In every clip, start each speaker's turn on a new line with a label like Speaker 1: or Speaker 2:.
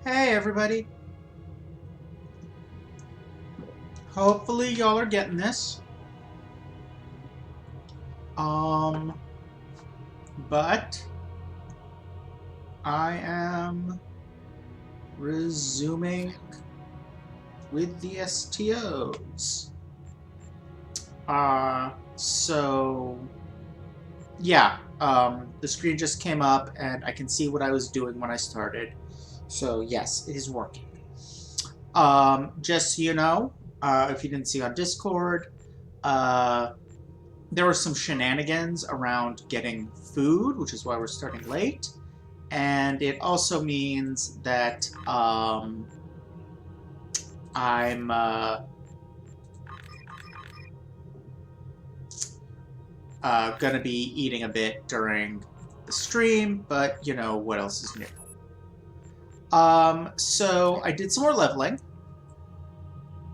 Speaker 1: Hey everybody. Hopefully y'all are getting this. But I am resuming with the STOs. So yeah, the screen just came up and I can see what I was doing when I started. So yes, it is working. Just so you know, if you didn't see on Discord, there were some shenanigans around getting food, which is why we're starting late. And it also means that I'm gonna be eating a bit during the stream, but you know, what else is new? So I did some more leveling.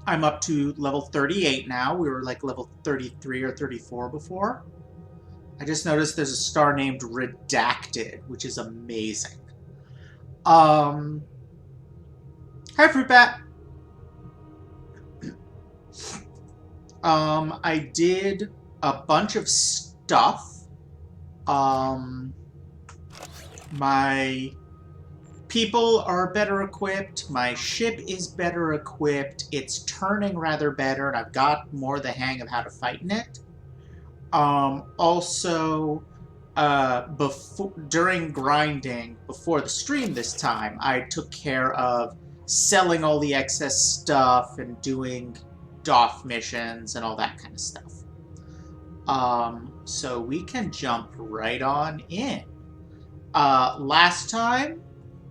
Speaker 1: I'm up to level 38 now. We were like level 33 or 34 before. I just noticed there's a star named Redacted, which is amazing. Hi, Fruit Bat. I did a bunch of stuff. My people are better equipped. My ship is better equipped. It's turning rather better, and I've got more the hang of how to fight in it. Also, during grinding before the stream this time, I took care of selling all the excess stuff and doing DOF missions and all that kind of stuff. So we can jump right on in. Last time,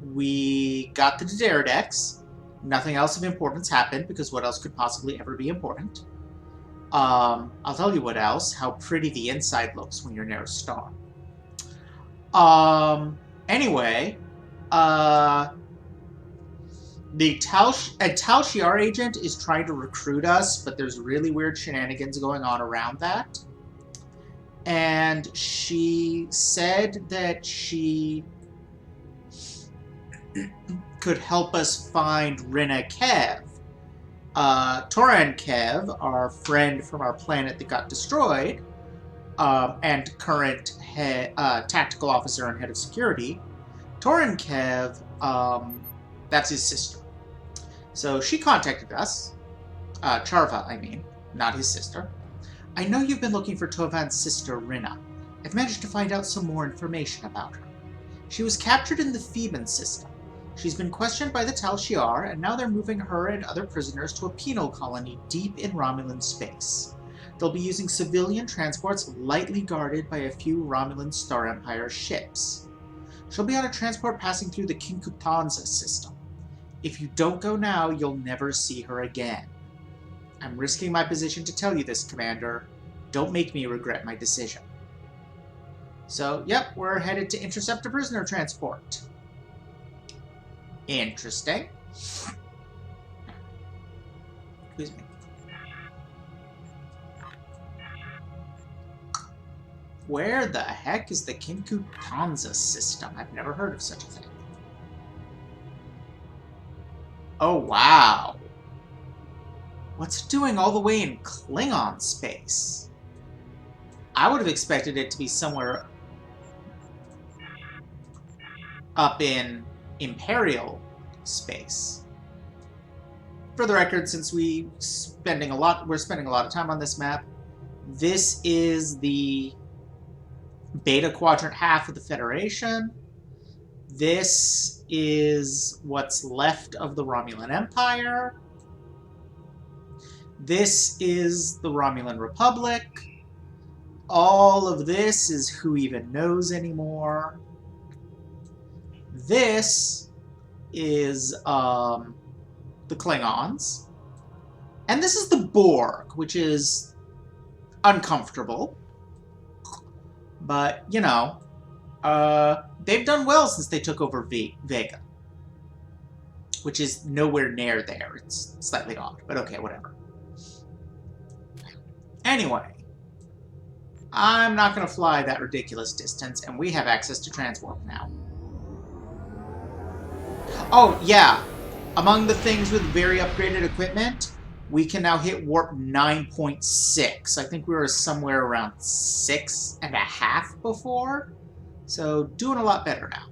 Speaker 1: we got the Daredex. Nothing else of importance happened, because what else could possibly ever be important? I'll tell you what else. How pretty the inside looks when you're near a star. Anyway, the Tal Shiar agent is trying to recruit us, but there's really weird shenanigans going on around that. And she said that she could help us find Rina Kev. Toran Kev, our friend from our planet that got destroyed, and current tactical officer and head of security, Toran Kev, that's his sister. So she contacted us, Charva, I mean, not his sister. I know you've been looking for Tovan's sister, Rina. I've managed to find out some more information about her. She was captured in the Theban system. She's been questioned by the Tal Shiar, and now they're moving her and other prisoners to a penal colony deep in Romulan space. They'll be using civilian transports lightly guarded by a few Romulan Star Empire ships. She'll be on a transport passing through the Kinkutanza system. If you don't go now, you'll never see her again. I'm risking my position to tell you this, Commander. Don't make me regret my decision. So, yep, we're headed to intercept a prisoner transport. Interesting. Excuse me. Where the heck is the Kinkutanza system? I've never heard of such a thing. Oh, wow. What's it doing all the way in Klingon space? I would have expected it to be somewhere up in Imperial space. For the record, since we're spending a lot of time on this map, this is the Beta Quadrant half of the Federation. This is what's left of the Romulan Empire. This is the Romulan Republic. All of this is who even knows anymore. This is the Klingons. And this is the Borg, which is uncomfortable. But, you know, they've done well since they took over Vega. Which is nowhere near there. It's slightly odd, but okay, whatever. Anyway, I'm not going to fly that ridiculous distance, and we have access to transport now. Oh, yeah. Among the things with very upgraded equipment, we can now hit warp 9.6. I think we were somewhere around 6.5 before. So doing a lot better now.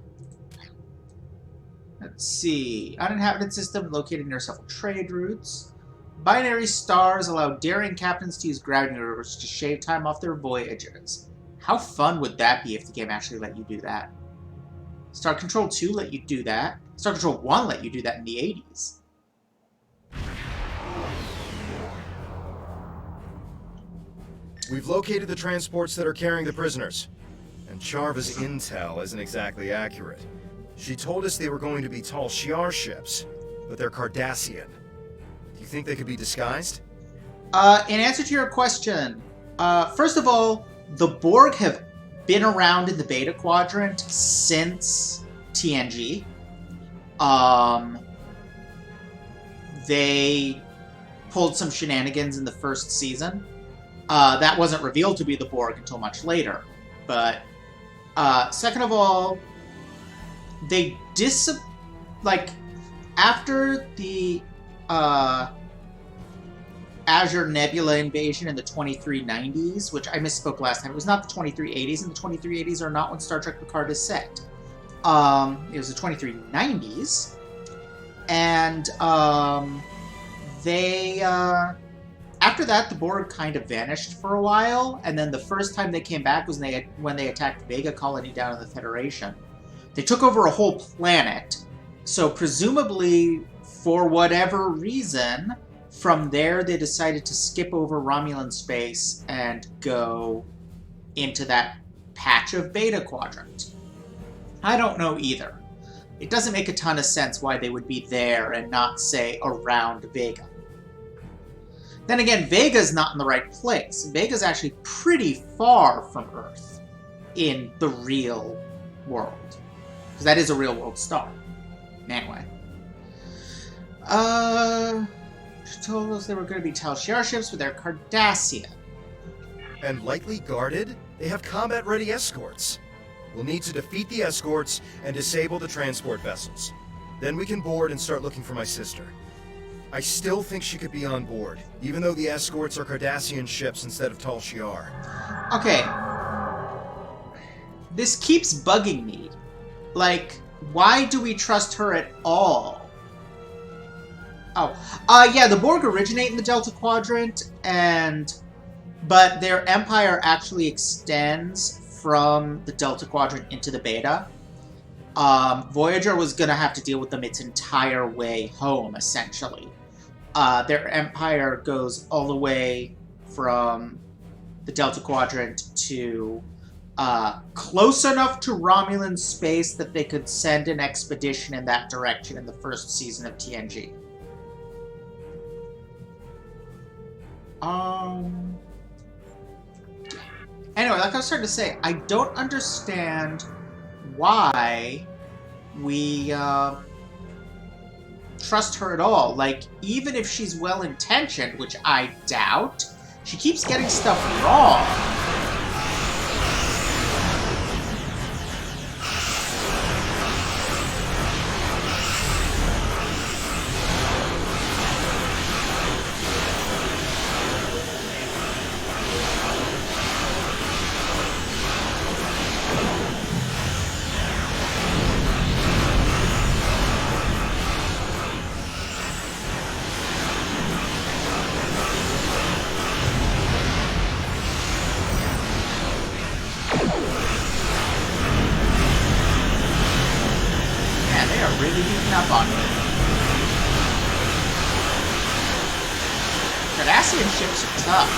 Speaker 1: Let's see. Uninhabited system located near several trade routes. Binary stars allow daring captains to use gravity rivers to shave time off their voyages. How fun would that be if the game actually let you do that? Star Control 2 let you do that. Star Control 1 let you do that in the 80s.
Speaker 2: We've located the transports that are carrying the prisoners. And Charva's intel isn't exactly accurate. She told us they were going to be Tal Shiar ships, but they're Cardassian. Do you think they could be disguised?
Speaker 1: In answer to your question, first of all, the Borg have been around in the Beta Quadrant since TNG. They pulled some shenanigans in the first season. That wasn't revealed to be the Borg until much later. But, second of all, they after the, Azure Nebula invasion in the 2390s, which I misspoke last time. It was not the 2380s, and the 2380s are not when Star Trek Picard is set. It was the 2390s, and after that, the Borg kind of vanished for a while, and then the first time they came back was when they attacked Vega Colony down in the Federation. They took over a whole planet, so presumably, for whatever reason, from there they decided to skip over Romulan space and go into that patch of Beta Quadrant. I don't know either. It doesn't make a ton of sense why they would be there and not, say, around Vega. Then again, Vega's not in the right place. Vega's actually pretty far from Earth in the real world. Because that is a real-world star. Anyway. She told us they were going to be Tal Shiar ships, but they're Cardassian.
Speaker 2: And lightly guarded? They have combat-ready escorts. We'll need to defeat the escorts and disable the transport vessels. Then we can board and start looking for my sister. I still think she could be on board, even though the escorts are Cardassian ships instead of Tal Shiar.
Speaker 1: Okay. This keeps bugging me. Like, why do we trust her at all? Yeah, the Borg originate in the Delta Quadrant, but their empire actually extends from the Delta Quadrant into the Beta. Voyager was going to have to deal with them its entire way home, essentially. Their empire goes all the way from the Delta Quadrant to close enough to Romulan space that they could send an expedition in that direction in the first season of TNG. Anyway, like I was starting to say, I don't understand why we trust her at all. Like, even if she's well-intentioned, which I doubt, she keeps getting stuff wrong. Really beating up on me. Cardassian ships are tough.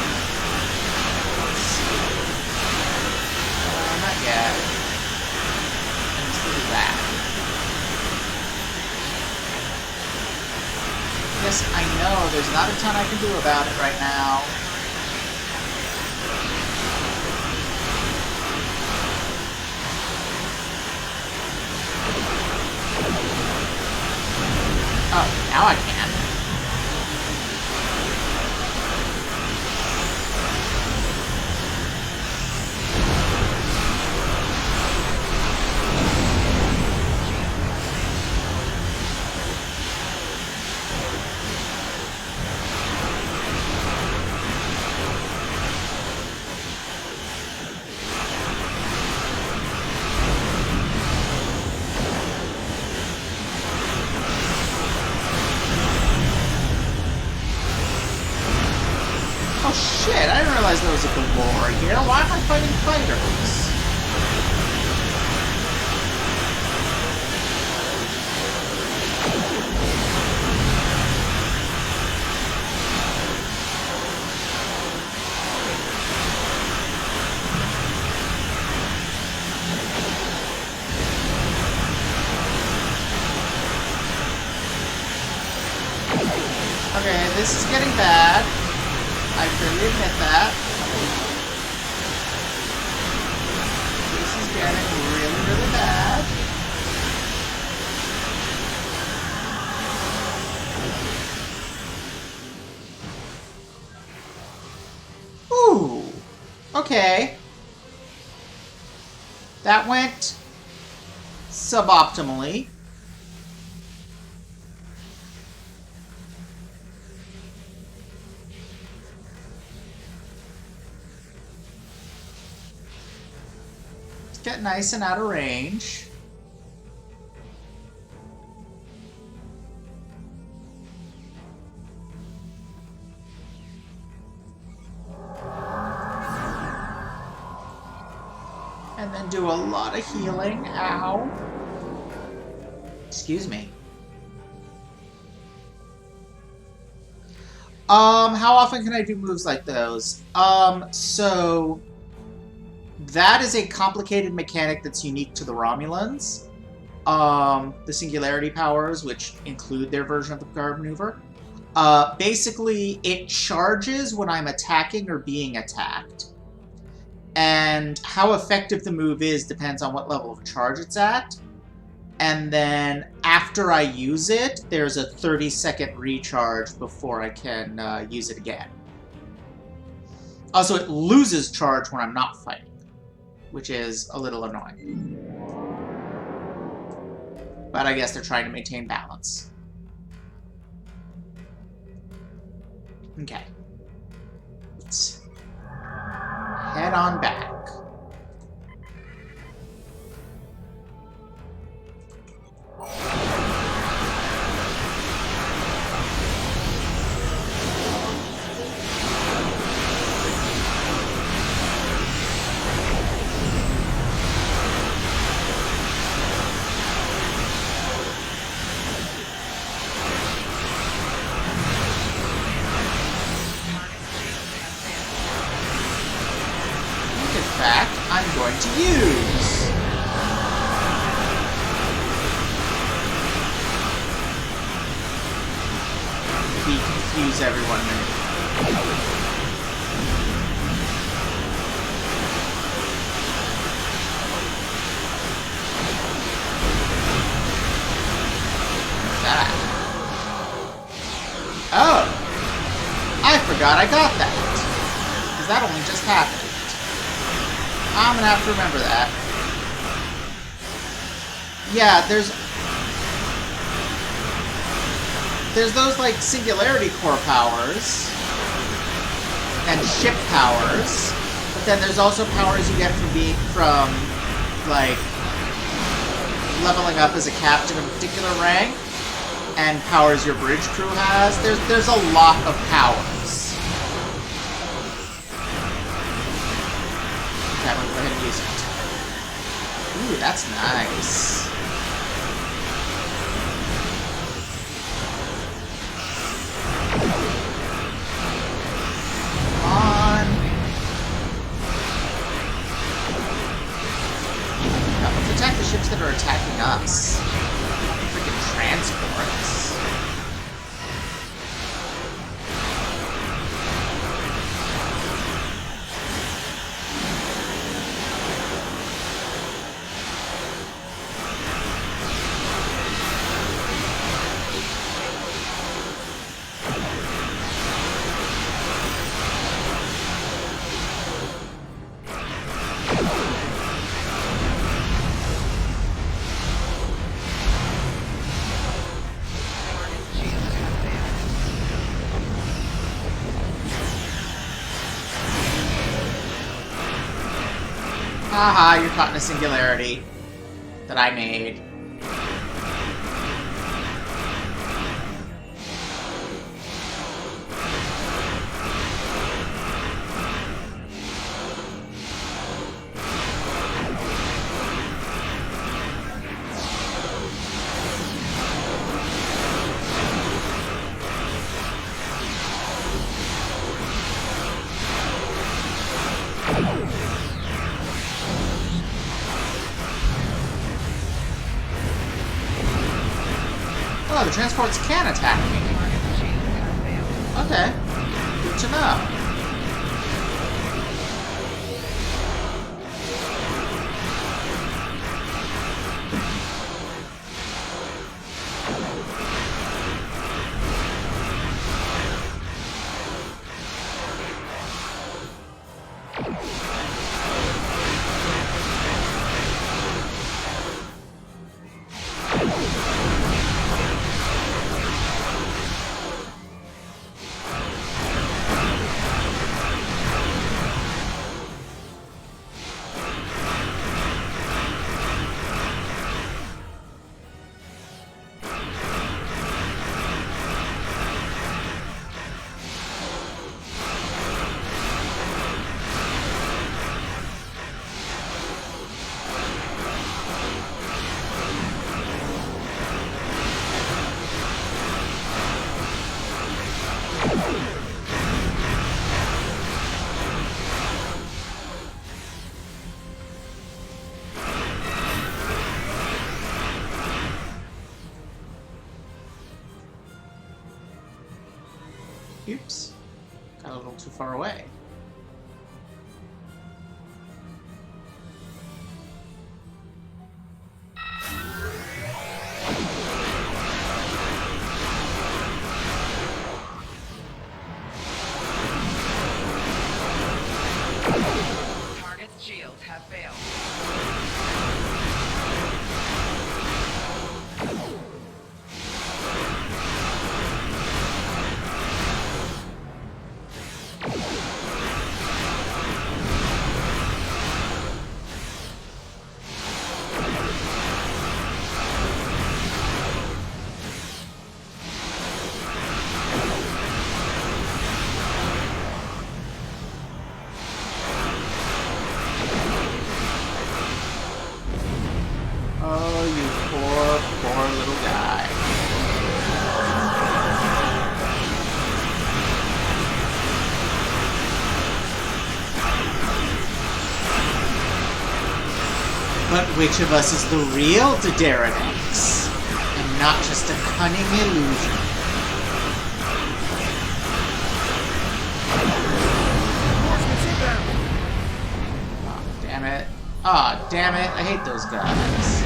Speaker 1: Let's see. Not yet. Let's do that. Yes, I know, there's not a ton I can do about it right now. Oh, now I can. cavalry here. Why am I fighting fighters? Okay, this is getting bad. I freely admit that. This is getting really, really bad. Ooh. Okay. That went suboptimally. Get nice and out of range. And then do a lot of healing. Ow. Excuse me. How often can I do moves like those? So that is a complicated mechanic that's unique to the Romulans. The singularity powers, which include their version of the guard maneuver. Basically, it charges when I'm attacking or being attacked. And how effective the move is depends on what level of charge it's at. And then after I use it, there's a 30-second recharge before I can use it again. Also, it loses charge when I'm not fighting, which is a little annoying. But I guess they're trying to maintain balance. Okay. Let's head on back. I'm going to use. Be confuse everyone a minute. That. Oh! I forgot I got that. Because that only just happened. I'm gonna have to remember that. Yeah, there's those, like, singularity core powers and ship powers, but then there's also powers you get from like leveling up as a captain of a particular rank, and powers your bridge crew has. There's a lot of powers. Okay, I'm gonna go ahead and use it. Ooh, that's nice. Attack the ships that are attacking us. Freaking transports. Haha, you're caught in a singularity that I made. Oh, the transports can attack me. Okay. Good to know. Oops. Got a little too far away.
Speaker 3: Target's shields have failed.
Speaker 1: Oh, you poor little guy. But which of us is the real Daenerys? And not just a cunning illusion? Oh, damn it. Oh, damn it. I hate those guys.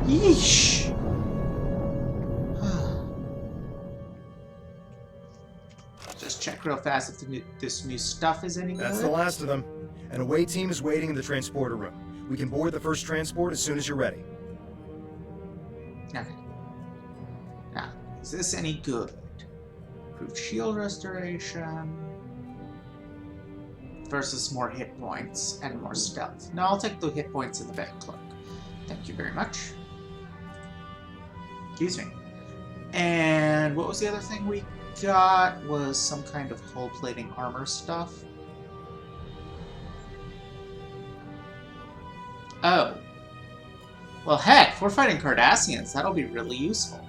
Speaker 1: Yeesh. real fast if this new stuff is any good.
Speaker 2: That's the last of them. An away team is waiting in the transporter room. We can board the first transport as soon as you're ready.
Speaker 1: Okay. Now, is this any good? Improved shield restoration. Versus more hit points and more stealth. No, I'll take the hit points in the bag cloak. Thank you very much. Excuse me. And what was the other thing we got? Was some kind of hull plating armor stuff. Oh. Well, heck, if we're fighting Cardassians, that'll be really useful.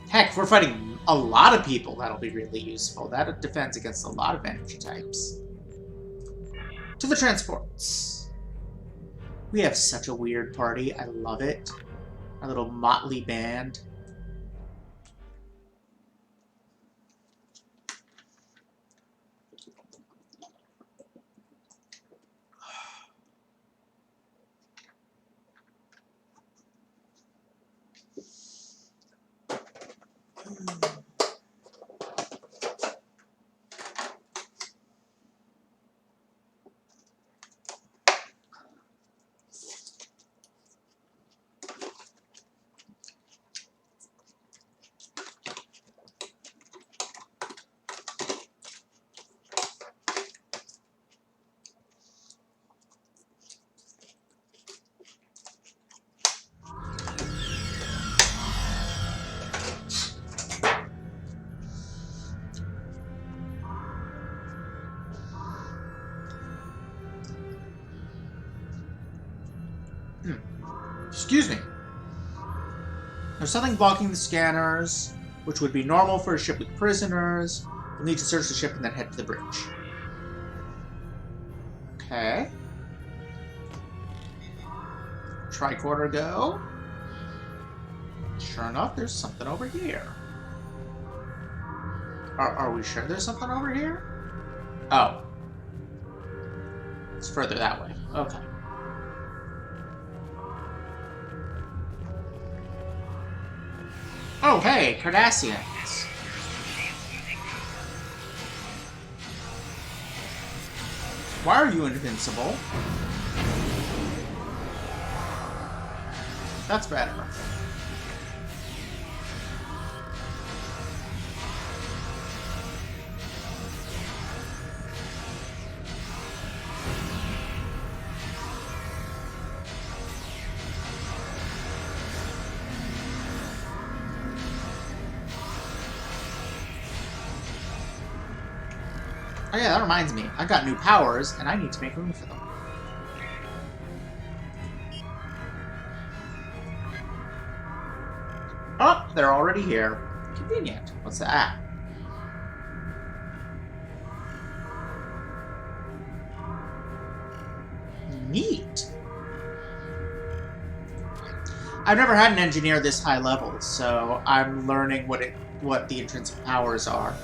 Speaker 1: Heck, if we're fighting a lot of people, that'll be really useful. That defends against a lot of energy types. To the transports. We have such a weird party. I love it. Our little motley band. Excuse me. There's something blocking the scanners, which would be normal for a ship with prisoners. We'll need to search the ship and then head to the bridge. Okay. Tricorder go. Sure enough, there's something over here. Are we sure there's something over here? Oh. It's further that way. Okay. Oh, hey, Cardassians. Why are you invincible? That's better. Oh yeah, that reminds me. I got new powers, and I need to make room for them. Oh, they're already here. Convenient. What's that? Neat. I've never had an engineer this high level, so I'm learning what the intrinsic powers are.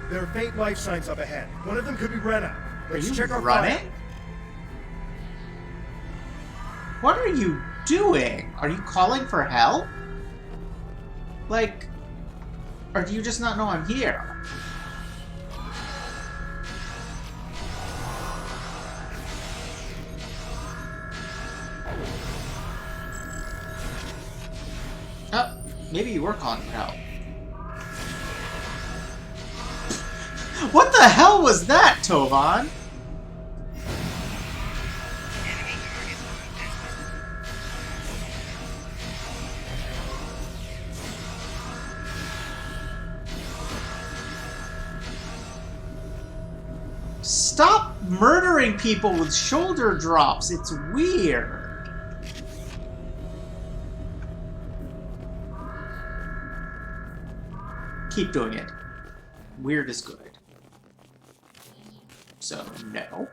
Speaker 2: There are faint life signs up ahead. One of them could be Rena. Let's check our
Speaker 1: running?
Speaker 2: fire.
Speaker 1: What are you doing? Are you calling for help? Like, or do you just not know I'm here? Oh, maybe you were calling for help. What the hell was that, Tovan? Stop murdering people with shoulder drops. It's weird. Keep doing it. Weird is good. So, no.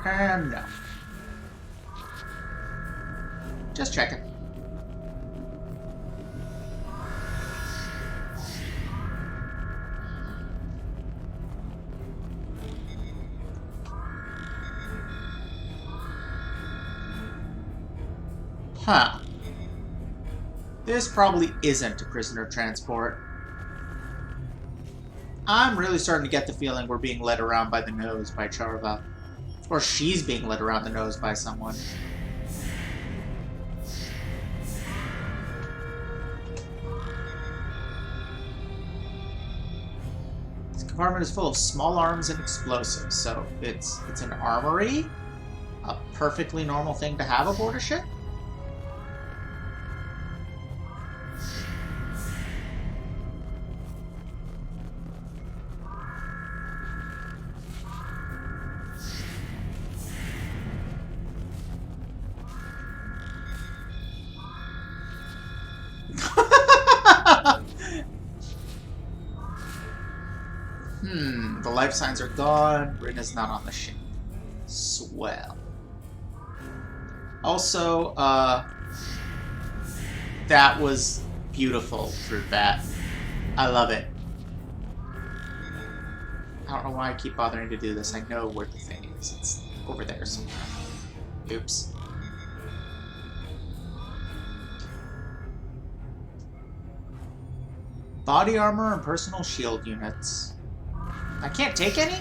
Speaker 1: And no. Just checking. Huh. This probably isn't a prisoner transport. I'm really starting to get the feeling we're being led around by the nose by Charva. Or she's being led around the nose by someone. This compartment is full of small arms and explosives, so it's an armory? A perfectly normal thing to have aboard a ship? The life signs are gone. Rinna's not on the ship. Swell. Also, that was beautiful through that. I love it. I don't know why I keep bothering to do this. I know where the thing is. It's over there somewhere. Oops. Body armor and personal shield units. I can't take any?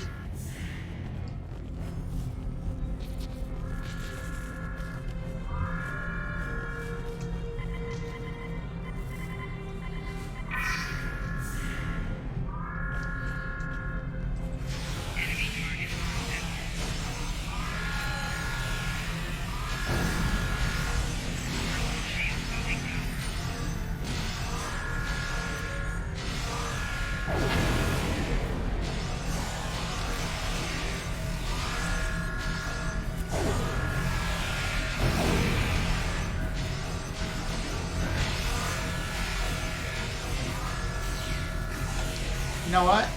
Speaker 1: You know what?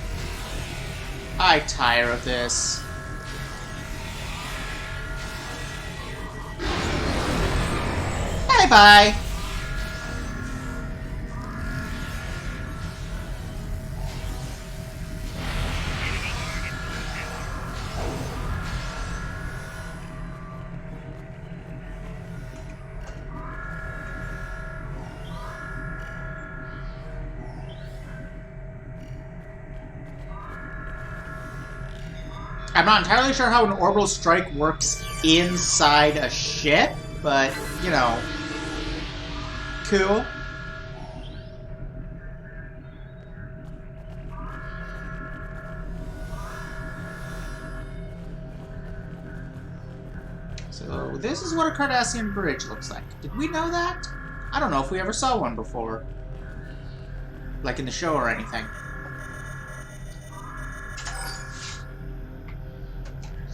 Speaker 1: I tire of this. Bye-bye. I'm not entirely sure how an orbital strike works inside a ship, but, you know, cool. So, this is what a Cardassian bridge looks like. Did we know that? I don't know if we ever saw one before. Like in the show or anything.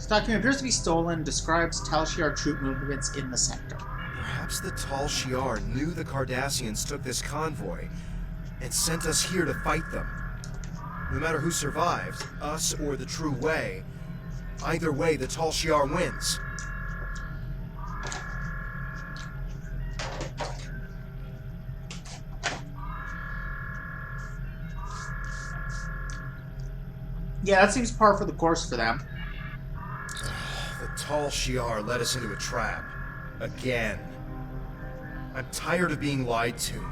Speaker 1: Document appears to be stolen, describes Tal Shiar troop movements in the sector.
Speaker 2: Perhaps the Tal Shiar knew the Cardassians took this convoy and sent us here to fight them. No matter who survives, us or the True Way, either way the Tal Shiar wins.
Speaker 1: Yeah, that seems par for the course for them.
Speaker 2: The Tal Shiar led us into a trap. Again. I'm tired of being lied to.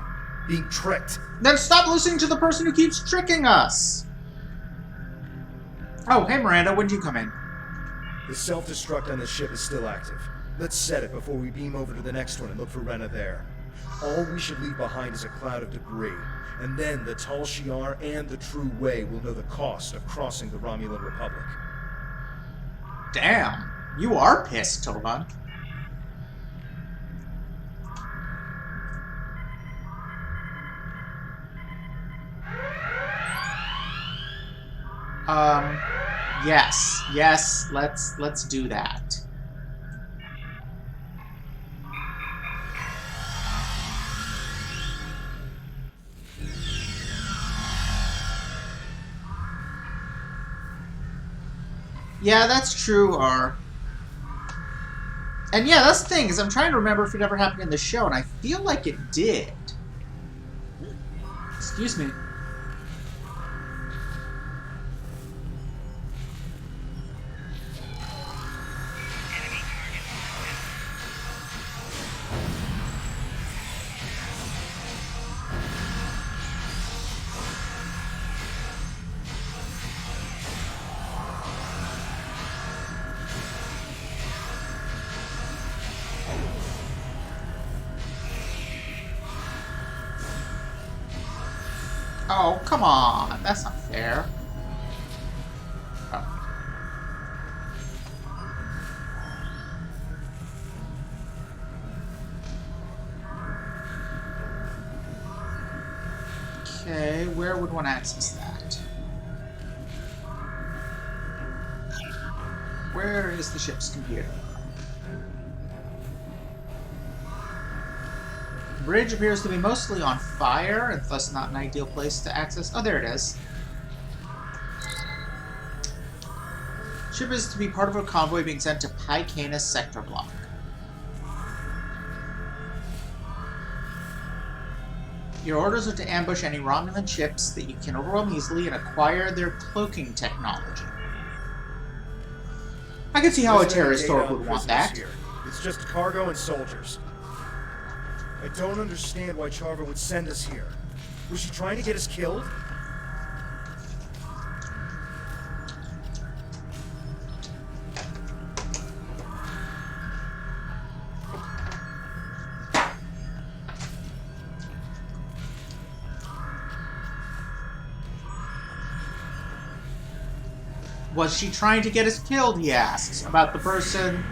Speaker 2: Being tricked.
Speaker 1: Then stop listening to the person who keeps tricking us! Oh, hey Miranda, when did you come in?
Speaker 2: The self-destruct on this ship is still active. Let's set it before we beam over to the next one and look for Rena there. All we should leave behind is a cloud of debris, and then the Tal Shiar and the True Way will know the cost of crossing the Romulan Republic.
Speaker 1: Damn, you are pissed, Toban. Yes, let's do that. Yeah, that's true, R. And yeah, that's the thing, is I'm trying to remember if it ever happened in the show, and I feel like it did. Excuse me. Oh, come on. That's not fair. Oh. Okay, where would one access that? Where is the ship's computer? The bridge appears to be mostly on fire, and thus not an ideal place to access. Oh, there it is. Ship is to be part of a convoy being sent to Pycanus sector block. Your orders are to ambush any Romulan ships that you can overwhelm easily and acquire their cloaking technology. I can see how a terrorist org would want that.
Speaker 2: Here. It's just cargo and soldiers. I don't understand why Charva would send us here. Was she trying to get us killed?
Speaker 1: Was she trying to get us killed, he asks, about the person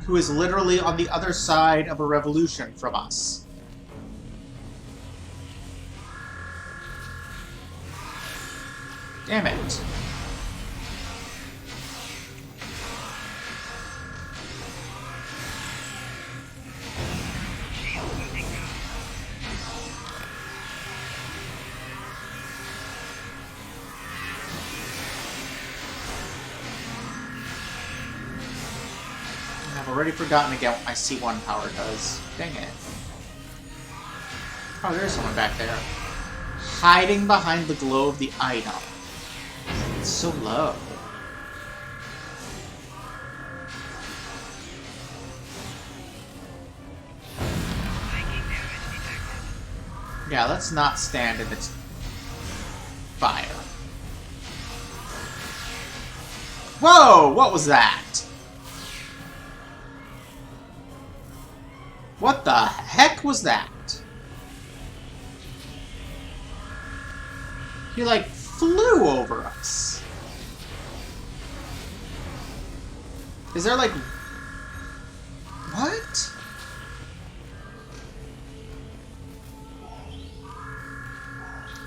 Speaker 1: who is literally on the other side of a revolution from us. Damn it. I've already forgotten again what my C1 power does. Dang it. Oh, there's someone back there. Hiding behind the glow of the item. It's so low. Yeah, let's not stand in its fire. Whoa! What was that? What the heck was that? He, like, flew over us. Is there, like... What?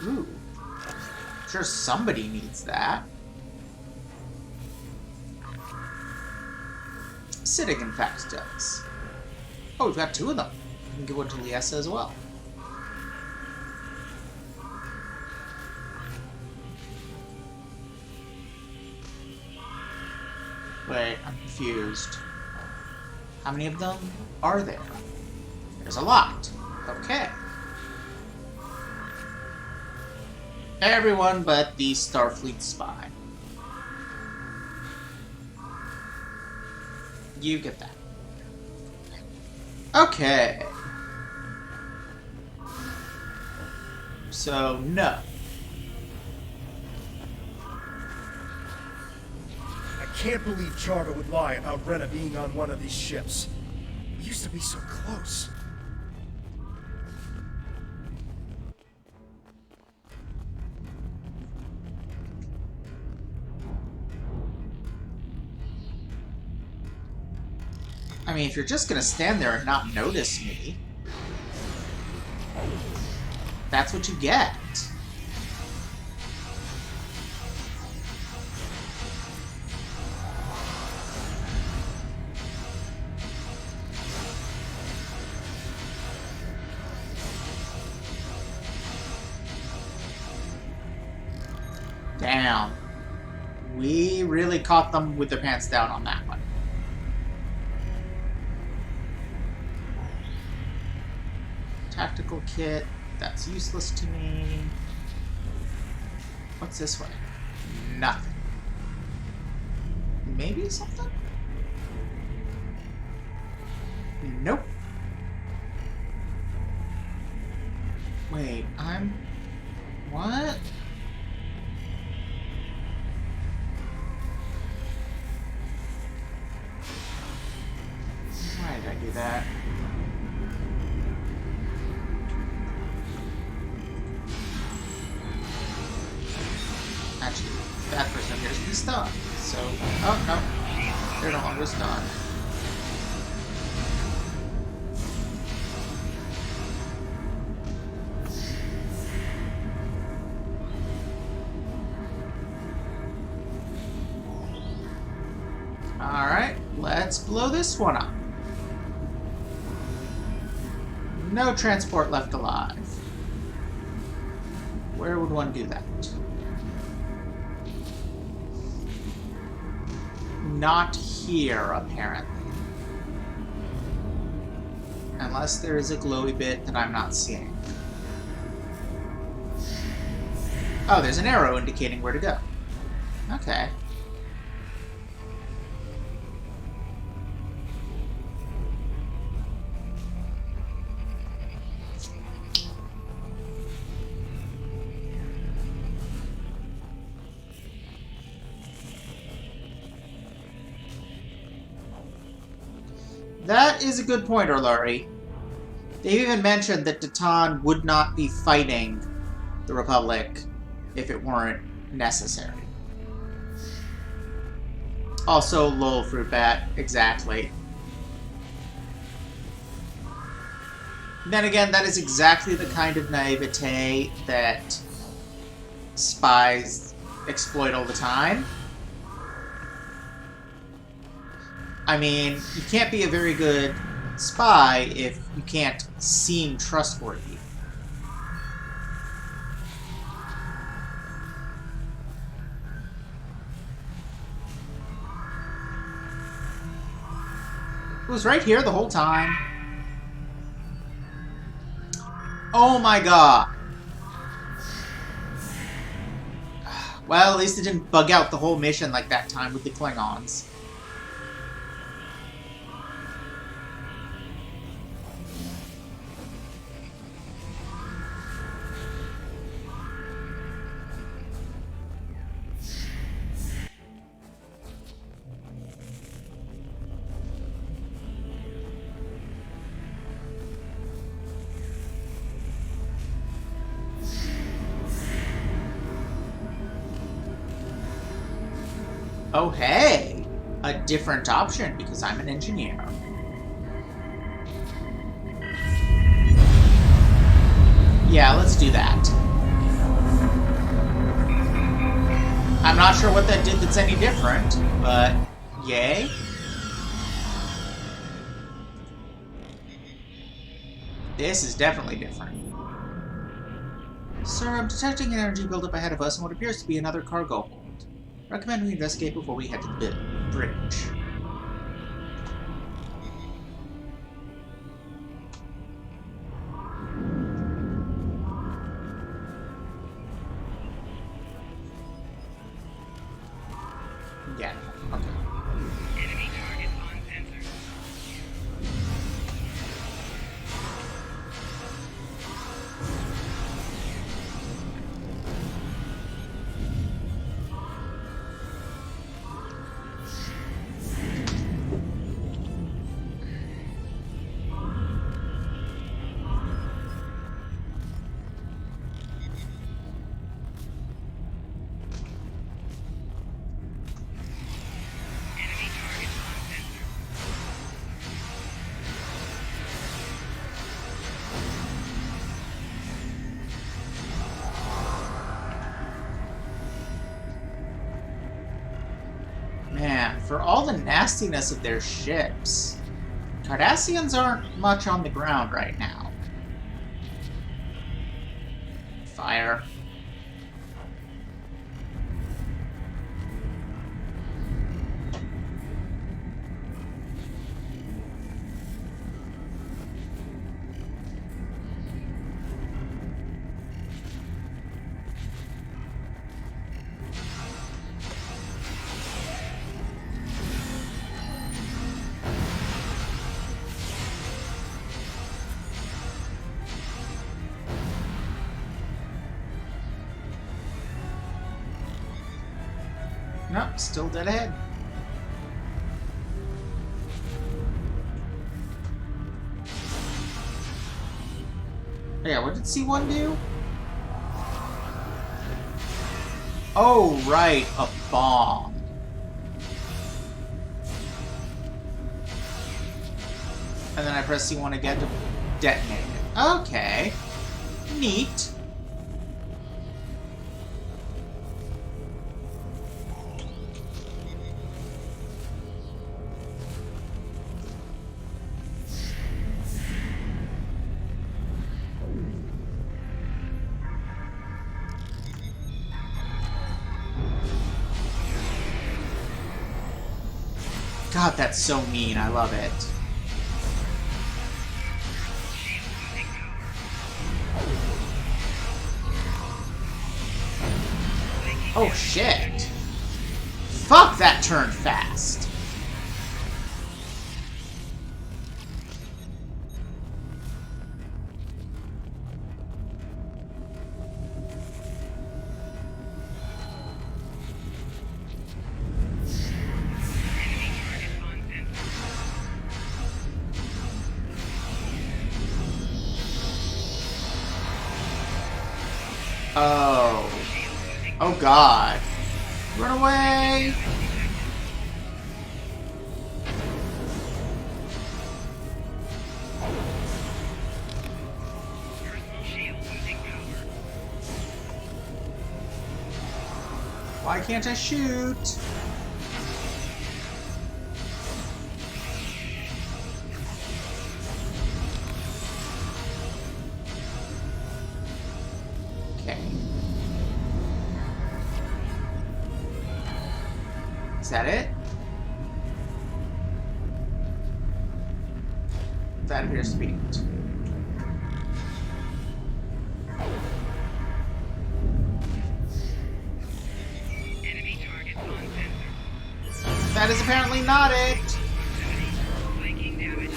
Speaker 1: Ooh. I'm sure somebody needs that. Siddiq, in fact, does. Oh, we've got two of them. We can give one to Liesa as well. Wait, I'm confused. How many of them are there? There's a lot. Okay. Everyone but the Starfleet spy. You get that. Okay. So, no.
Speaker 2: I can't believe Charva would lie about Rena being on one of these ships. We used to be so close.
Speaker 1: I mean, if you're just gonna stand there and not notice me, that's what you get. Damn. We really caught them with their pants down on that one. Tactical kit. That's useless to me. What's this way? Nothing. Maybe something? Nope. Wait, I'm... What? Why did I do that? Actually, that person appears to be stunned. So, oh no, they're no longer stunned. Alright, let's blow this one up. No transport left alive. Where would one do that? Not here, apparently. Unless there is a glowy bit that I'm not seeing. Oh, there's an arrow indicating where to go. Okay. That is a good point, Orlari. They even mentioned that Datan would not be fighting the Republic if it weren't necessary. Also, lol, fruit bat, exactly. Then again, that is exactly the kind of naivete that spies exploit all the time. I mean, you can't be a very good spy if you can't seem trustworthy. It was right here the whole time. Oh my god. Well, at least it didn't bug out the whole mission like that time with the Klingons. Oh, hey! A different option because I'm an engineer. Yeah, let's do that. I'm not sure what that did that's any different, but yay. This is definitely different. Sir, I'm detecting an energy buildup ahead of us and what appears to be another cargo hold. Recommend we investigate before we head to the bridge. Yeah, okay.
Speaker 3: Enemy target on sensor. Enemy target on sensor.
Speaker 1: Man, for all the nastiness of their ships, Cardassians aren't much on the ground right now. Fire. Nope, still dead ahead. Yeah, what did C1 do? Oh, right, a bomb. And then I press C1 again to detonate it. Okay. Neat. God, that's so mean. I love it. Oh, shit. Fuck, that turned fast. Oh. Oh, God. Run away! Why can't I shoot? Okay. Is that it? That appears to be it.
Speaker 3: Enemy target on sensor.
Speaker 1: That is apparently not it.
Speaker 3: Flanking damage.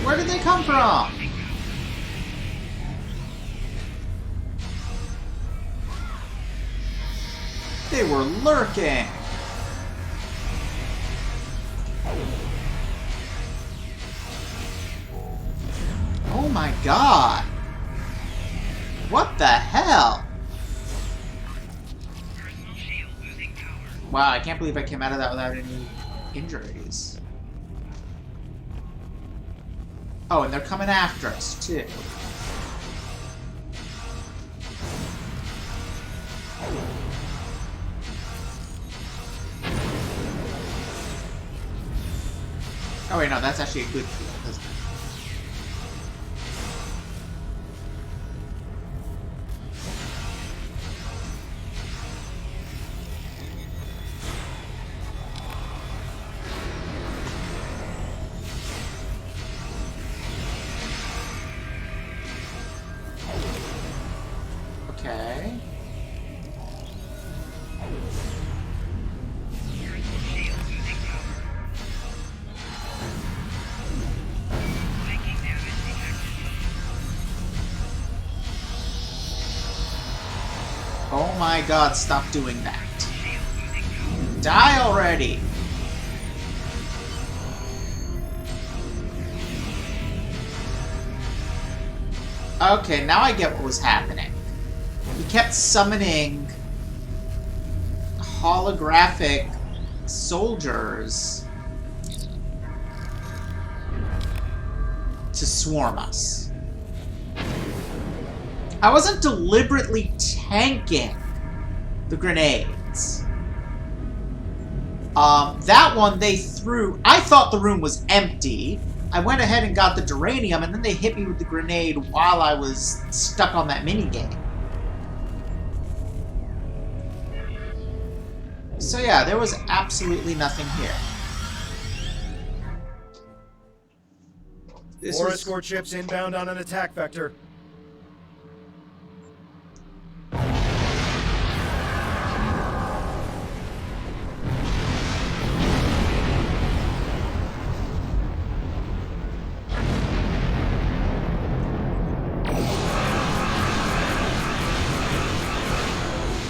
Speaker 1: Where did they come from? They were lurking. Oh my god. What the hell?
Speaker 3: Personal shield losing power.
Speaker 1: Wow, I can't believe I came out of that without any injuries. Oh, and they're coming after us, too. Oh wait, no, that's actually a good field, isn't it? Okay.
Speaker 3: Personal shield losing power. Flanking damage detected.
Speaker 1: Oh my god, stop doing that.
Speaker 3: Shield losing power.
Speaker 1: Die already! Okay, now I get what was happening. He kept summoning holographic soldiers to swarm us. I wasn't deliberately tanking the grenades. That one they threw... I thought the room was empty. I went ahead and got the duranium, and then they hit me with the grenade while I was stuck on that minigame. So yeah, there was absolutely nothing here. This
Speaker 2: More
Speaker 1: was...
Speaker 2: escort ships inbound on an attack vector.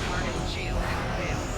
Speaker 3: Target shield has failed.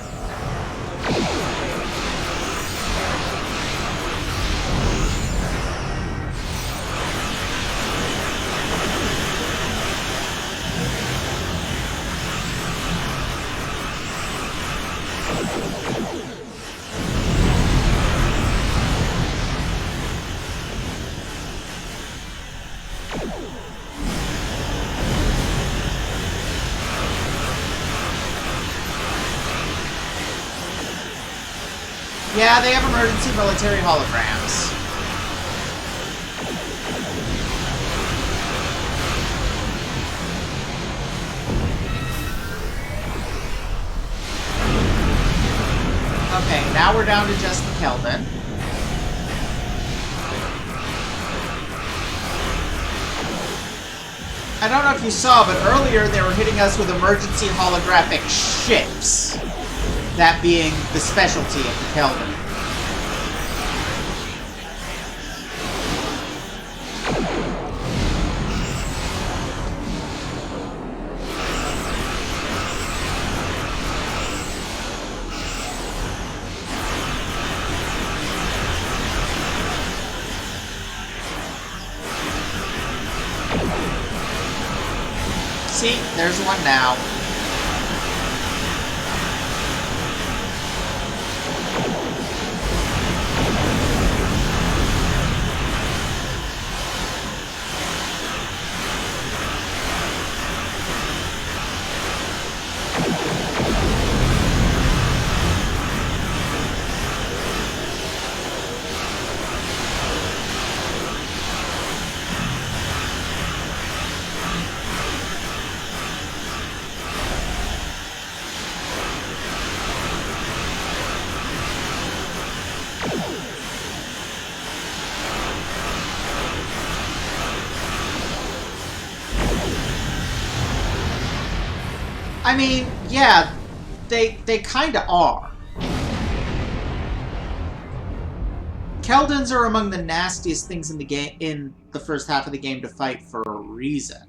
Speaker 1: Yeah, they have emergency military holograms. Okay, now we're down to just Keldon. I don't know if you saw, but earlier they were hitting us with emergency holographic ships. That being the specialty of the Keldon. See, there's one now. I mean, yeah, they kinda are. Keldons are among the nastiest things in the game, in the first half of the game, to fight for a reason.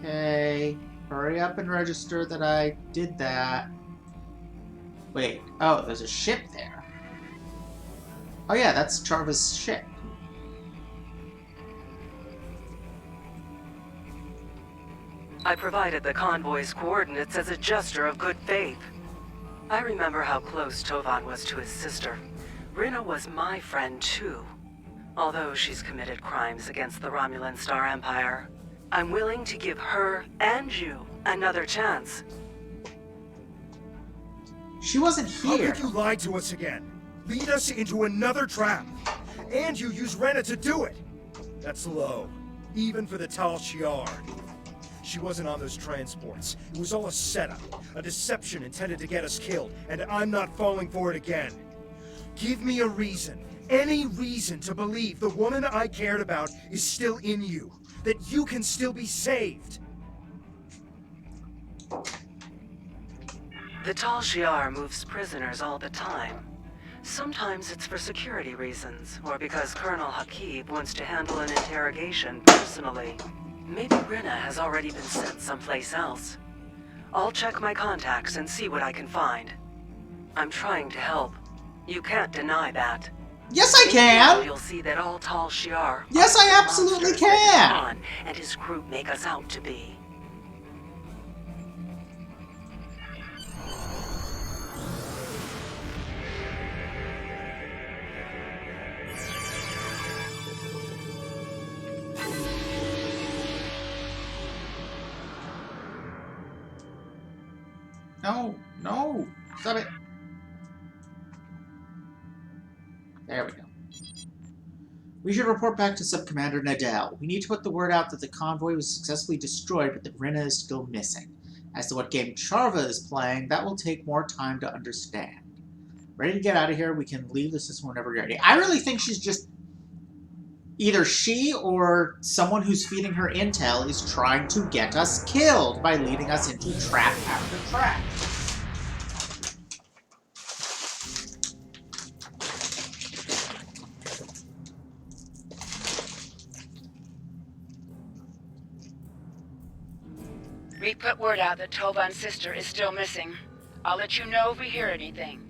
Speaker 1: Okay, hurry up and register that I did that. Wait, oh, there's a ship there. Oh yeah, that's Charva's ship.
Speaker 4: I provided the convoy's coordinates as a gesture of good faith. I remember how close Tovan was to his sister. Rina was my friend too. Although she's committed crimes against the Romulan Star Empire, I'm willing to give her and you another chance.
Speaker 1: She wasn't
Speaker 2: How
Speaker 1: here.
Speaker 2: could you lie to us again? Lead us into another trap. And you use Rena to do it. That's low. Even for the Tal Shiar. She wasn't on those transports. It was all a setup. A deception intended to get us killed. And I'm not falling for it again. Give me a reason. Any reason to believe the woman I cared about is still in you. That you can still be saved.
Speaker 4: The Tal Shiar moves prisoners all the time. Sometimes it's for security reasons, or because Colonel Hakib wants to handle an interrogation personally. Maybe Rina has already been sent someplace else. I'll check my contacts and see what I can find. I'm trying to help. You can't deny that.
Speaker 1: Yes, I
Speaker 4: Maybe now
Speaker 1: can!
Speaker 4: you'll see that all Tal Shiar
Speaker 1: Yes,
Speaker 4: aren't
Speaker 1: I
Speaker 4: the
Speaker 1: absolutely
Speaker 4: monsters that
Speaker 1: can!
Speaker 4: Khan and his group make us out to be.
Speaker 1: No, no, stop it. There we go. We should report back to Sub-Commander Nadell. We need to put the word out that the convoy was successfully destroyed, but that Rina is still missing. As to what game Charva is playing, that will take more time to understand. Ready to get out of here? We can leave the system whenever you're ready. I really think she's just... Either she or someone who's feeding her intel is trying to get us killed by leading us into trap after trap.
Speaker 5: We put word out that Tovan's sister is still missing. I'll let you know if we hear anything.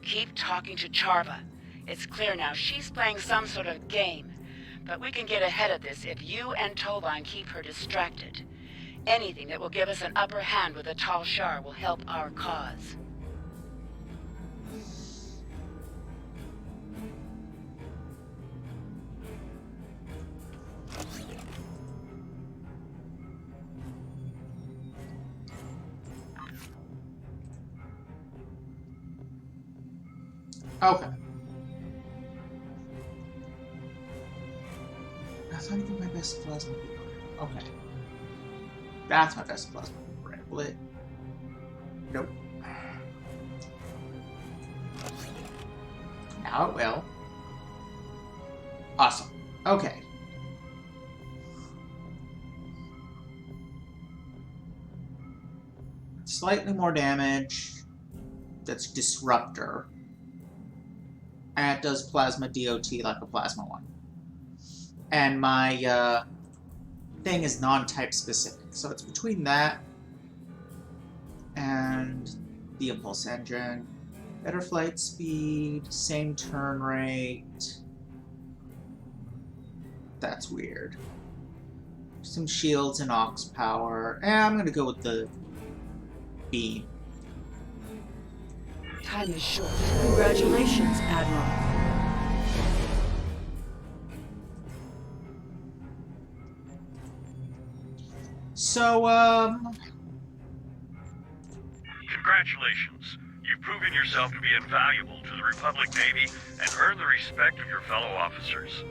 Speaker 5: Keep talking to Charva. It's clear now she's playing some sort of game. But we can get ahead of this if you and Tovan keep her distracted. Anything that will give us an upper hand with the Tal Shiar will help our cause.
Speaker 1: Okay. That's not even my best plasma beam. Okay. That's my best plasma beam. Right. Will it? Nope. Now it will. Awesome. Okay. Slightly more damage. That's Disruptor. And it does Plasma DOT like a Plasma one. And my thing is non-type specific. So it's between that and the Impulse Engine. Better flight speed, same turn rate. That's weird. Some shields and aux power. I'm gonna go with the beam.
Speaker 4: Time is short. Congratulations, Admiral.
Speaker 1: So,
Speaker 6: Congratulations. You've proven yourself to be invaluable to the Republic Navy and earned the respect of your fellow officers.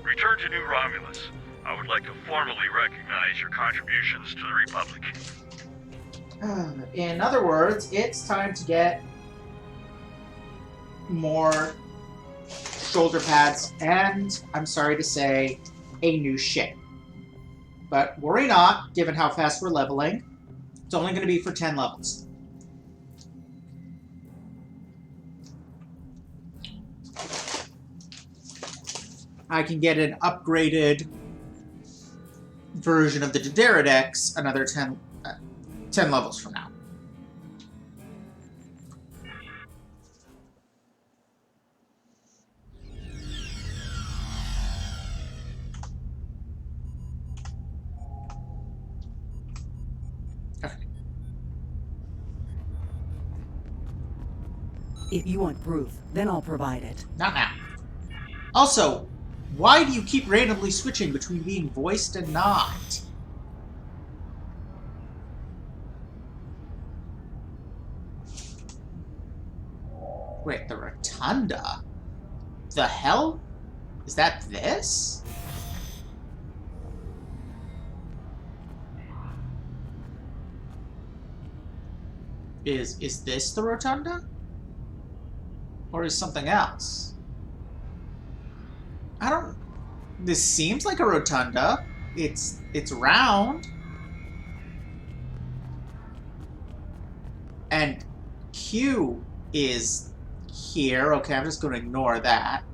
Speaker 6: Return to New Romulus. I would like to formally recognize your contributions to the Republic.
Speaker 1: in other words, it's time to get more shoulder pads and, I'm sorry to say, a new ship. But worry not, given how fast we're leveling. It's only going to be for 10 levels. I can get an upgraded version of the Dideridex another 10 levels from now. Okay.
Speaker 7: If you want proof, then I'll provide it.
Speaker 1: Not now. Also, why do you keep randomly switching between being voiced and not? Wait, the Rotunda? The hell? Is that this? Is this the Rotunda? Or is something else? I don't... This seems like a Rotunda. It's round. And Q is here. Okay, I'm just going to ignore that.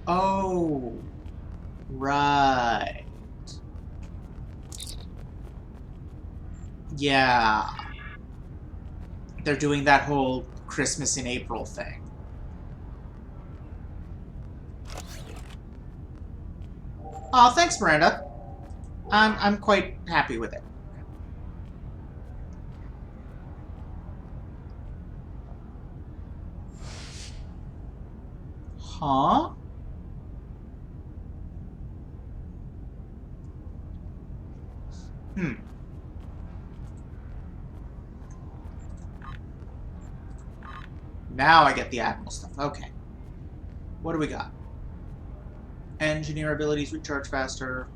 Speaker 1: Oh, right. Yeah. They're doing that whole Christmas in April thing. Oh, thanks, Miranda. I'm quite happy with it. Huh? Now I get the Admiral stuff. Okay. What do we got? Engineer abilities recharge faster.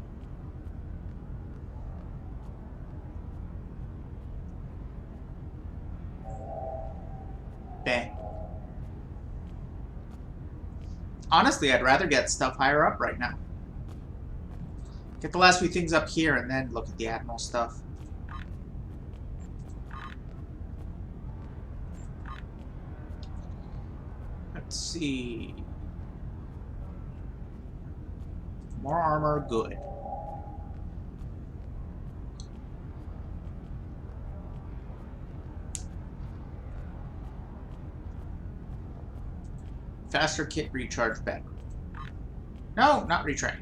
Speaker 1: Bang. Honestly, I'd rather get stuff higher up right now. Get the last few things up here and then look at the Admiral stuff. Let's see. More armor, good. Faster kit recharge better. No, not retrain.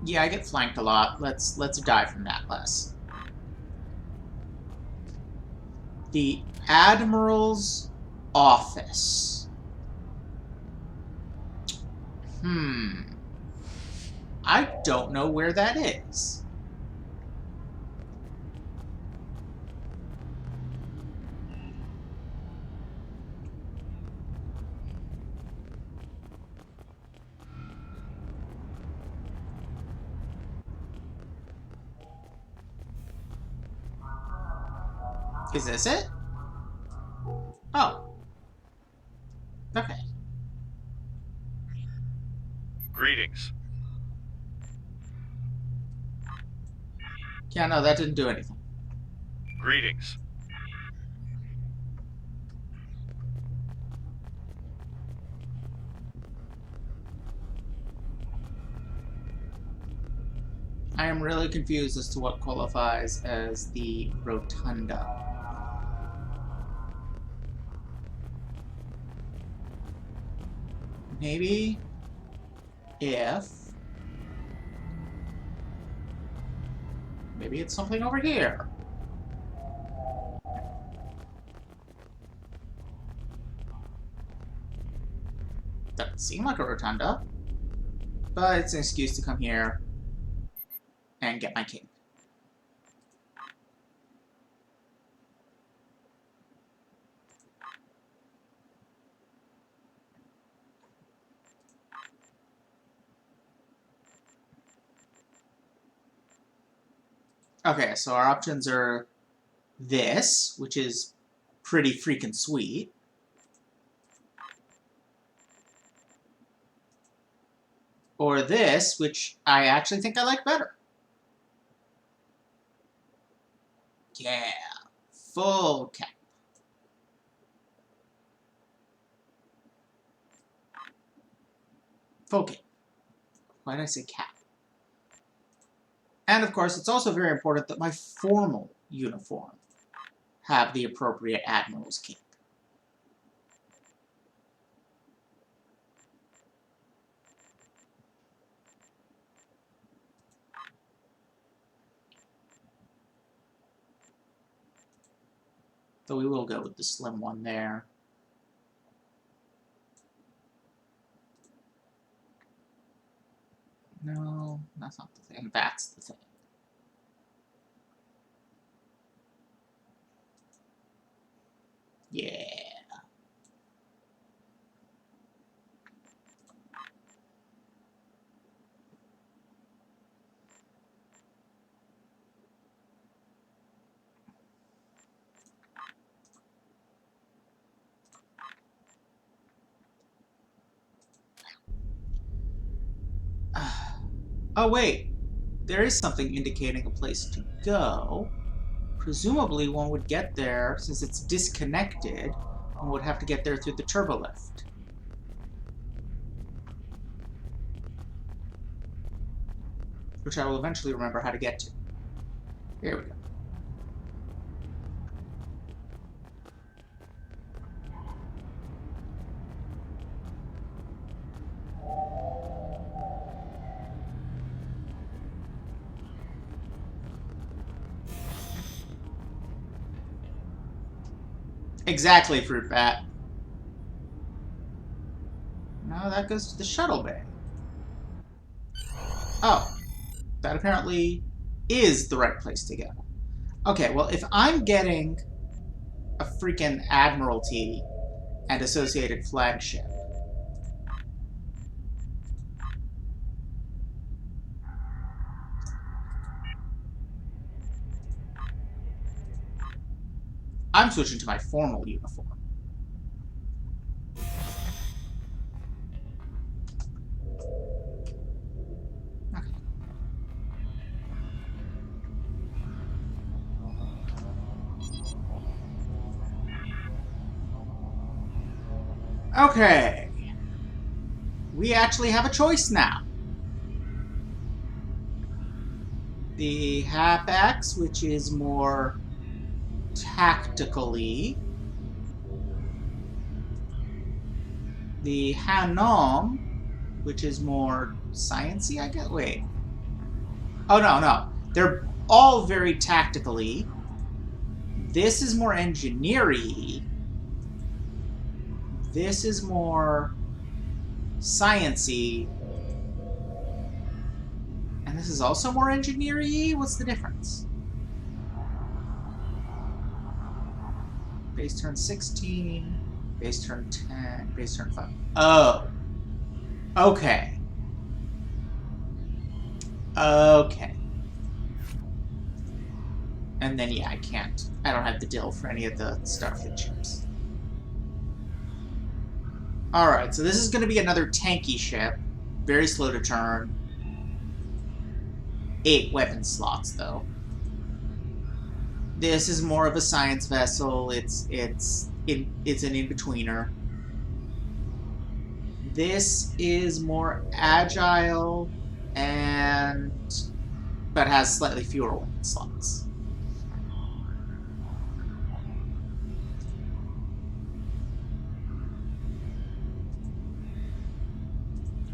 Speaker 1: Yeah, I get flanked a lot. Let's die from that less. The Admirals office. I don't know where that is. Is this it? Oh. Okay.
Speaker 6: Greetings.
Speaker 1: Yeah, no, that didn't do anything.
Speaker 6: Greetings.
Speaker 1: I am really confused as to what qualifies as the rotunda. Maybe if... Maybe it's something over here. Doesn't seem like a rotunda. But it's an excuse to come here and get my cape. Okay, so our options are this, which is pretty freaking sweet. Or this, which I actually think I like better. Yeah, full cap. Full cap. Why did I say cap? And of course, it's also very important that my formal uniform have the appropriate admiral's cape. Though we will go with the slim one there. No, that's not the thing. That's the thing. Yeah. Oh, wait. There is something indicating a place to go. Presumably, one would get there, since it's disconnected, one would have to get there through the turbolift. Which I will eventually remember how to get to. Here we go. Exactly, Fruit Bat. No, that goes to the shuttle bay. Oh. That apparently is the right place to go. Okay, well, if I'm getting a freaking Admiralty and associated flagship, I'm switching to my formal uniform. Okay. We actually have a choice now. The Hapax, which is more tactically. The Hanom, which is more sciencey, I guess. Wait. Oh, no. They're all very tactically. This is more engineering-y. This is more science-y. And this is also more engineer-y? What's the difference? Base turn 16, base turn 10, base turn 5. Oh. Okay. Okay. And then, yeah, I don't have the dill for any of the Starfleet ships. Alright, so this is going to be another tanky ship. Very slow to turn. 8 weapon slots, though. This is more of a science vessel. It's an in-betweener. This is more agile but has slightly fewer weapon slots.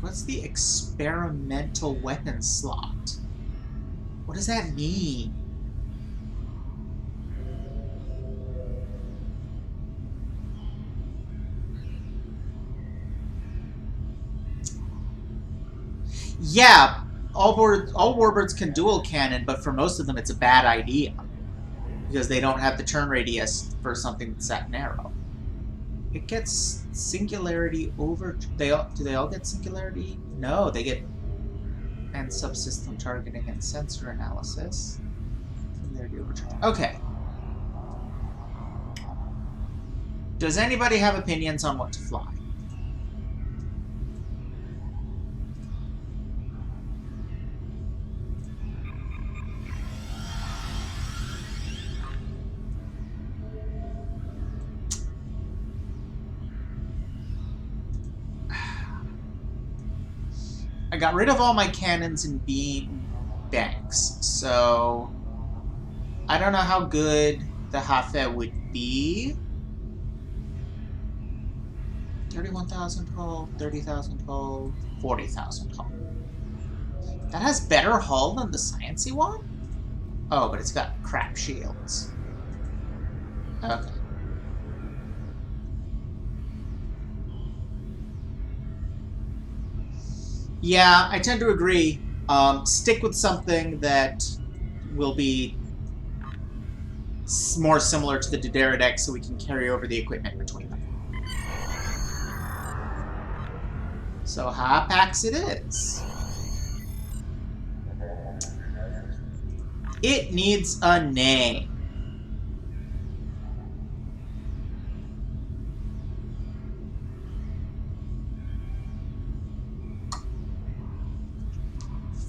Speaker 1: What's the experimental weapon slot? What does that mean? Yeah, all warbirds can dual cannon, but for most of them it's a bad idea. Because they don't have the turn radius for something that's that narrow. It gets singularity over... do they all get singularity? No, they get... and subsystem targeting and sensor analysis. Singularity over turn. Okay. Does anybody have opinions on what to fly? I got rid of all my cannons and beam banks, so I don't know how good the Hafe would be. 31,000 hull, 30,000 hull, 40,000 hull. That has better hull than the sciencey one? Oh, but it's got crap shields. Okay. Yeah, I tend to agree. Stick with something that will be more similar to the Dodera deck so we can carry over the equipment between them. So Hapax it is. It needs a name.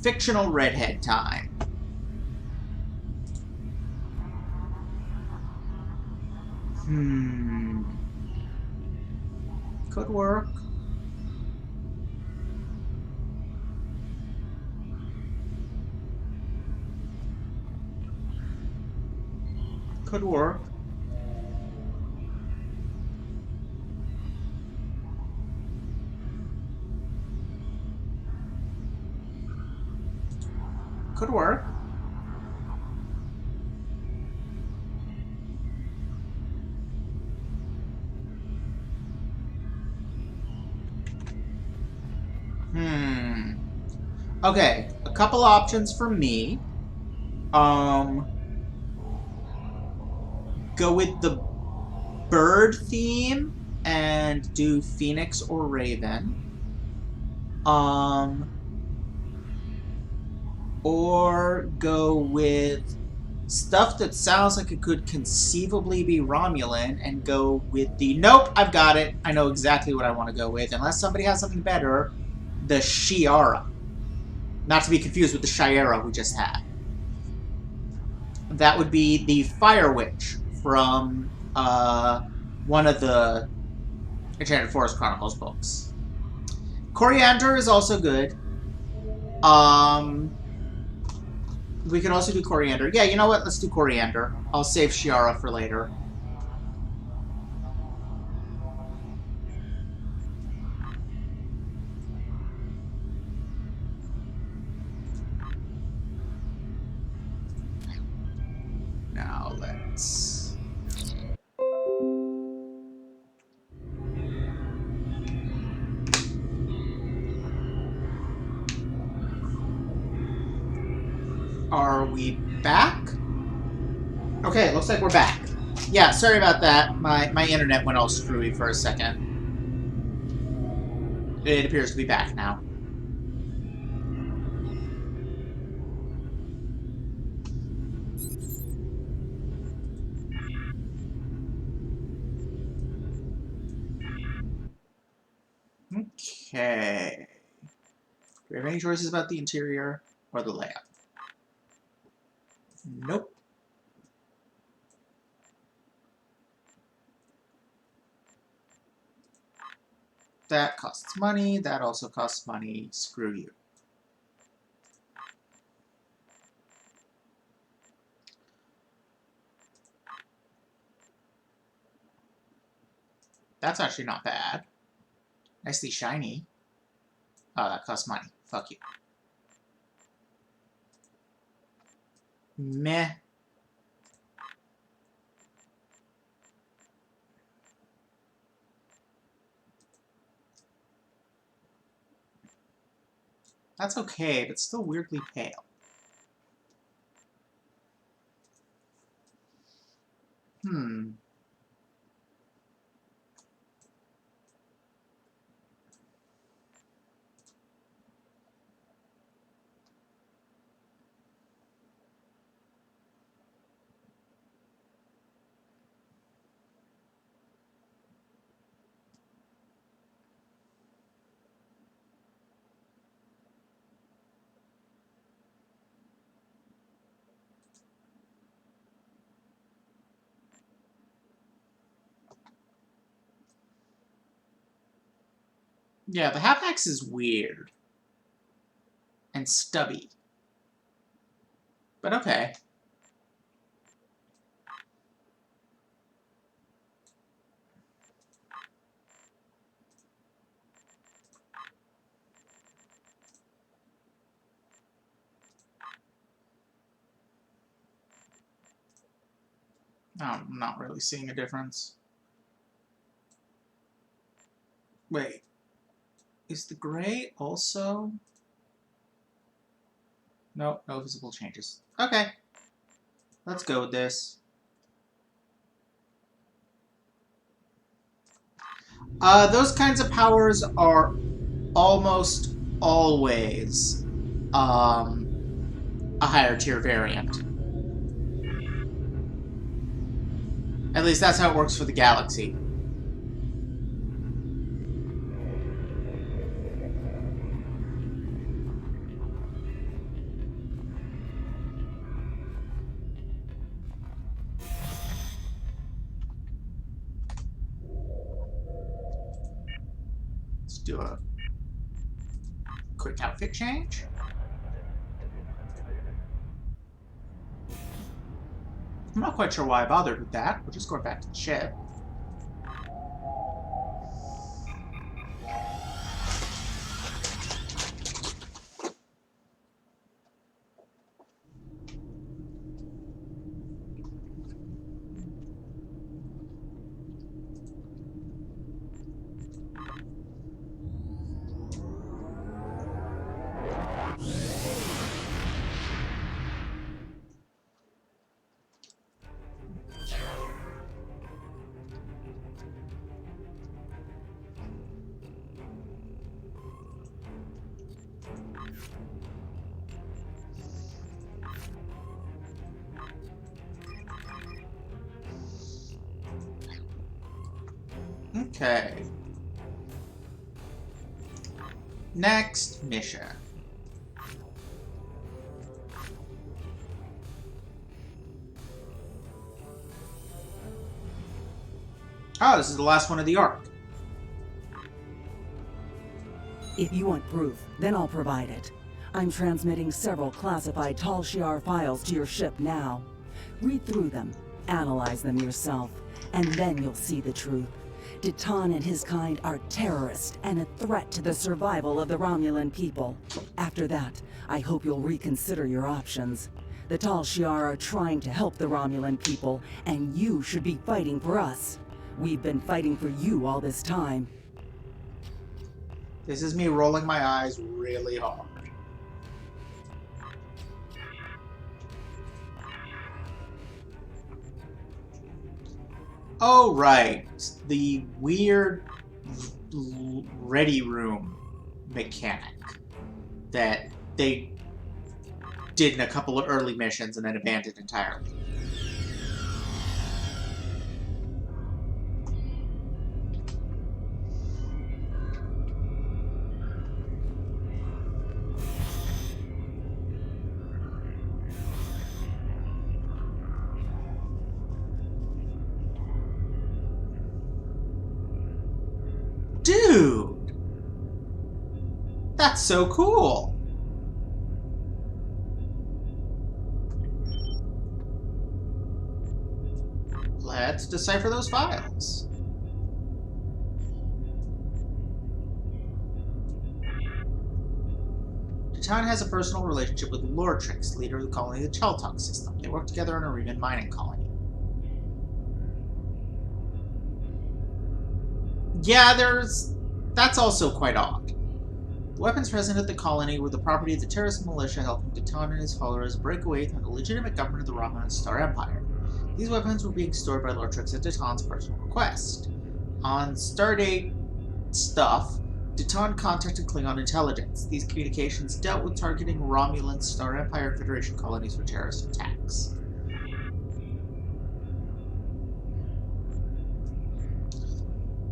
Speaker 1: Fictional redhead time. Could work. Could work. Could work. Okay, a couple options for me. Go with the bird theme and do Phoenix or Raven. Or go with stuff that sounds like it could conceivably be Romulan and go with the... Nope, I've got it. I know exactly what I want to go with. Unless somebody has something better, the Shiara. Not to be confused with the Shiera we just had. That would be the Fire Witch from one of the Enchanted Forest Chronicles books. Coriander is also good. We could also do Coriander. Yeah, you know what? Let's do Coriander. I'll save Shiara for later. Now let's... Are we back? Okay, looks like we're back. Yeah, sorry about that. My internet went all screwy for a second. It appears to be back now. Okay. Do we have any choices about the interior or the layout? Nope. That costs money. That also costs money. Screw you. That's actually not bad. Nicely shiny. Oh, that costs money. Fuck you. Meh. That's okay, but still weirdly pale. Hmm. Yeah, the Hapax is weird. And stubby. But okay. I'm not really seeing a difference. Wait. Is the gray also... Nope, no visible changes. Okay. Let's go with this. Those kinds of powers are almost always a higher tier variant. At least that's how it works for the galaxy. Let's do a quick outfit change. I'm not quite sure why I bothered with that. We'll just go back to the ship. Okay. Next mission. Oh, this is the last one of the arc.
Speaker 7: If you want proof, then I'll provide it. I'm transmitting several classified Tal Shiar files to your ship now. Read through them, analyze them yourself, and then you'll see the truth. Titan and his kind are terrorists and a threat to the survival of the Romulan people. After that, I hope you'll reconsider your options. The Tal Shiar are trying to help the Romulan people, and you should be fighting for us. We've been fighting for you all this time.
Speaker 1: This is me rolling my eyes really hard. Oh, right. The weird ready room mechanic that they did in a couple of early missions and then abandoned entirely. Dude! That's so cool! Let's decipher those files. Titan has a personal relationship with Lortrix, leader of the colony of the Cheltok system. They work together in a Reman mining colony. Yeah, that's also quite odd. The weapons present at the colony were the property of the terrorist militia helping Titan and his followers break away from the legitimate government of the Romulan Star Empire. These weapons were being stored by Lortrix at Titan's personal request. On Stardate stuff, Titan contacted Klingon intelligence. These communications dealt with targeting Romulan Star Empire and Federation colonies for terrorist attacks.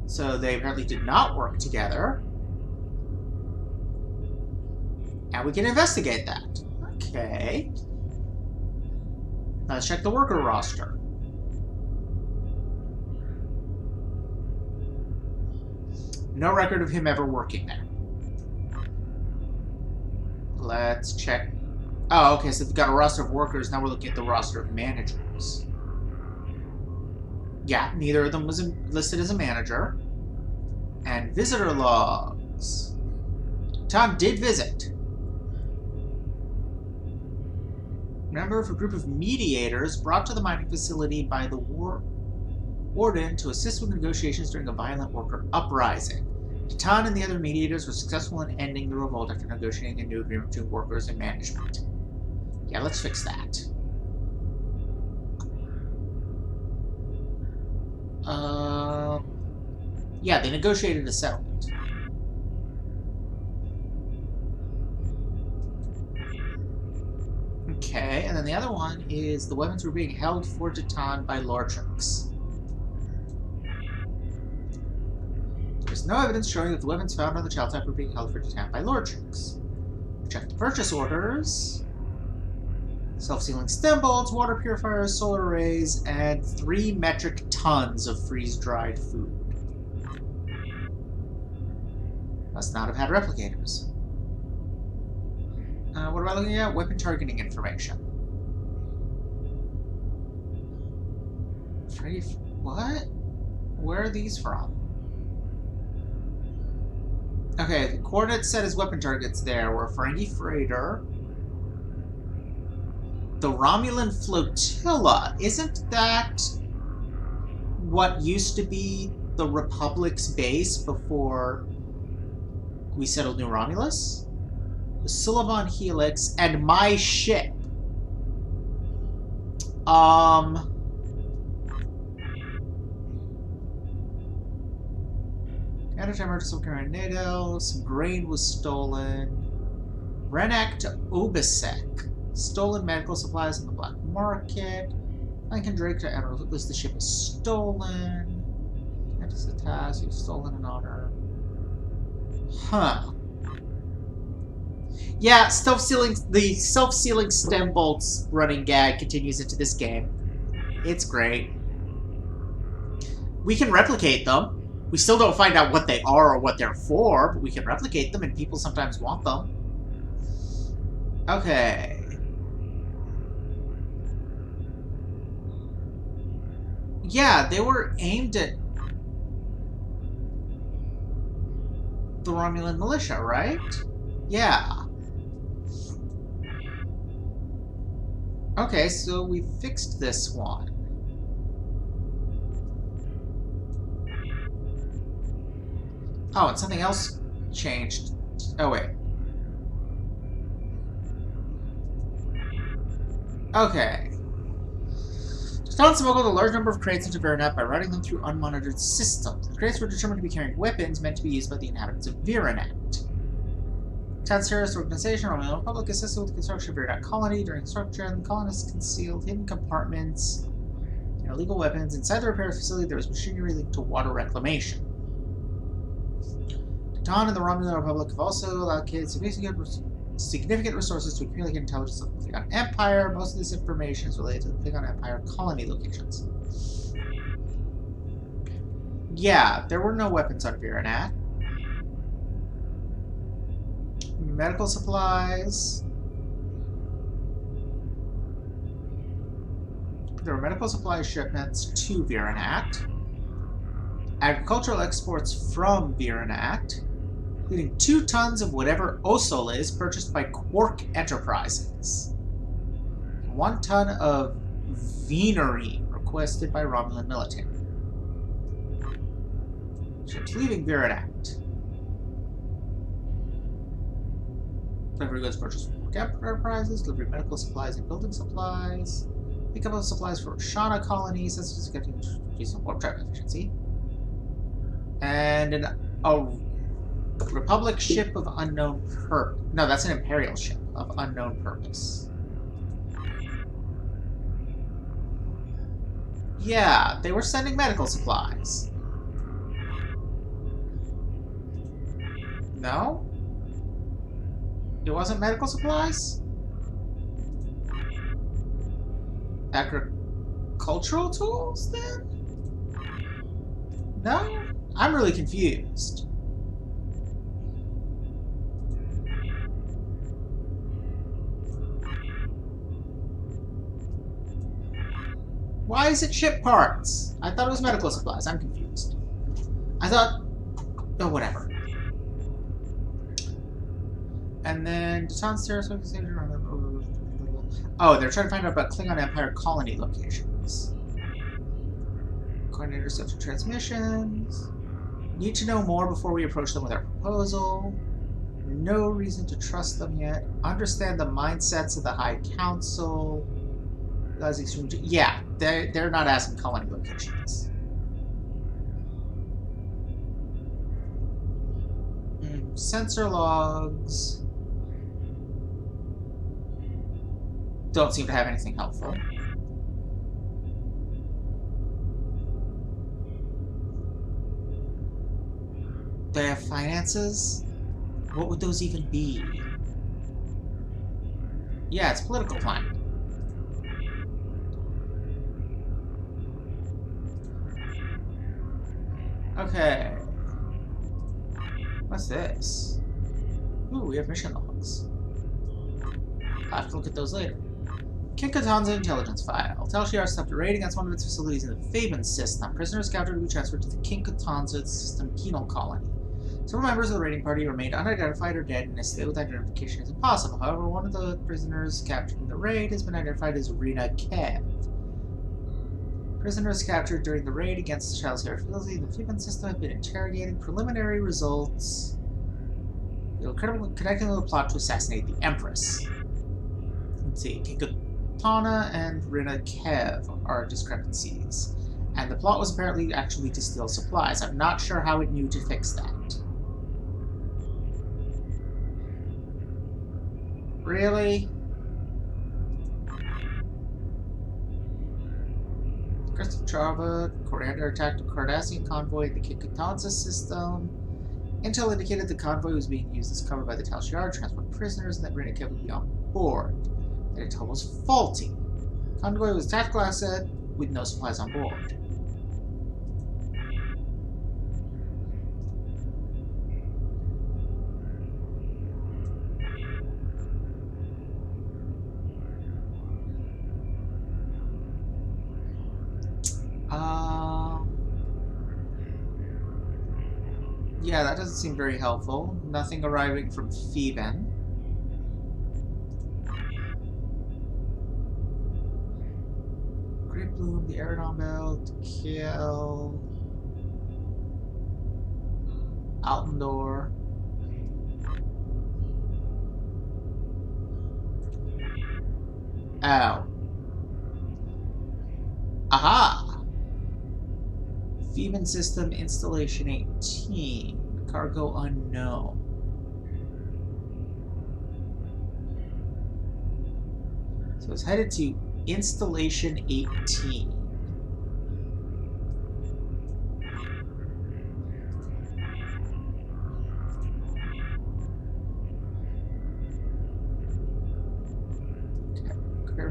Speaker 1: So they apparently did not work together. And we can investigate that. Okay. Now let's check the worker roster. No record of him ever working there. Let's check. Oh, okay, so we've got a roster of workers. Now we're looking at the roster of managers. Yeah, neither of them was listed as a manager. And visitor logs. Tom did visit. Member of a group of mediators brought to the mining facility by the warden to assist with negotiations during a violent worker uprising. Titan and the other mediators were successful in ending the revolt after negotiating a new agreement between workers and management. Yeah, let's fix that. Yeah, they negotiated a settlement. Okay, and then the other one is the weapons were being held for Titan by Lortrix. There's no evidence showing that the weapons found on the child type were being held for Titan by Lortrix. Check the purchase orders. Self-sealing stem bolts, water purifiers, solar arrays, and 3 metric tons of freeze-dried food. Must not have had replicators. What am I looking at? Weapon targeting information. What? Where are these from? Okay, the coordinates set as weapon targets there were Ferengi Freighter, the Romulan Flotilla. Isn't that what used to be the Republic's base before we settled New Romulus? The Sulivan Helix, and my ship. Countertime to some tornado, some grain was stolen. Renak to Obisek. Stolen medical supplies on the black market. Lincoln Drake to Emerald was the ship is stolen. Cantus the task, you've stolen an honor. Huh. Yeah, the self-sealing stem bolts running gag continues into this game. It's great. We can replicate them. We still don't find out what they are or what they're for, but we can replicate them and people sometimes want them. Okay. Yeah, they were aimed at the Romulan militia, right? Yeah. Okay, so we fixed this one. Oh, and something else changed. Oh, wait. Okay. Stalin smuggled a large number of crates into Viranet by routing them through unmonitored systems. The crates were determined to be carrying weapons meant to be used by the inhabitants of Viranet. Tad's terrorist organization, Romulan Republic, assisted with the construction of Viranet colony. During construction, the colonists concealed hidden compartments and illegal weapons. Inside the repair facility, there was machinery linked to water reclamation. Dawn and the Romulan Republic have also allocated significant resources to accumulate intelligence on the Klingon Empire. Most of this information is related to the Klingon Empire colony locations. Yeah, there were no weapons on Viranet. Medical supplies. There were medical supply shipments to Viranet. Agricultural exports from Viranet, including 2 tons of whatever Osol is purchased by Quark Enterprises. 1 ton of venery requested by Romulan military. Ships leaving Viranet. Delivery goods purchased from Quark Enterprises, delivery of medical supplies and building supplies, pickup of supplies for Shana colonies, sensitive to getting decent warp drive efficiency. And a Republic ship of unknown purpose. No, that's an Imperial ship of unknown purpose. Yeah, they were sending medical supplies. No? It wasn't medical supplies? Agricultural tools, then? No? I'm really confused. Why is it ship parts? I thought it was medical supplies. I'm confused. I thought... Oh, whatever. And then... Oh, they're trying to find out about Klingon Empire colony locations. According to intercepted transmissions. Need to know more before we approach them with our proposal. No reason to trust them yet. Understand the mindsets of the High Council. Yeah, they're not asking colony locations. Sensor logs. Don't seem to have anything helpful. They have finances? What would those even be? Yeah, it's political climate. Okay. What's this? Ooh, we have mission logs. I'll have to look at those later. Kinkatanza intelligence file. Tal Shiar stopped a raid against one of its facilities in the Faben system. Prisoners captured will be transferred to the Kinkatanza system penal colony. Several members of the raiding party remained unidentified or dead, and a stay with identification is impossible. However, one of the prisoners captured in the raid has been identified as Rina Kev. Prisoners captured during the raid against the Tal Shiar facility in the Faben system have been interrogated. Preliminary results connecting the plot to assassinate the Empress. Let's see, Kinkatana and Rina Kev are discrepancies. And the plot was apparently actually to steal supplies. I'm not sure how it knew to fix that. Really? Crystal Java, Coriander attacked a Cardassian convoy in the Kinkatanza system. Intel indicated the convoy was being used as cover by the Tal Shiar to transport prisoners and that Rina Kev would be on board. That intel was faulty. The convoy was a tactical asset with no supplies on board. Yeah, that doesn't seem very helpful. Nothing arriving from Faben. Great Bloom, the Aerodon Belt, Kiel, Altendor. Oh. Aha! Phoeban System Installation 18. Cargo unknown. So it's headed to Installation 18.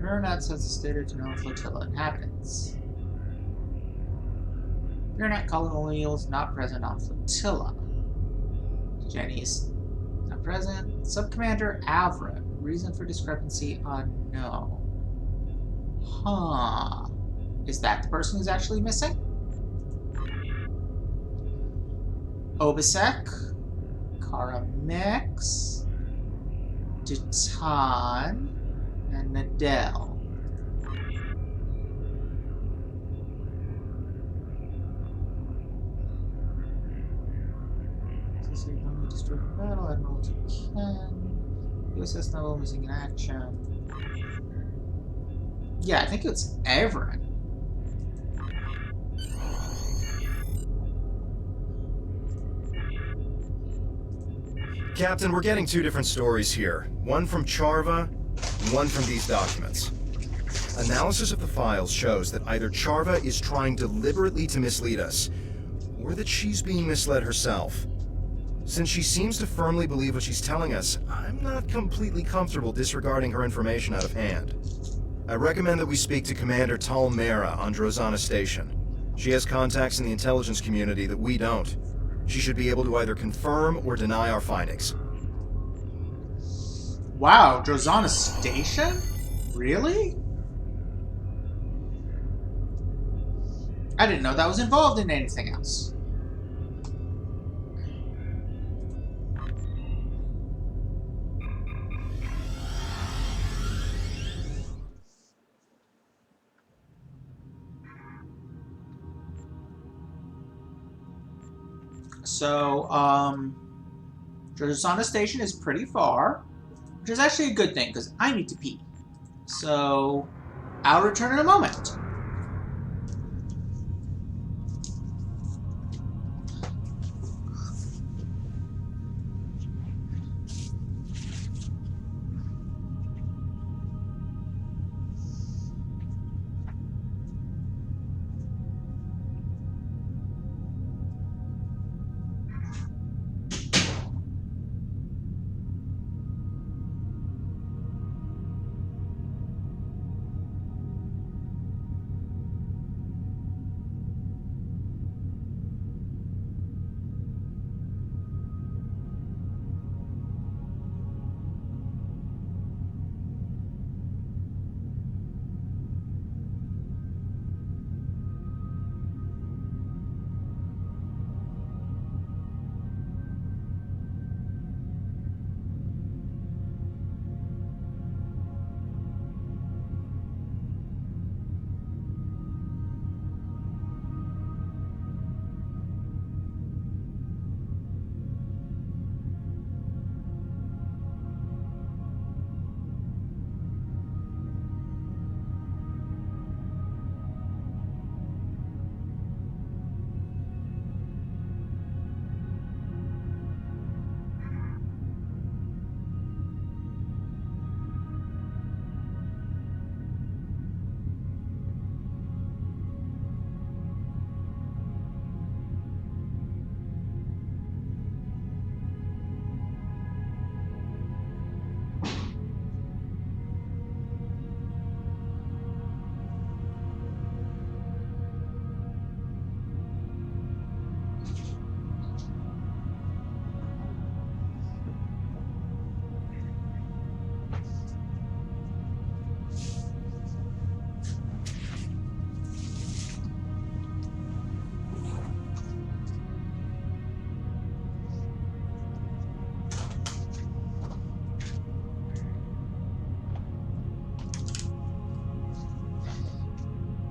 Speaker 1: Veronat sends a stated to known flotilla inhabitants. Veronat colonials not present on flotilla. Jenny's not present. Subcommander Avra. Reason for discrepancy unknown. Huh. Is that the person who's actually missing? Obisek. Karamix. Dutan. And Nadell. So you don't need to destroy the battle. Admiral Dukan. USS Noble missing in action. Yeah, I think it's Everett.
Speaker 2: Captain, we're getting two different stories here. One from Charva, and one from these documents. Analysis of the files shows that either Charva is trying deliberately to mislead us, or that she's being misled herself. Since she seems to firmly believe what she's telling us, I'm not completely comfortable disregarding her information out of hand. I recommend that we speak to Commander Tal Mera on Drozana Station. She has contacts in the intelligence community that we don't. She should be able to either confirm or deny our findings.
Speaker 1: Wow, Drozana Station? Really? I didn't know that was involved in anything else. So, Drozana Station is pretty far, which is actually a good thing, because I need to pee. So, I'll return in a moment.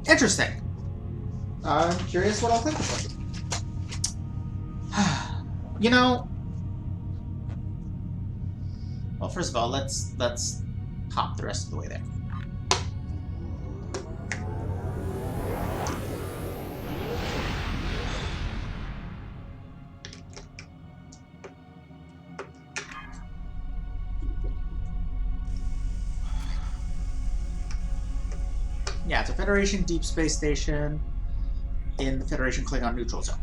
Speaker 1: Interesting. I'm curious what I'll think of it. You know, well, first of all, let's hop the rest of the way there. Yeah, it's a Federation deep space station in the Federation Klingon neutral zone.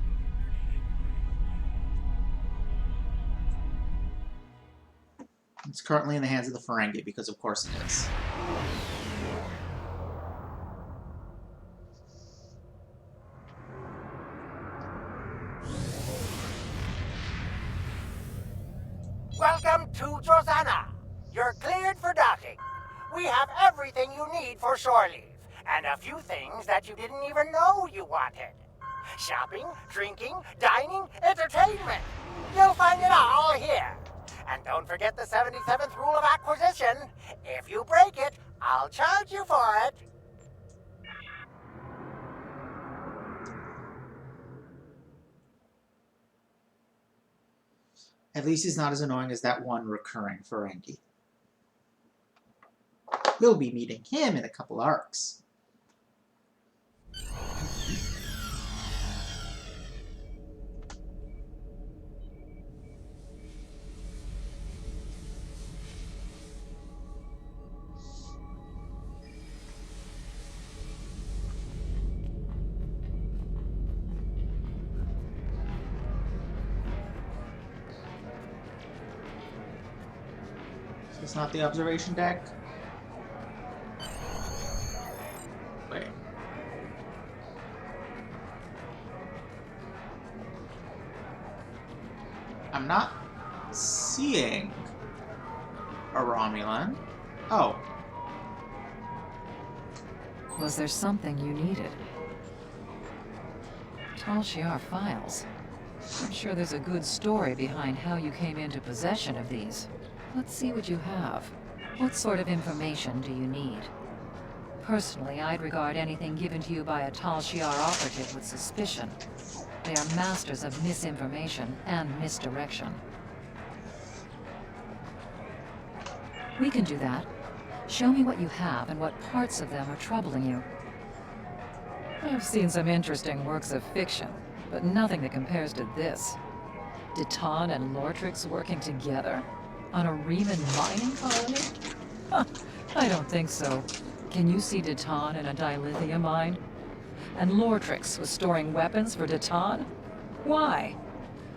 Speaker 1: It's currently in the hands of the Ferengi, because of course it is.
Speaker 8: Welcome to Josana. You're cleared for docking. We have everything you need for shore leave, and a few things that you didn't even know you wanted. Shopping, drinking, dining, entertainment. You'll find it all here. And don't forget the 77th rule of acquisition. If you break it, I'll charge you for it.
Speaker 1: At least he's not as annoying as that one recurring Ferengi. We'll be meeting him in a couple arcs. So it's not the observation deck? Wait. I'm not seeing a Romulan. Oh.
Speaker 9: Was there something you needed? Tal Shiar files. I'm sure there's a good story behind how you came into possession of these. Let's see what you have. What sort of information do you need? Personally, I'd regard anything given to you by a Tal Shiar operative with suspicion. They are masters of misinformation and misdirection. We can do that. Show me what you have and what parts of them are troubling you. I've seen some interesting works of fiction, but nothing that compares to this. Deton and Lortrix working together? On a Romulan mining colony? Huh, I don't think so. Can you see Deton in a dilithium mine? And Lortrix was storing weapons for Deton? Why?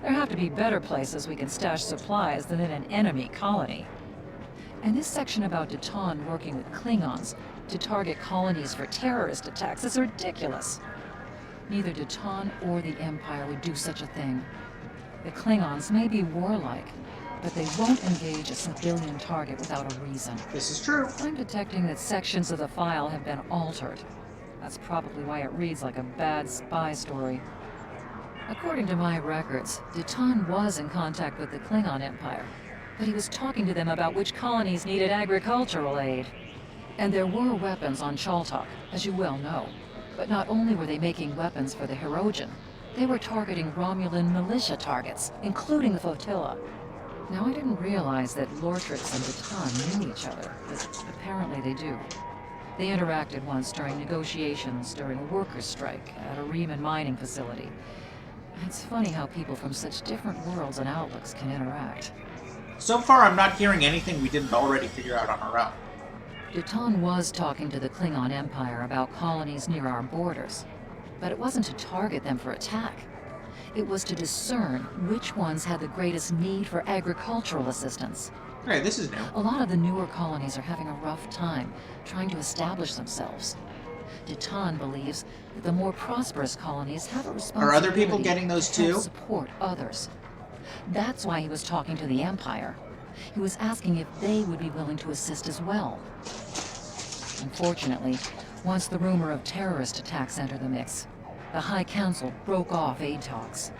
Speaker 9: There have to be better places we can stash supplies than in an enemy colony. And this section about Deton working with Klingons to target colonies for terrorist attacks is ridiculous. Neither Deton or the Empire would do such a thing. The Klingons may be warlike, but they won't engage a civilian target without a reason.
Speaker 1: This is true.
Speaker 9: I'm detecting that sections of the file have been altered. That's probably why it reads like a bad spy story. According to my records, Deton was in contact with the Klingon Empire, but he was talking to them about which colonies needed agricultural aid. And there were weapons on Chaltok, as you well know. But not only were they making weapons for the Hirogen, they were targeting Romulan militia targets, including the flotilla. Now, I didn't realize that Lortrix and Deton knew each other, but apparently they do. They interacted once during negotiations during a workers' strike at a Romulan mining facility. It's funny how people from such different worlds and outlooks can interact.
Speaker 1: So far, I'm not hearing anything we didn't already figure out on our own.
Speaker 9: Deton was talking to the Klingon Empire about colonies near our borders, but it wasn't to target them for attack. It was to discern which ones had the greatest need for agricultural assistance.
Speaker 1: Okay, this is new.
Speaker 9: A lot of the newer colonies are having a rough time trying to establish themselves. Deton believes that the more prosperous colonies have a responsibility
Speaker 1: Are other people getting those
Speaker 9: to help
Speaker 1: too?
Speaker 9: support others. That's why he was talking to the Empire. He was asking if they would be willing to assist as well. Unfortunately, once the rumor of terrorist attacks entered the mix, the High Council broke off aid talks.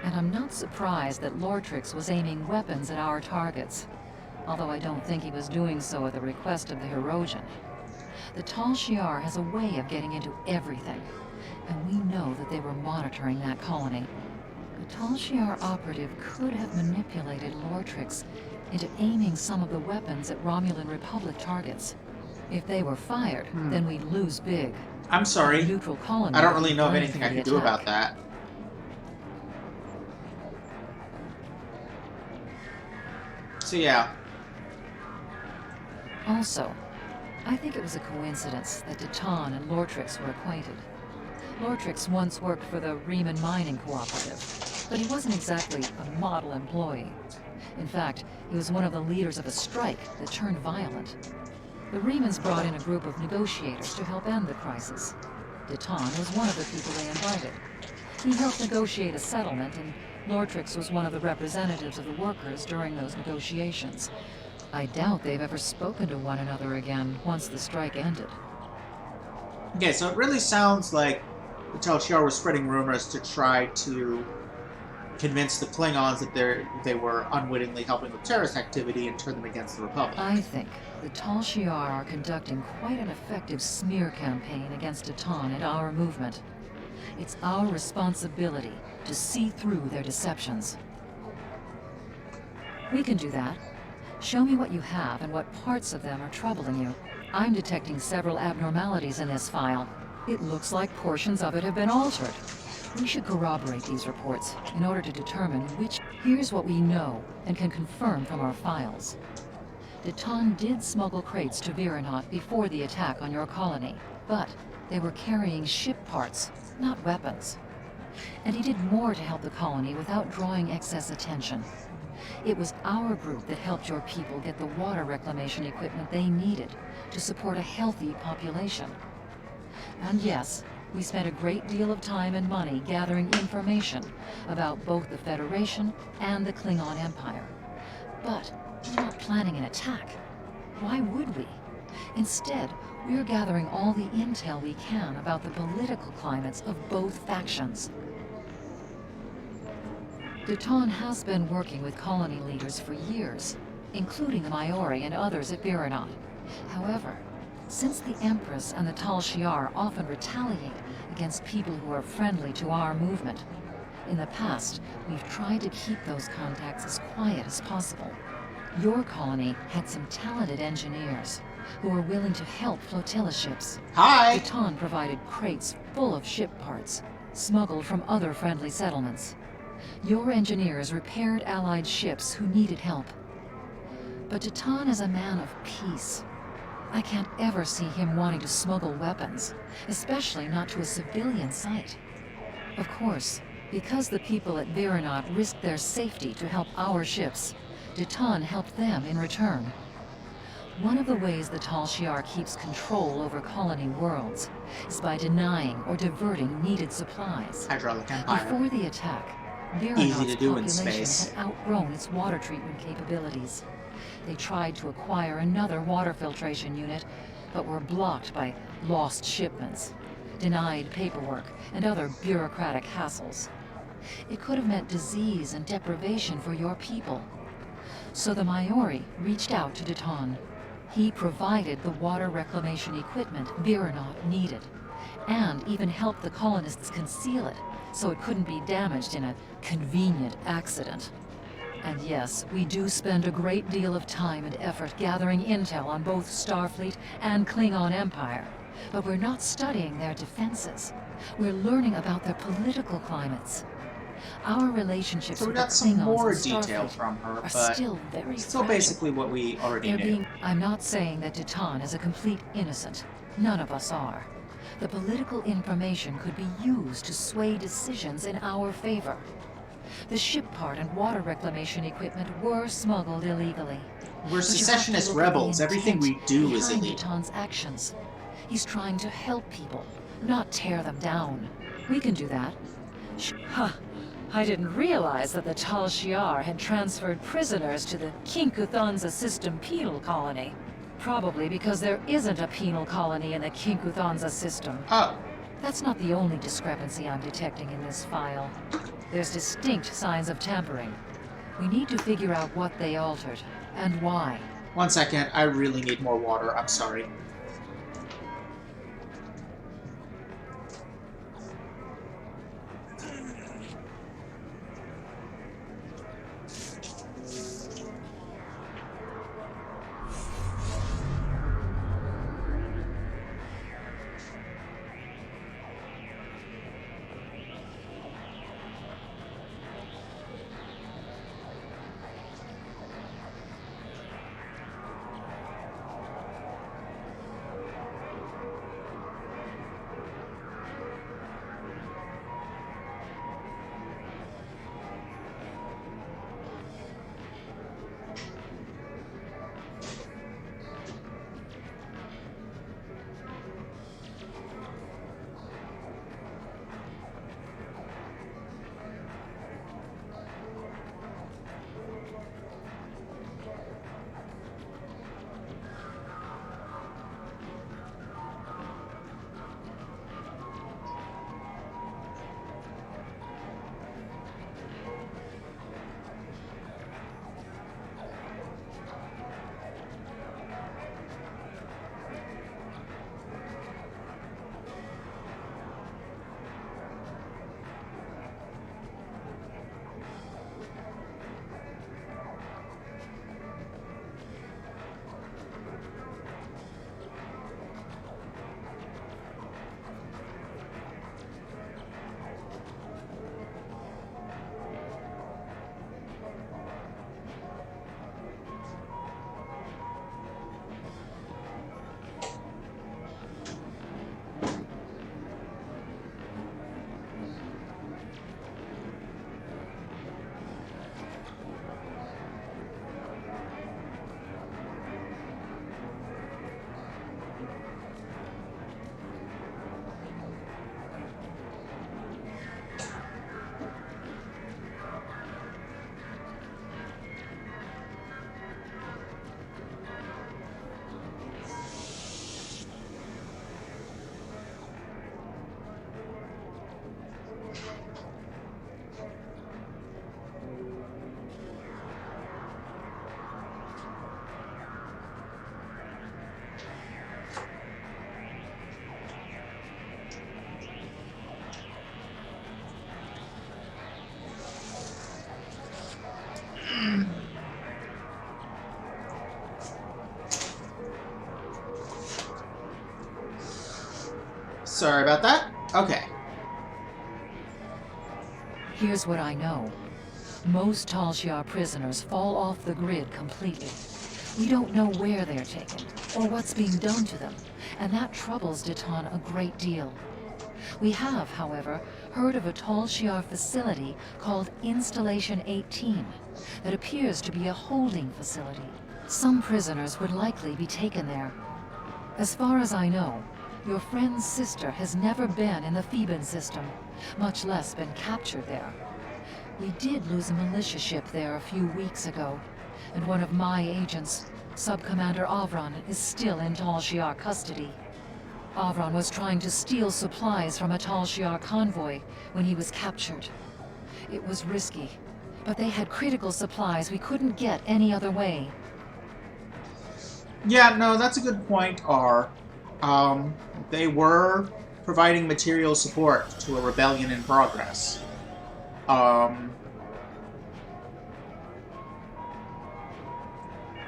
Speaker 9: And I'm not surprised that Lortrix was aiming weapons at our targets, although I don't think he was doing so at the request of the Hirogen. The Tal Shiar has a way of getting into everything, and we know that they were monitoring that colony. The Tal Shiar operative could have manipulated Lortrix into aiming some of the weapons at Romulan Republic targets. If they were fired, then we'd lose big.
Speaker 1: I'm sorry.
Speaker 9: The neutral colony
Speaker 1: I don't
Speaker 9: would
Speaker 1: really
Speaker 9: be
Speaker 1: know of
Speaker 9: blamed
Speaker 1: anything
Speaker 9: for
Speaker 1: I
Speaker 9: the
Speaker 1: can do
Speaker 9: attack.
Speaker 1: about that. So yeah.
Speaker 9: Also, I think it was a coincidence that Deton and Lortrix were acquainted. Lortrix once worked for the Riemann Mining Cooperative, but he wasn't exactly a model employee. In fact, he was one of the leaders of a strike that turned violent. The Riemanns brought in a group of negotiators to help end the crisis. Deton was one of the people they invited. He helped negotiate a settlement, and Lortrix was one of the representatives of the workers during those negotiations. I doubt they've ever spoken to one another again once the strike ended.
Speaker 1: Okay, so it really sounds like the Tal Shiar was spreading rumors to try to convince the Klingons that they were unwittingly helping with terrorist activity and turn them against the Republic.
Speaker 9: I think the Tal Shiar are conducting quite an effective smear campaign against Deton and our movement. It's our responsibility to see through their deceptions. We can do that. Show me what you have and what parts of them are troubling you. I'm detecting several abnormalities in this file. It looks like portions of it have been altered. We should corroborate these reports in order to determine which... Here's what we know and can confirm from our files. Deton did smuggle crates to Viranot before the attack on your colony, but they were carrying ship parts, not weapons. And he did more to help the colony without drawing excess attention. It was our group that helped your people get the water reclamation equipment they needed to support a healthy population. And yes, we spent a great deal of time and money gathering information about both the Federation and the Klingon Empire. But we're not planning an attack. Why would we? Instead, we're gathering all the intel we can about the political climates of both factions. Deton has been working with colony leaders for years, including the Maori and others at Viranot. However, since the Empress and the Tal Shiar often retaliate against people who are friendly to our movement, in the past, we've tried to keep those contacts as quiet as possible. Your colony had some talented engineers who were willing to help flotilla ships.
Speaker 1: Hi!
Speaker 9: Deton provided crates full of ship parts, smuggled from other friendly settlements. Your engineers repaired Allied ships who needed help. But Deton is a man of peace. I can't ever see him wanting to smuggle weapons, especially not to a civilian site. Of course, because the people at Viranot risked their safety to help our ships, Deton helped them in return. One of the ways the Tal Shiar keeps control over colony worlds is by denying or diverting needed supplies.
Speaker 1: Hydraulic Empire.
Speaker 9: Before the attack,
Speaker 1: Easy to
Speaker 9: Viranot's
Speaker 1: do in
Speaker 9: population
Speaker 1: space.
Speaker 9: had outgrown its water treatment capabilities. They tried to acquire another water filtration unit, but were blocked by lost shipments, denied paperwork, and other bureaucratic hassles. It could have meant disease and deprivation for your people. So the Maori reached out to Deton. He provided the water reclamation equipment Viranot needed, and even helped the colonists conceal it so it couldn't be damaged in a convenient accident. And yes, we do spend a great deal of time and effort gathering intel on both Starfleet and Klingon Empire, but we're not studying their defenses. We're learning about their political climates. Our relationships
Speaker 1: So we
Speaker 9: with the
Speaker 1: got some
Speaker 9: Klingons
Speaker 1: more
Speaker 9: and
Speaker 1: detail
Speaker 9: Starfleet
Speaker 1: from her,
Speaker 9: are
Speaker 1: but
Speaker 9: still very
Speaker 1: still
Speaker 9: fragile.
Speaker 1: basically what we already knew.
Speaker 9: I'm not saying that Deton is a complete innocent. None of us are. The political information could be used to sway decisions in our favor. The ship part and water reclamation equipment were smuggled illegally.
Speaker 1: We're
Speaker 9: But you have to
Speaker 1: secessionist
Speaker 9: look at the
Speaker 1: rebels. Everything we
Speaker 9: intent
Speaker 1: do is
Speaker 9: behind
Speaker 1: illegal.
Speaker 9: Deton's actions. He's trying to help people, not tear them down. We can do that. I didn't realize that the Tal Shiar had transferred prisoners to the Kinkuthanza System penal colony. Probably because there isn't a penal colony in the Kinkuthanza system.
Speaker 1: Oh,
Speaker 9: That's not the only discrepancy I'm detecting in this file. There's distinct signs of tampering. We need to figure out what they altered, and why.
Speaker 1: 1 second. I really need more water. I'm sorry. Sorry about that. Okay.
Speaker 9: Here's what I know. Most Tal Shiar prisoners fall off the grid completely. We don't know where they're taken, or what's being done to them, and that troubles Deton a great deal. We have, however, heard of a Tal Shiar facility called Installation 18 that appears to be a holding facility. Some prisoners would likely be taken there. As far as I know, your friend's sister has never been in the Theban system, much less been captured there. We did lose a militia ship there a few weeks ago, and one of my agents, Sub-Commander Avron, is still in Tal Shiar custody. Avron was trying to steal supplies from a Tal Shiar convoy when he was captured. It was risky, but they had critical supplies we couldn't get any other way.
Speaker 1: Yeah, no, that's a good point, R. They were providing material support to a rebellion in progress.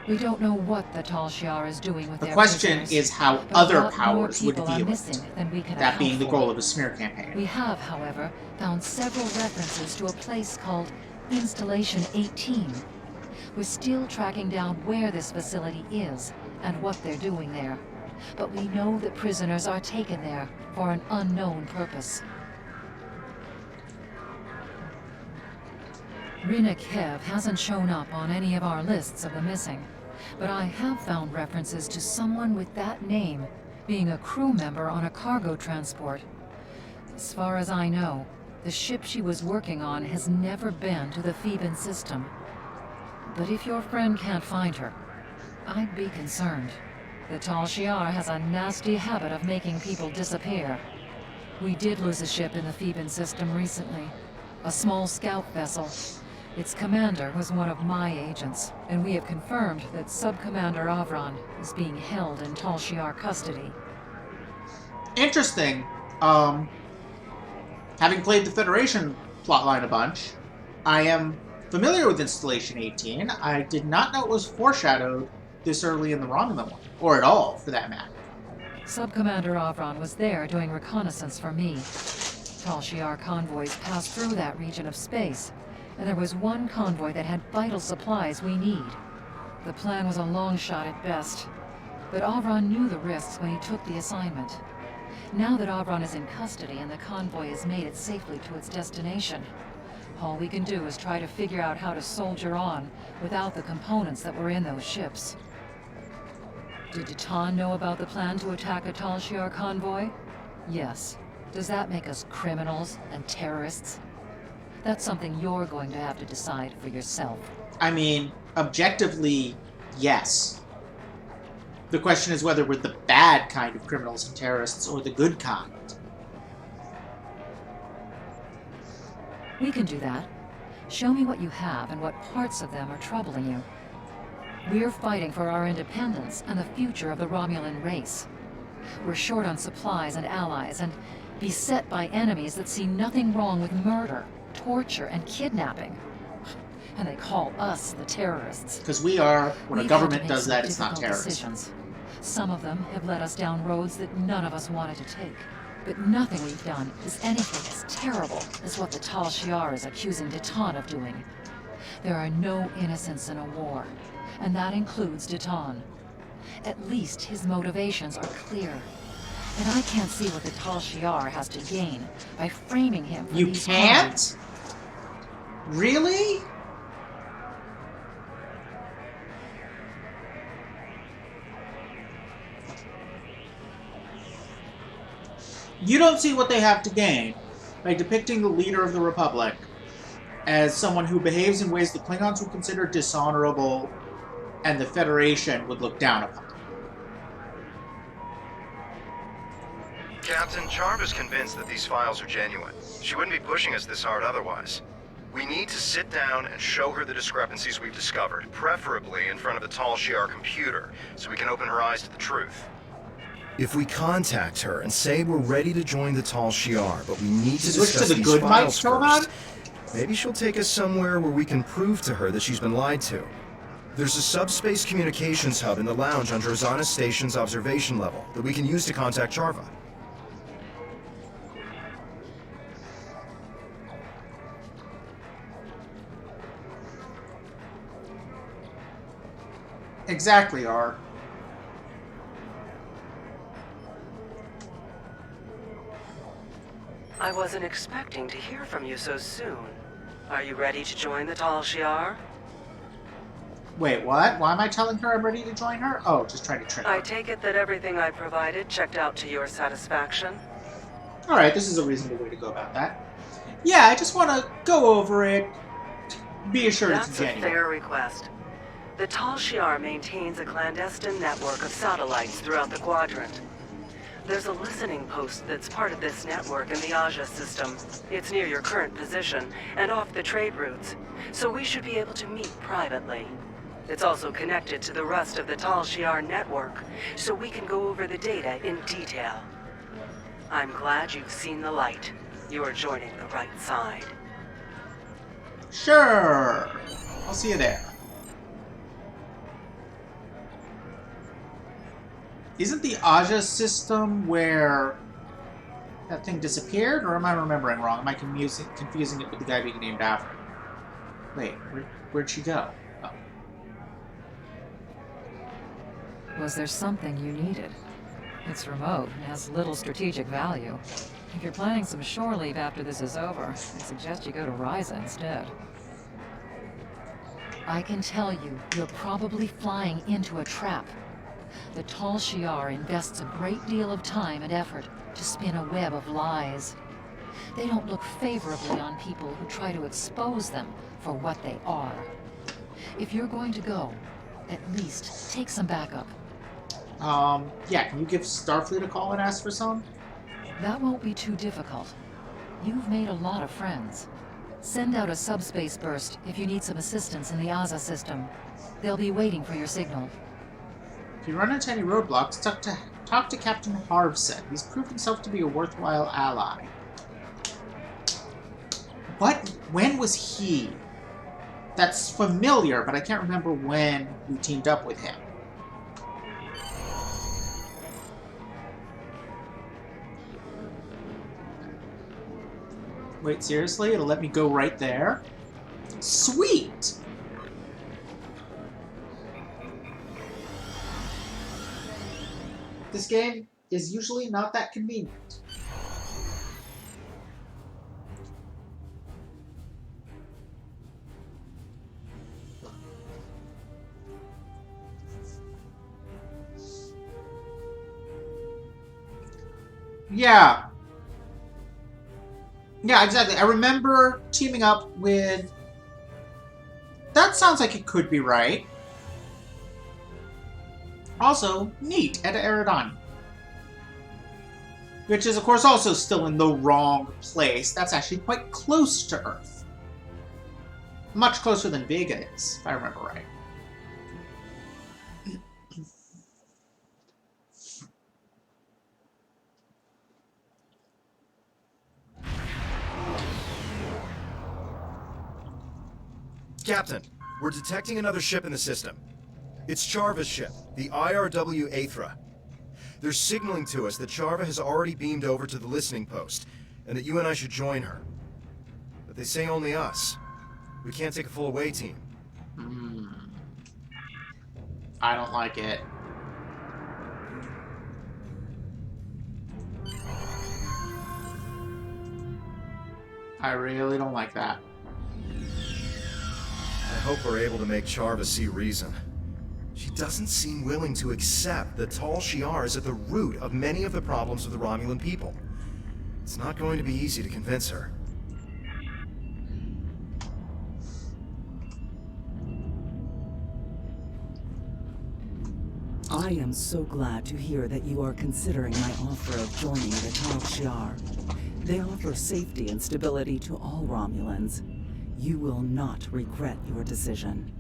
Speaker 9: We don't know what the Tal Shiar is doing with
Speaker 1: The
Speaker 9: their
Speaker 1: question
Speaker 9: prisoners,
Speaker 1: is how
Speaker 9: but
Speaker 1: other
Speaker 9: a lot more
Speaker 1: powers would
Speaker 9: people are
Speaker 1: view
Speaker 9: missing
Speaker 1: it.
Speaker 9: than we can
Speaker 1: That
Speaker 9: account
Speaker 1: being the
Speaker 9: for.
Speaker 1: goal of a smear campaign.
Speaker 9: We have, however, found several references to a place called Installation 18. We're still tracking down where this facility is and what they're doing there, but we know that prisoners are taken there for an unknown purpose. Rina Kev hasn't shown up on any of our lists of the missing, but I have found references to someone with that name being a crew member on a cargo transport. As far as I know, the ship she was working on has never been to the Theban system. But if your friend can't find her, I'd be concerned. The Tal Shiar has a nasty habit of making people disappear. We did lose a ship in the Theban system recently, a small scout vessel. Its commander was one of my agents, and we have confirmed that Sub-Commander Avron is being held in Tal Shiar custody.
Speaker 1: Interesting. Having played the Federation plotline a bunch, I am familiar with Installation 18. I did not know it was foreshadowed this early in the Romulan one, or at all, for that matter.
Speaker 9: Sub-Commander Avron was there doing reconnaissance for me. Tal Shiar convoys passed through that region of space, and there was one convoy that had vital supplies we need. The plan was a long shot at best, but Avron knew the risks when he took the assignment. Now that Avron is in custody and the convoy has made it safely to its destination, all we can do is try to figure out how to soldier on without the components that were in those ships. Did Deton know about the plan to attack a Tal Shiar convoy? Yes. Does that make us criminals and terrorists? That's something you're going to have to decide for yourself.
Speaker 1: I mean, objectively, yes. The question is whether we're the bad kind of criminals and terrorists or the good kind.
Speaker 9: We can do that. Show me what you have and what parts of them are troubling you. We're fighting for our independence and the future of the Romulan race. We're short on supplies and allies and beset by enemies that see nothing wrong with murder, torture, and kidnapping. And they call us the terrorists.
Speaker 1: Because we are, when a
Speaker 9: We've
Speaker 1: government
Speaker 9: had to make
Speaker 1: does
Speaker 9: some
Speaker 1: that, it's not
Speaker 9: difficult
Speaker 1: terrorism.
Speaker 9: decisions. Some of them have led us down roads that none of us wanted to take. But nothing we've done is anything as terrible as what the Tal Shiar is accusing Deton of doing. There are no innocents in a war, and that includes Deton. At least his motivations are clear. And I can't see what the Tal Shiar has to gain by framing him for
Speaker 1: You
Speaker 9: these
Speaker 1: can't?
Speaker 9: crimes.
Speaker 1: Really? You don't see what they have to gain by depicting the leader of the Republic as someone who behaves in ways the Klingons would consider dishonorable and the Federation would look down upon.
Speaker 2: Captain, Jarva's convinced that these files are genuine. She wouldn't be pushing us this hard otherwise. We need to sit down and show her the discrepancies we've discovered, preferably in front of the Tal Shiar computer, so we can open her eyes to the truth. If we contact her and say we're ready to join the Tal Shiar, but we need to
Speaker 1: Switch to
Speaker 2: discuss
Speaker 1: the
Speaker 2: these
Speaker 1: good
Speaker 2: files
Speaker 1: mic, Toban?
Speaker 2: first, maybe she'll take us somewhere where we can prove to her that she's been lied to. There's a subspace communications hub in the lounge under Azana Station's observation level that we can use to contact Jarva.
Speaker 1: Exactly, R.
Speaker 4: I wasn't expecting to hear from you so soon. Are you ready to join the Tal Shiar?
Speaker 1: Wait, what? Why am I telling her I'm ready to join her? Oh, just trying to trick
Speaker 4: I
Speaker 1: her.
Speaker 4: take it that everything I provided checked out to your satisfaction?
Speaker 1: Alright, this is a reasonable way to go about that. Yeah, I just want to go over it, be assured
Speaker 4: That's
Speaker 1: it's
Speaker 4: a
Speaker 1: genuine.
Speaker 4: fair request. The Tal Shiar maintains a clandestine network of satellites throughout the quadrant. There's a listening post that's part of this network in the Aja system. It's near your current position and off the trade routes, so we should be able to meet privately. It's also connected to the rest of the Tal Shiar network, so we can go over the data in detail. I'm glad you've seen the light. You're joining the right side.
Speaker 1: Sure. I'll see you there. Isn't the Aja system where that thing disappeared, or am I remembering wrong? Am I confusing it with the guy being named after? Wait, where'd she go? Oh.
Speaker 9: Was there something you needed? It's remote and has little strategic value. If you're planning some shore leave after this is over, I suggest you go to Ryza instead. I can tell you, you're probably flying into a trap. The Tal Shiar invests a great deal of time and effort to spin a web of lies. They don't look favorably on people who try to expose them for what they are. If you're going to go, at least take some backup.
Speaker 1: Yeah, can you give Starfleet a call and ask for some?
Speaker 9: That won't be too difficult. You've made a lot of friends. Send out a subspace burst if you need some assistance in the Aza system. They'll be waiting for your signal.
Speaker 1: If you run into any roadblocks, talk to Captain Harvson. He's proved himself to be a worthwhile ally. What? When was he? That's familiar, but I can't remember when we teamed up with him. Wait, seriously? It'll let me go right there? Sweet! This game is usually not that convenient. Yeah. Yeah, exactly. I remember teaming up with... That sounds like it could be right. Also, neat, Eta Eridani. Which is, of course, also still in the wrong place. That's actually quite close to Earth. Much closer than Vega is, if I remember right.
Speaker 2: Captain, we're detecting another ship in the system. It's Charva's ship, the IRW Aethra. They're signaling to us that Charva has already beamed over to the listening post, and that you and I should join her. But they say only us. We can't take a full away team.
Speaker 1: I don't like it. I really don't like that.
Speaker 2: I hope we're able to make Charva see reason. She doesn't seem willing to accept that Tal Shiar is at the root of many of the problems of the Romulan people. It's not going to be easy to convince her.
Speaker 7: I am so glad to hear that you are considering my offer of joining the Tal Shiar. They offer safety and stability to all Romulans. You will not regret your decision.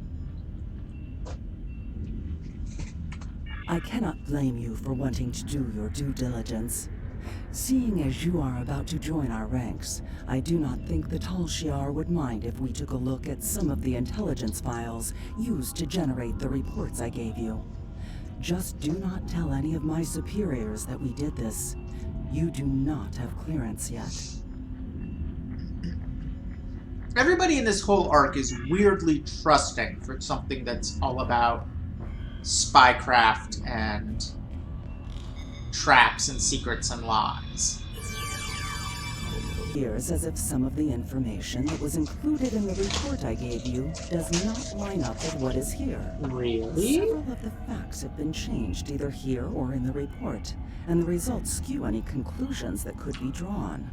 Speaker 7: I cannot blame you for wanting to do your due diligence. Seeing as you are about to join our ranks, I do not think the Tal Shiar would mind if we took a look at some of the intelligence files used to generate the reports I gave you. Just do not tell any of my superiors that we did this. You do not have clearance yet.
Speaker 1: Everybody in this whole arc is weirdly trusting for something that's all about spycraft and traps and secrets and lies.
Speaker 7: Appears as if some of the information that was included in the report I gave you does not line up with what is here.
Speaker 1: Really?
Speaker 7: Several of the facts have been changed either here or in the report, and the results skew any conclusions that could be drawn.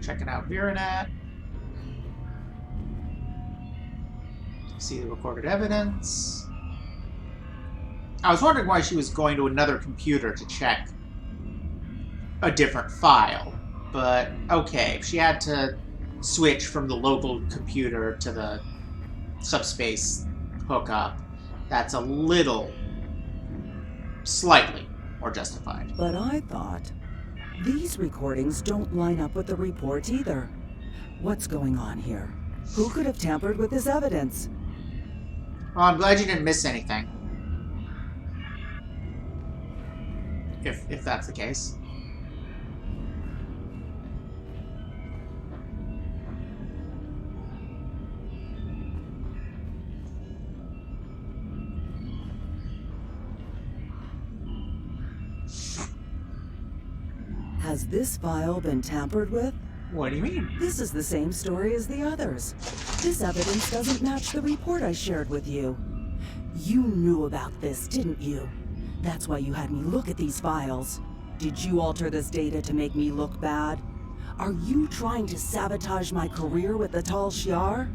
Speaker 1: Checking out Viranet. See the recorded evidence. I was wondering why she was going to another computer to check a different file. But, okay, if she had to switch from the local computer to the subspace hookup, that's a little, slightly more justified.
Speaker 7: But I thought, these recordings don't line up with the report either. What's going on here? Who could have tampered with this evidence?
Speaker 1: Well, I'm glad you didn't miss anything. If that's the case.
Speaker 7: Has this file been tampered with?
Speaker 1: What do you mean?
Speaker 7: This is the same story as the others. This evidence doesn't match the report I shared with you. You knew about this, didn't you? That's why you had me look at these files. Did you alter this data to make me look bad? Are you trying to sabotage my career with the Tal Shiar?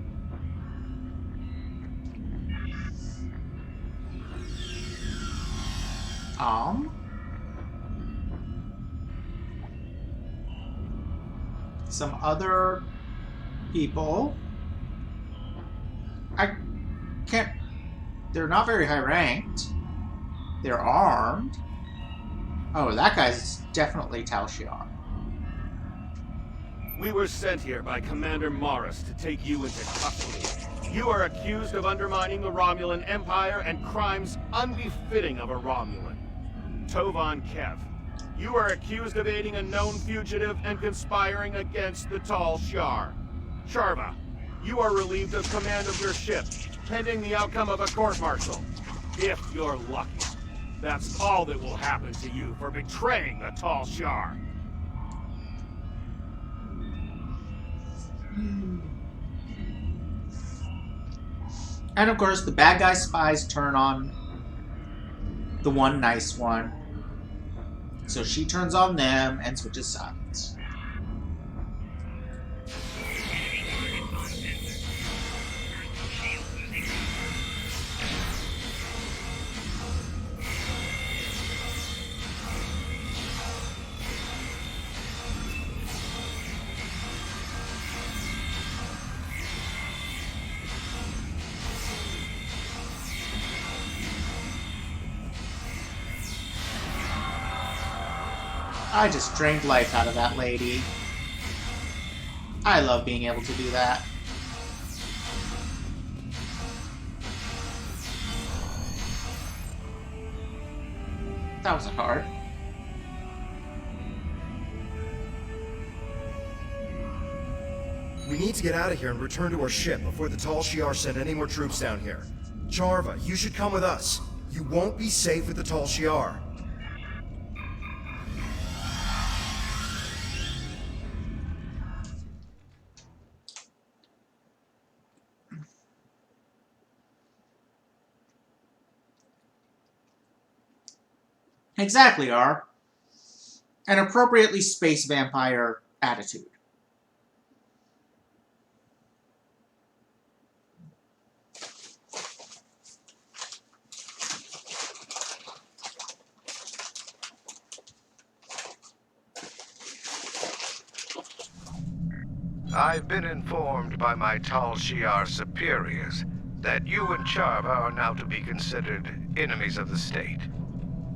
Speaker 1: Some other people. I can't. They're not very high ranked. They're armed. Oh, that guy's definitely Tal Shiar.
Speaker 10: We were sent here by Commander Morris to take you into custody. You are accused of undermining the Romulan Empire and crimes unbefitting of a Romulan. Tovan Kev, you are accused of aiding a known fugitive and conspiring against the Tal Shiar. Sharva, you are relieved of command of your ship, pending the outcome of a court-martial. If you're lucky. That's all that will happen to you for betraying the Tal Shiar.
Speaker 1: And of course, the bad guy spies turn on the one nice one. So she turns on them and switches sides. I just drained life out of that lady. I love being able to do that. That wasn't hard.
Speaker 2: We need to get out of here and return to our ship before the Tal Shiar send any more troops down here. Charva, you should come with us. You won't be safe with the Tal Shiar.
Speaker 1: Exactly, R. An appropriately space vampire attitude.
Speaker 11: I've been informed by my Tal Shiar superiors that you and Charva are now to be considered enemies of the state.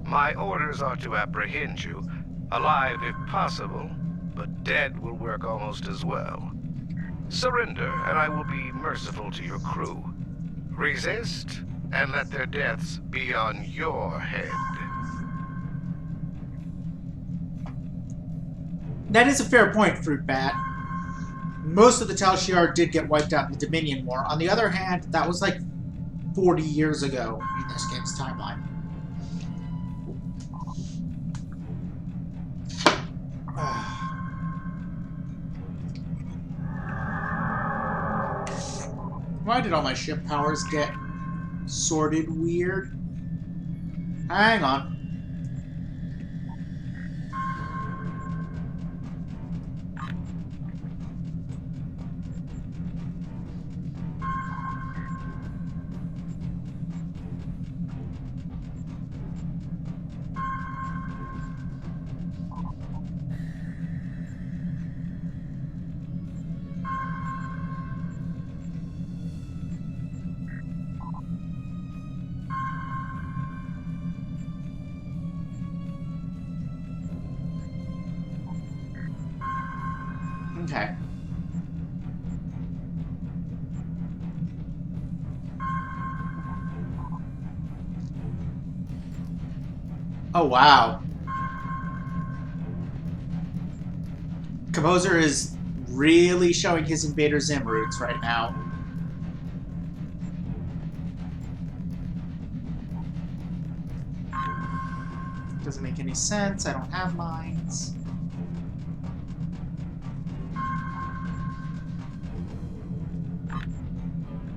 Speaker 11: My orders are to apprehend you, alive if possible, but dead will work almost as well. Surrender, and I will be merciful to your crew. Resist, and let their deaths be on your head.
Speaker 1: That is a fair point, Fruit Bat. Most of the Tal Shiar did get wiped out in the Dominion War. On the other hand, that was like 40 years ago in this game's timeline. Why did all my ship powers get sorted weird? Hang on. Okay. Oh, wow. Composer is really showing his Invader Zim roots right now. Doesn't make any sense. I don't have mines.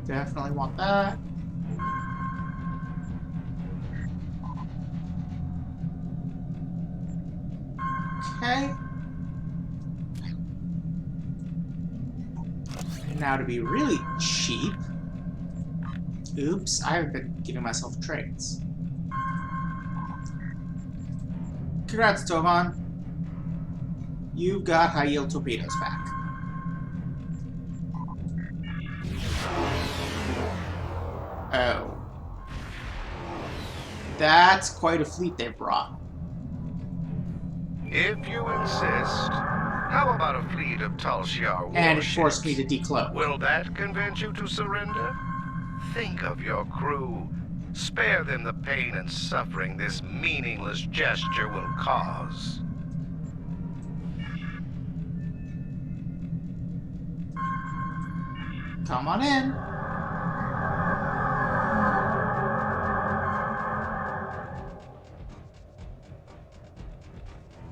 Speaker 1: Definitely want that. Okay. And now to be really cheap. Oops, I've been giving myself traits. Congrats, Tovan. You've got high-yield torpedoes back. Oh. That's quite a fleet they've brought.
Speaker 11: If you insist, how about a fleet of Tal Shiar warships?
Speaker 1: And it forced me to decloak.
Speaker 11: Will that convince you to surrender? Think of your crew. Spare them the pain and suffering this meaningless gesture will cause.
Speaker 1: Come on in.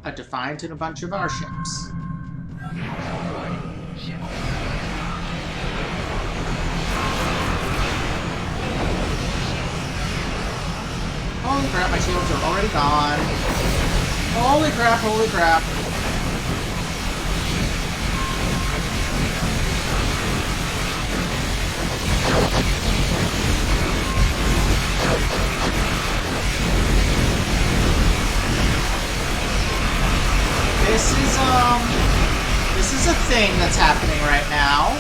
Speaker 1: A Defiant and a bunch of our ships. Holy crap, my shields are already gone. Holy crap, holy crap. This is a thing that's happening right now.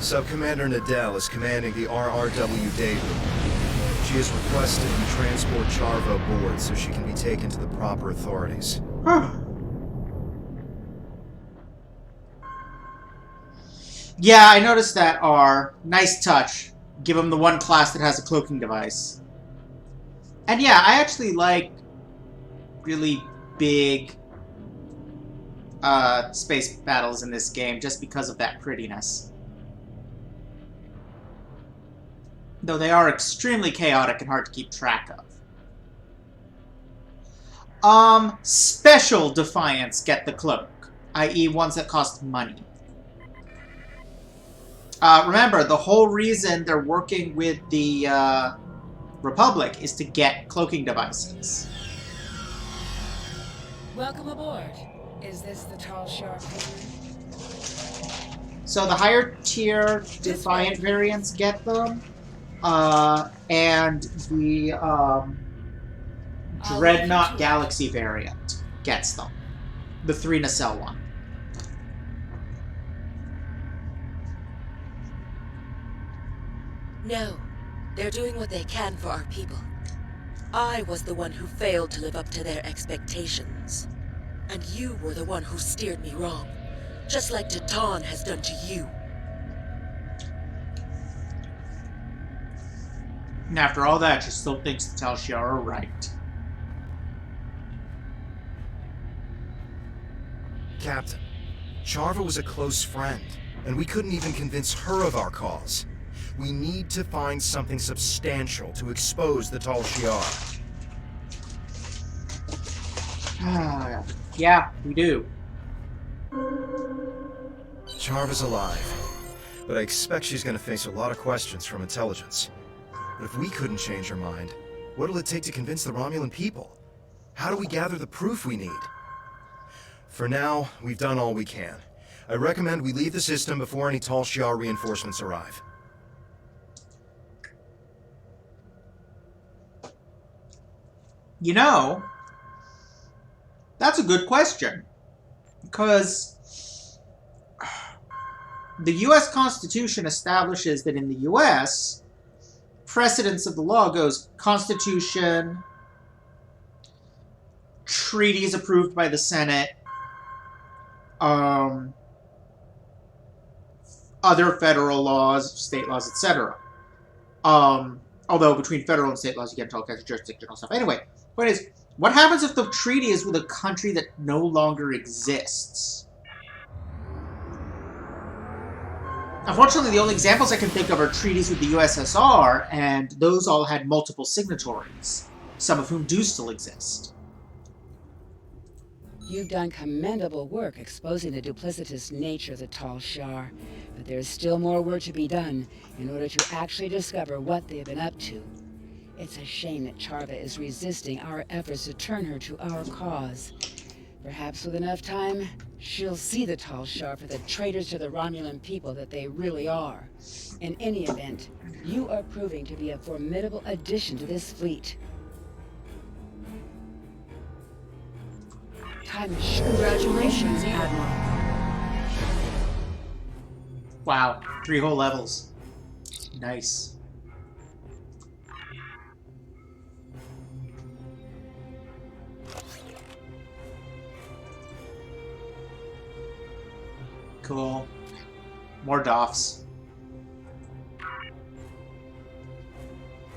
Speaker 2: Sub-Commander Nadell is commanding the RRW David. She has requested you transport Charva aboard so she can be taken to the proper authorities.
Speaker 1: Yeah, I noticed that, R. Nice touch. Give him the one class that has a cloaking device. And yeah, I actually like really big space battles in this game just because of that prettiness. Though they are extremely chaotic and hard to keep track of. Special Defiance get the cloak, i.e. ones that cost money. Remember, the whole reason they're working with the Republic is to get cloaking devices.
Speaker 5: Welcome aboard. Is this the Tall Shark?
Speaker 1: So the higher tier Defiant variants get them, and the Dreadnought Galaxy variant gets them. The 3 nacelle one.
Speaker 12: No, they're doing what they can for our people. I was the one who failed to live up to their expectations. And you were the one who steered me wrong, just like Titan has done to you.
Speaker 1: And after all that, she still thinks the Tal Shiar are right.
Speaker 2: Captain, Charva was a close friend, and we couldn't even convince her of our cause. We need to find something substantial to expose the Tal Shiar.
Speaker 1: Yeah, we do.
Speaker 2: Charva's alive, but I expect she's going to face a lot of questions from intelligence. But if we couldn't change her mind, what'll it take to convince the Romulan people? How do we gather the proof we need? For now, we've done all we can. I recommend we leave the system before any Tal Shiar reinforcements arrive.
Speaker 1: You know, that's a good question. Because the U.S. Constitution establishes that in the U.S., precedence of the law goes Constitution, treaties approved by the Senate, other federal laws, state laws, etc. Although between federal and state laws, you get into all kinds of jurisdictional stuff. Anyway, point is, what happens if the treaty is with a country that no longer exists? Unfortunately, the only examples I can think of are treaties with the USSR, and those all had multiple signatories, some of whom do still exist.
Speaker 5: You've done commendable work exposing the duplicitous nature of the Tall Shiar, but there's still more work to be done in order to actually discover what they've been up to. It's a shame that Charva is resisting our efforts to turn her to our cause. Perhaps with enough time, she'll see the Tall Shiar for the traitors to the Romulan people that they really are. In any event, you are proving to be a formidable addition to this fleet.
Speaker 12: Congratulations, Admiral.
Speaker 1: Wow, 3 whole levels. Nice. Cool. More DOFs.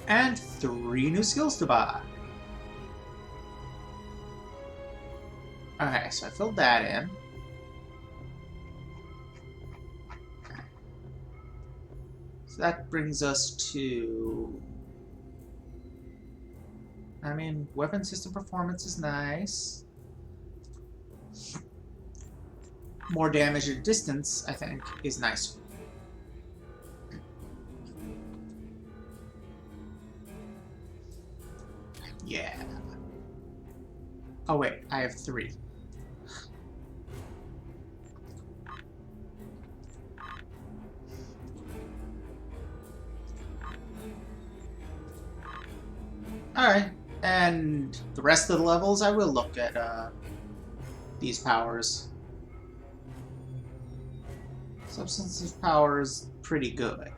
Speaker 1: And 3 new skills to buy. Okay, so I filled that in. So that brings us to... I mean, weapon system performance is nice. More damage at distance, I think, is nice. Yeah. Oh wait, I have 3. Alright, and the rest of the levels, I will look at these powers. Substantive power is pretty good.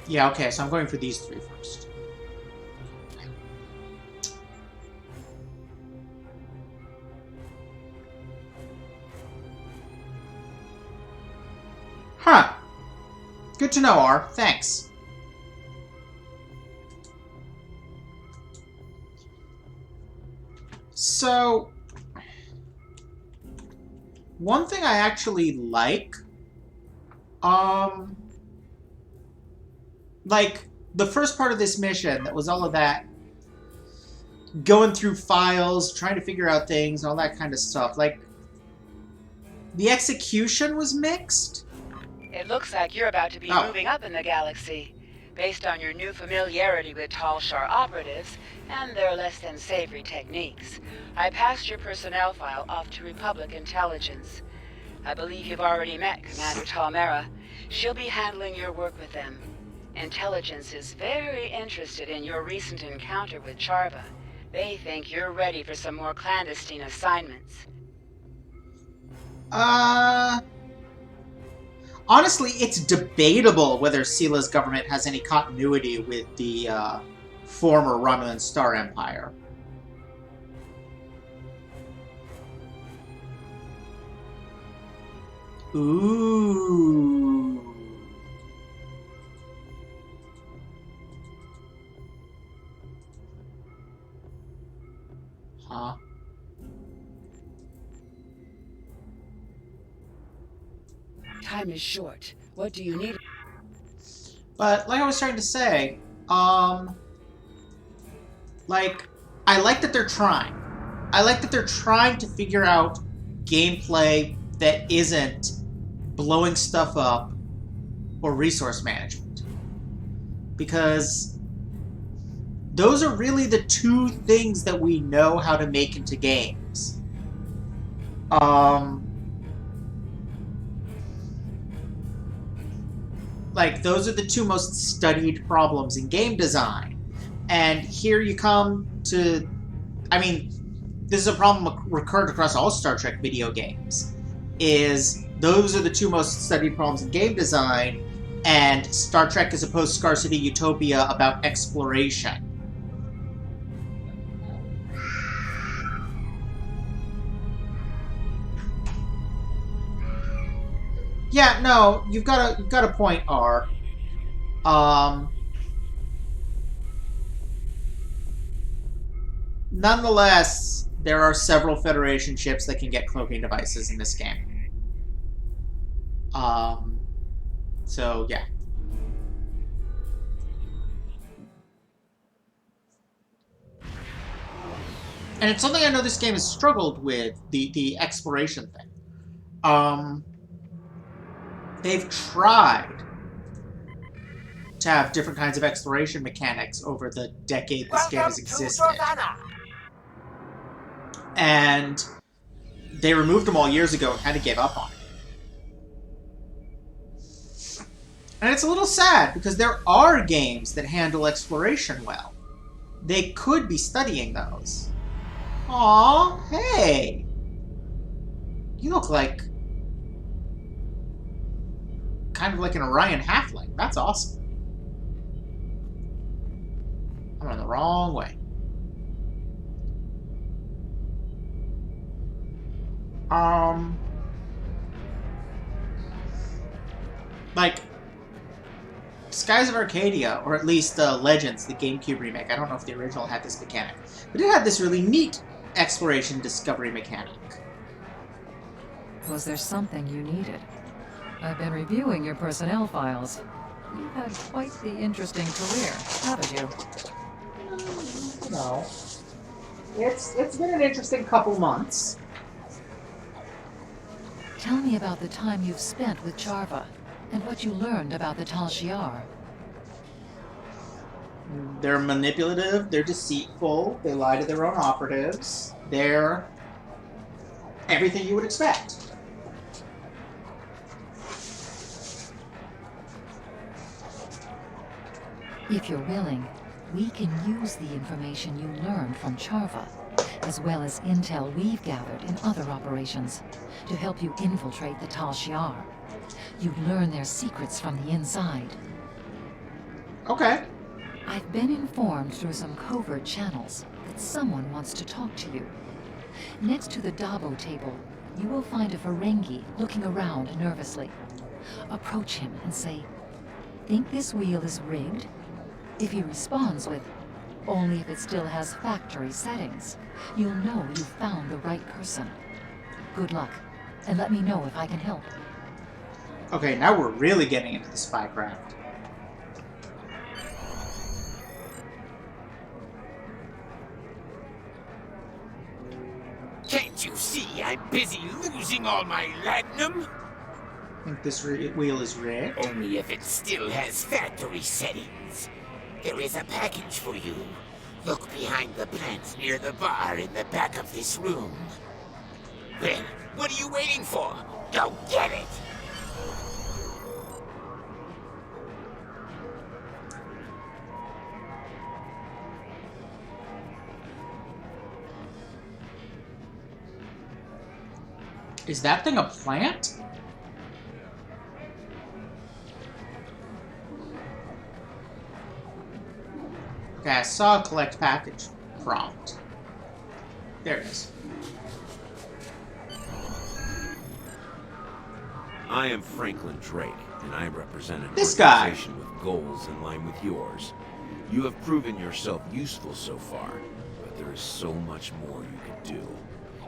Speaker 1: Yeah, okay, so I'm going for these 3 first. Huh. Good to know, R. Thanks. So... one thing I actually um, like the first part of this mission that was all of that going through files, trying to figure out things, all that kind of stuff. Like, the execution was mixed.
Speaker 5: It looks like you're about to be
Speaker 1: Oh.
Speaker 5: moving up in the galaxy, based on your new familiarity with Tal Shar operatives and their less than savory techniques. I passed your personnel file off to Republic Intelligence. I believe you've already met Commander Talmera. She'll be handling your work with them. Intelligence is very interested in your recent encounter with Charva. They think you're ready for some more clandestine assignments.
Speaker 1: Honestly, it's debatable whether Sila's government has any continuity with the former Romulan Star Empire. Ooh. Huh?
Speaker 5: Time is short. What do you need?
Speaker 1: But like I was trying to say, like, I like that they're trying. I like that they're trying to figure out gameplay that isn't blowing stuff up or resource management. Because those are really the two things that we know how to make into games. Like, those are the two most studied problems in game design. And here you come to... I mean, this is a problem recurred across all Star Trek video games. Is those are the two most studied problems in game design, and Star Trek is a post-scarcity utopia about exploration. Yeah, no, you've got a point, R. Nonetheless, there are several Federation ships that can get cloaking devices in this game. So yeah. And it's something I know this game has struggled with, the exploration thing. They've tried to have different kinds of exploration mechanics over the decade this game has existed. And they removed them all years ago and kind of gave up on it. And it's a little sad, because there are games that handle exploration well. They could be studying those. Aw, hey! You look like... kind of like an Orion halfling. That's awesome. I'm on the wrong way. Like, Skies of Arcadia, or at least Legends, the GameCube remake. I don't know if the original had this mechanic, but it had this really neat exploration discovery mechanic.
Speaker 9: Was there something you needed? I've been reviewing your personnel files. You've had quite the interesting career, haven't you?
Speaker 1: No. It's been an interesting couple months.
Speaker 9: Tell me about the time you've spent with Charva, and what you learned about the Tal Shiar.
Speaker 1: They're manipulative, they're deceitful, they lie to their own operatives, they're everything you would expect.
Speaker 9: If you're willing, we can use the information you learned from Charva, as well as intel we've gathered in other operations, to help you infiltrate the Tal Shiar. You'd learn their secrets from the inside.
Speaker 1: Okay.
Speaker 9: I've been informed through some covert channels that someone wants to talk to you. Next to the Dabo table, you will find a Ferengi looking around nervously. Approach him and say, "Think this wheel is rigged?" If he responds with, "Only if it still has factory settings," you'll know you've found the right person. Good luck. and let me know if I can help.
Speaker 1: Okay, now we're really getting into the spycraft.
Speaker 13: Can't you see I'm busy losing all my latinum?
Speaker 1: I think this wheel is rigged.
Speaker 13: Only if it still has factory settings. There is a package for you. Look behind the plant near the bar in the back of this room. Well, what are you waiting for? Go get it!
Speaker 1: Is that thing a plant? Okay, I saw a collect package prompt. There it is.
Speaker 14: I am Franklin Drake, and I represent an
Speaker 1: This guy.
Speaker 14: organization with goals in line with yours. You have proven yourself useful so far, but there is so much more you can do.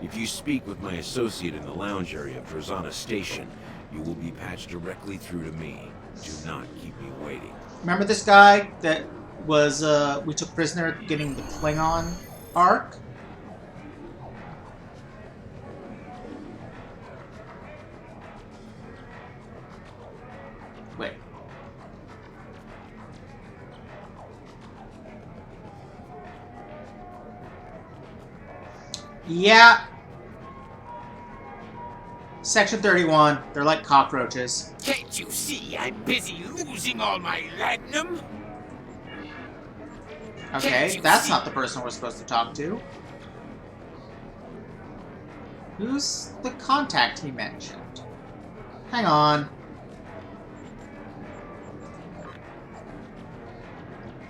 Speaker 14: If you speak with my associate in the lounge area of Drozana Station, you will be patched directly through to me. Do not keep me waiting.
Speaker 1: Remember this guy that was, we took prisoner at the beginning of the Klingon arc? Wait. Yeah. Section 31. They're like cockroaches.
Speaker 13: Can't you see I'm busy losing all my latinum?
Speaker 1: Okay, that's not the person we're supposed to talk to. Who's the contact he mentioned? Hang on.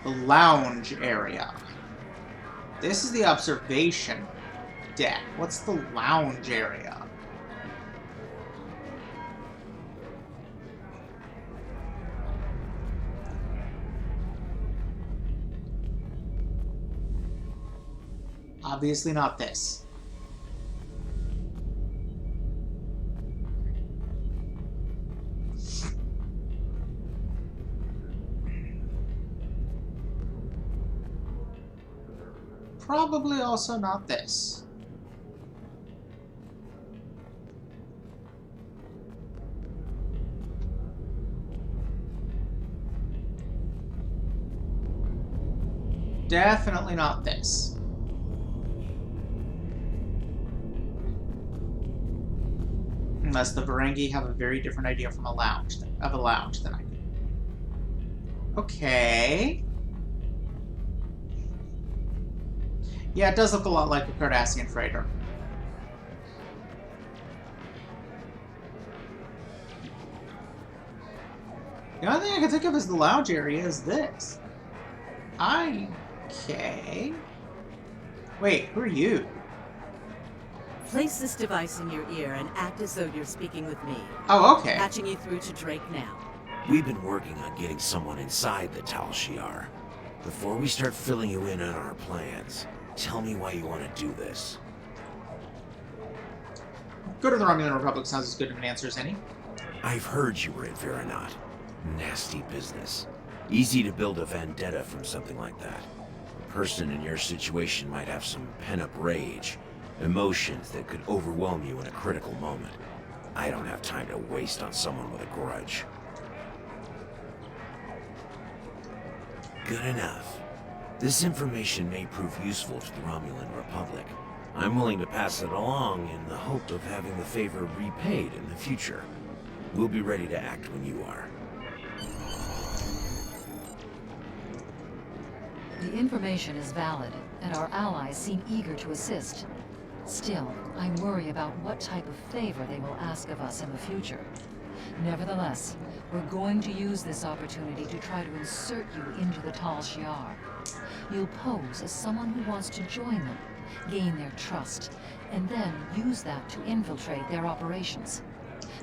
Speaker 1: The lounge area. This is the observation deck. What's the lounge area? Obviously not this. Probably also not this. Definitely not this. Unless the Varangi have a very different idea from a lounge than I do. Okay. Yeah, it does look a lot like a Cardassian freighter. The only thing I can think of as the lounge area is this. Okay. Wait, who are you?
Speaker 15: Place this device in your ear and act as though you're speaking with me.
Speaker 1: Oh, okay.
Speaker 15: Patching you through to Drake now.
Speaker 14: We've been working on getting someone inside the Tal Shiar. Before we start filling you in on our plans, tell me why you want to do this.
Speaker 1: Go to the Romulan Republic sounds as good of an answer as any.
Speaker 14: I've heard you were at Veronat. Nasty business. Easy to build a vendetta from something like that. A person in your situation might have some pent-up rage, emotions that could overwhelm you in a critical moment. I don't have time to waste on someone with a grudge. Good enough. This information may prove useful to the Romulan Republic. I'm willing to pass it along in the hope of having the favor repaid in the future. We'll be ready to act when you are.
Speaker 9: The information is valid, and our allies seem eager to assist. Still, I worry about what type of favor they will ask of us in the future. Nevertheless, we're going to use this opportunity to try to insert you into the Tal Shiar. You'll pose as someone who wants to join them, gain their trust, and then use that to infiltrate their operations.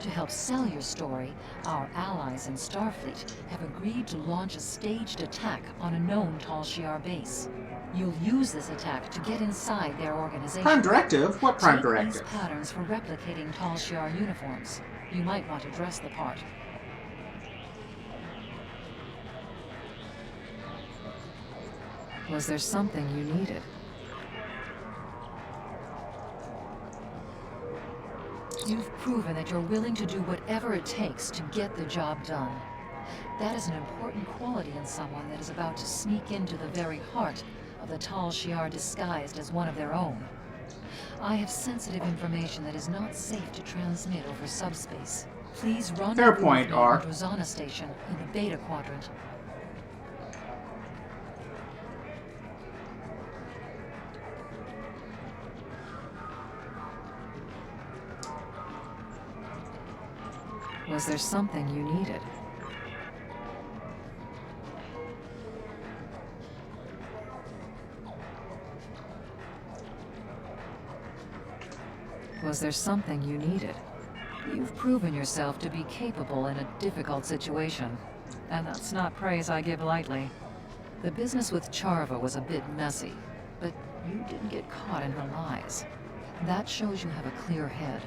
Speaker 9: To help sell your story, our allies in Starfleet have agreed to launch a staged attack on a known Tal Shiar base. You'll use this attack to get inside their organization.
Speaker 1: Prime Directive? What Prime
Speaker 9: Take
Speaker 1: Directive?
Speaker 9: these patterns for replicating Tal Shiar uniforms. You might want to dress the part. Was there something you needed? You've proven that you're willing to do whatever it takes to get the job done. That is an important quality in someone that is about to sneak into the very heart of the Tal Shiar disguised as one of their own. I have sensitive information that is not safe to transmit over subspace. Please rendezvous
Speaker 1: Fair point,
Speaker 9: with me
Speaker 1: Ark.
Speaker 9: at Rosanna Station in the Beta Quadrant. Was there something you needed? Was there something you needed? You've proven yourself to be capable in a difficult situation, and that's not praise I give lightly. The business with Charva was a bit messy, but you didn't get caught in her lies. That shows you have a clear head.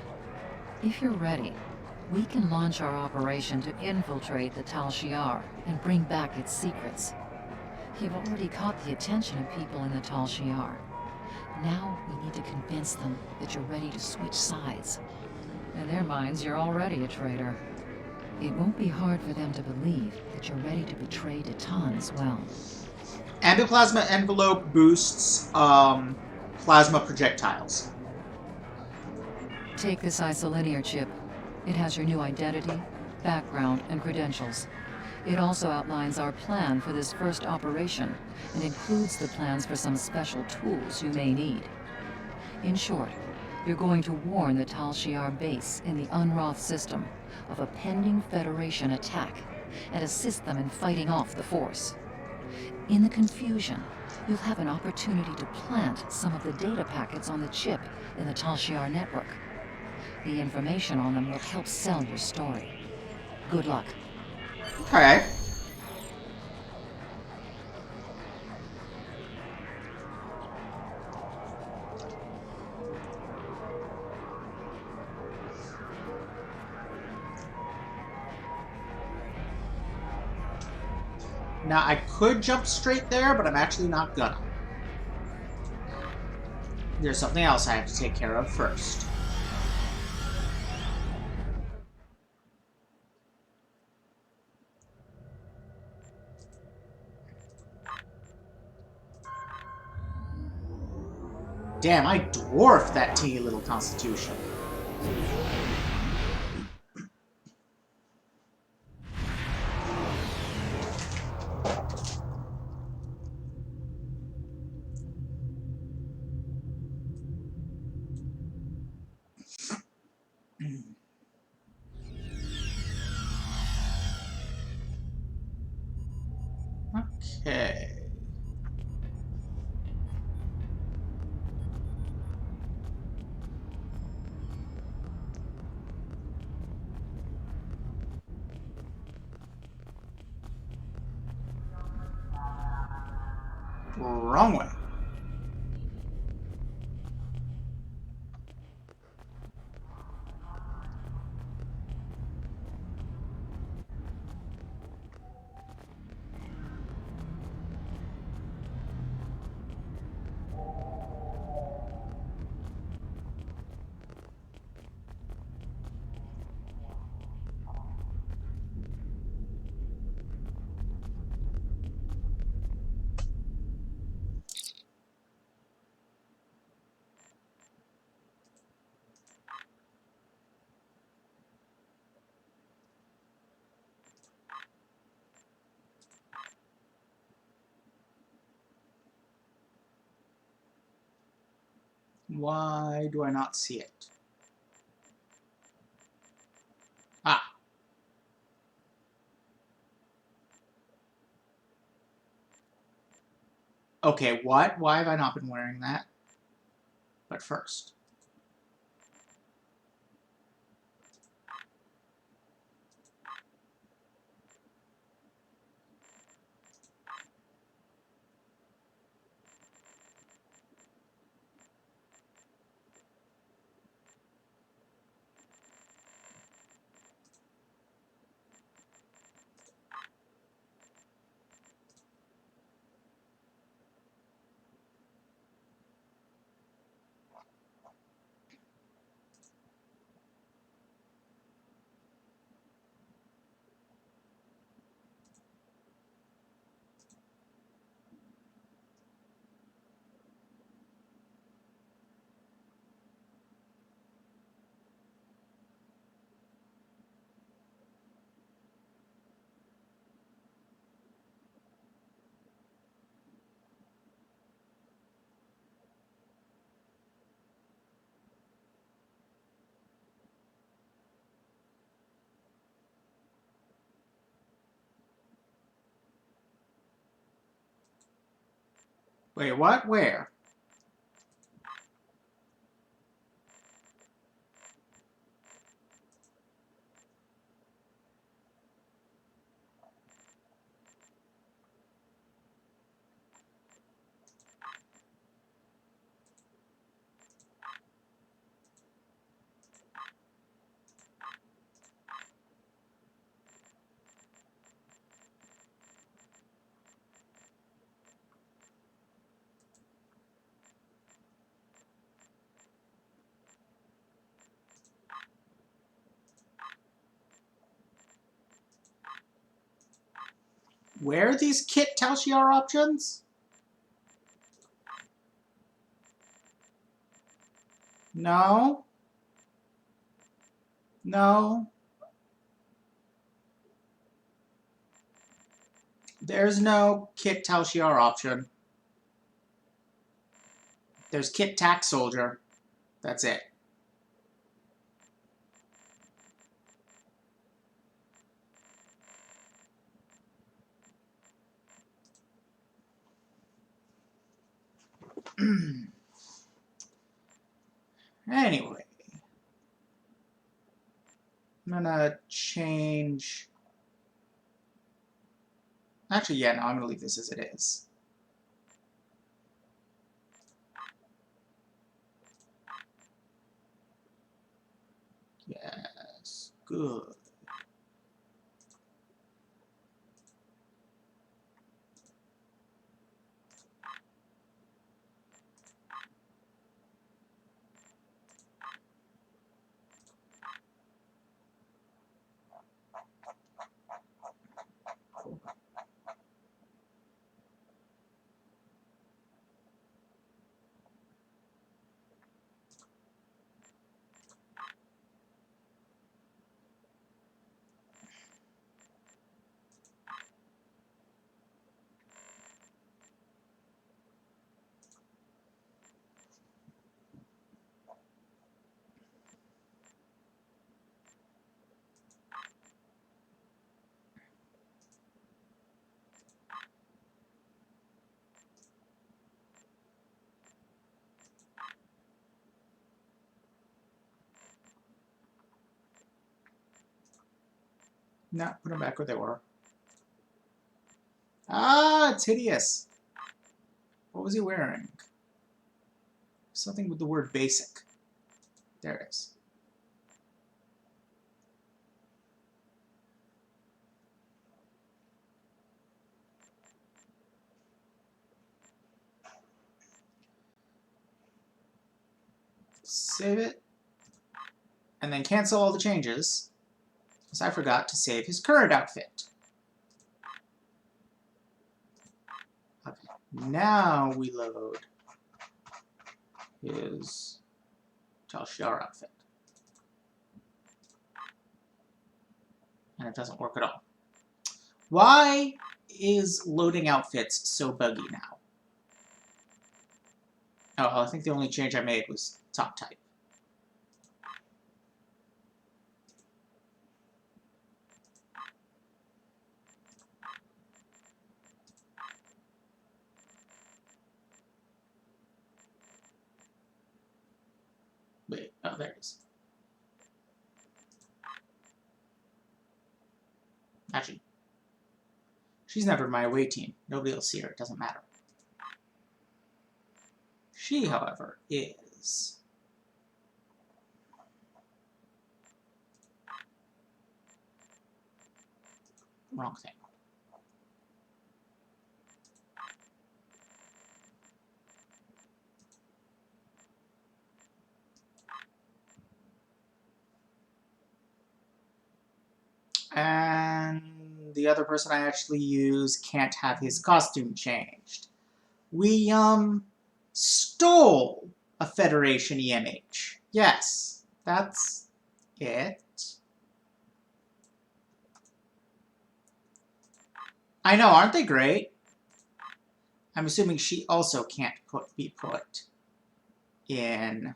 Speaker 9: If you're ready, we can launch our operation to infiltrate the Tal Shiar and bring back its secrets. You've already caught the attention of people in the Tal Shiar. Now we need to convince them that you're ready to switch sides. In their minds, you're already a traitor. It won't be hard for them to believe that you're ready to betray Deton as well.
Speaker 1: Ambiplasma envelope boosts plasma projectiles.
Speaker 9: Take this isolinear chip. It has your new identity, background, and credentials. It also outlines our plan for this first operation and includes the plans for some special tools you may need. In short, you're going to warn the Tal Shiar base in the Unroth system of a pending Federation attack and assist them in fighting off the Force. In the confusion, you'll have an opportunity to plant some of the data packets on the chip in the Tal Shiar network. The information on them will help sell your story. Good luck.
Speaker 1: Okay. Now, I could jump straight there, but I'm actually not gonna. There's something else I have to take care of first. Damn, I dwarfed that teeny little constitution. Okay. Wrong way. Why do I not see it? Ah. Okay, what? Why have I not been wearing that? But first. Wait, what? Where? Where are these Kit Talshiar options? No. No. There's no Kit Talshiar option. There's Kit Tax Soldier. That's it. Anyway. I'm gonna change... Actually, yeah, no, I'm gonna leave this as it is. Yes, good. No, put them back where they were. Ah, it's hideous. What was he wearing? Something with the word basic. There it is. Save it. And then cancel all the changes, because I forgot to save his current outfit. Okay, now we load his Talshiar outfit. And it doesn't work at all. Why is loading outfits so buggy now? Oh, I think the only change I made was top type. Wait, oh, there it is. Actually, she's never in my away team. Nobody will see her. It doesn't matter. She, however, is... Wrong thing. And the other person I actually use can't have his costume changed. We, stole a Federation EMH. Yes, that's it. I know, aren't they great? I'm assuming she also can't be put in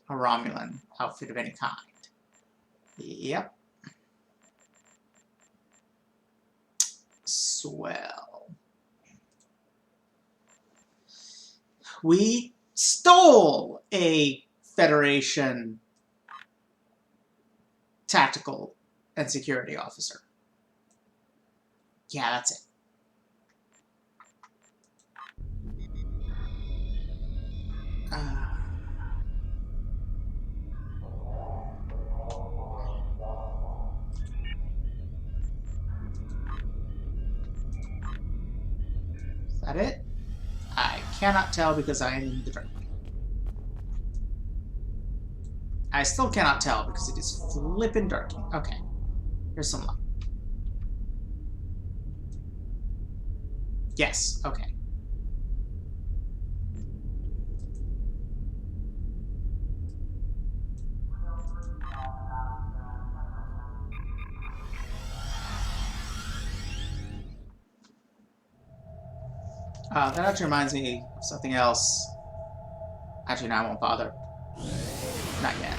Speaker 1: a Romulan outfit of any kind. Yep. Swell. We stole a Federation tactical and security officer. Yeah, that's it. Is that it? I cannot tell because I am in the dark. I still cannot tell because it is flippin' dark. Okay. Here's some light. Yes, okay. That actually reminds me of something else. Actually, no, I won't bother. Not yet.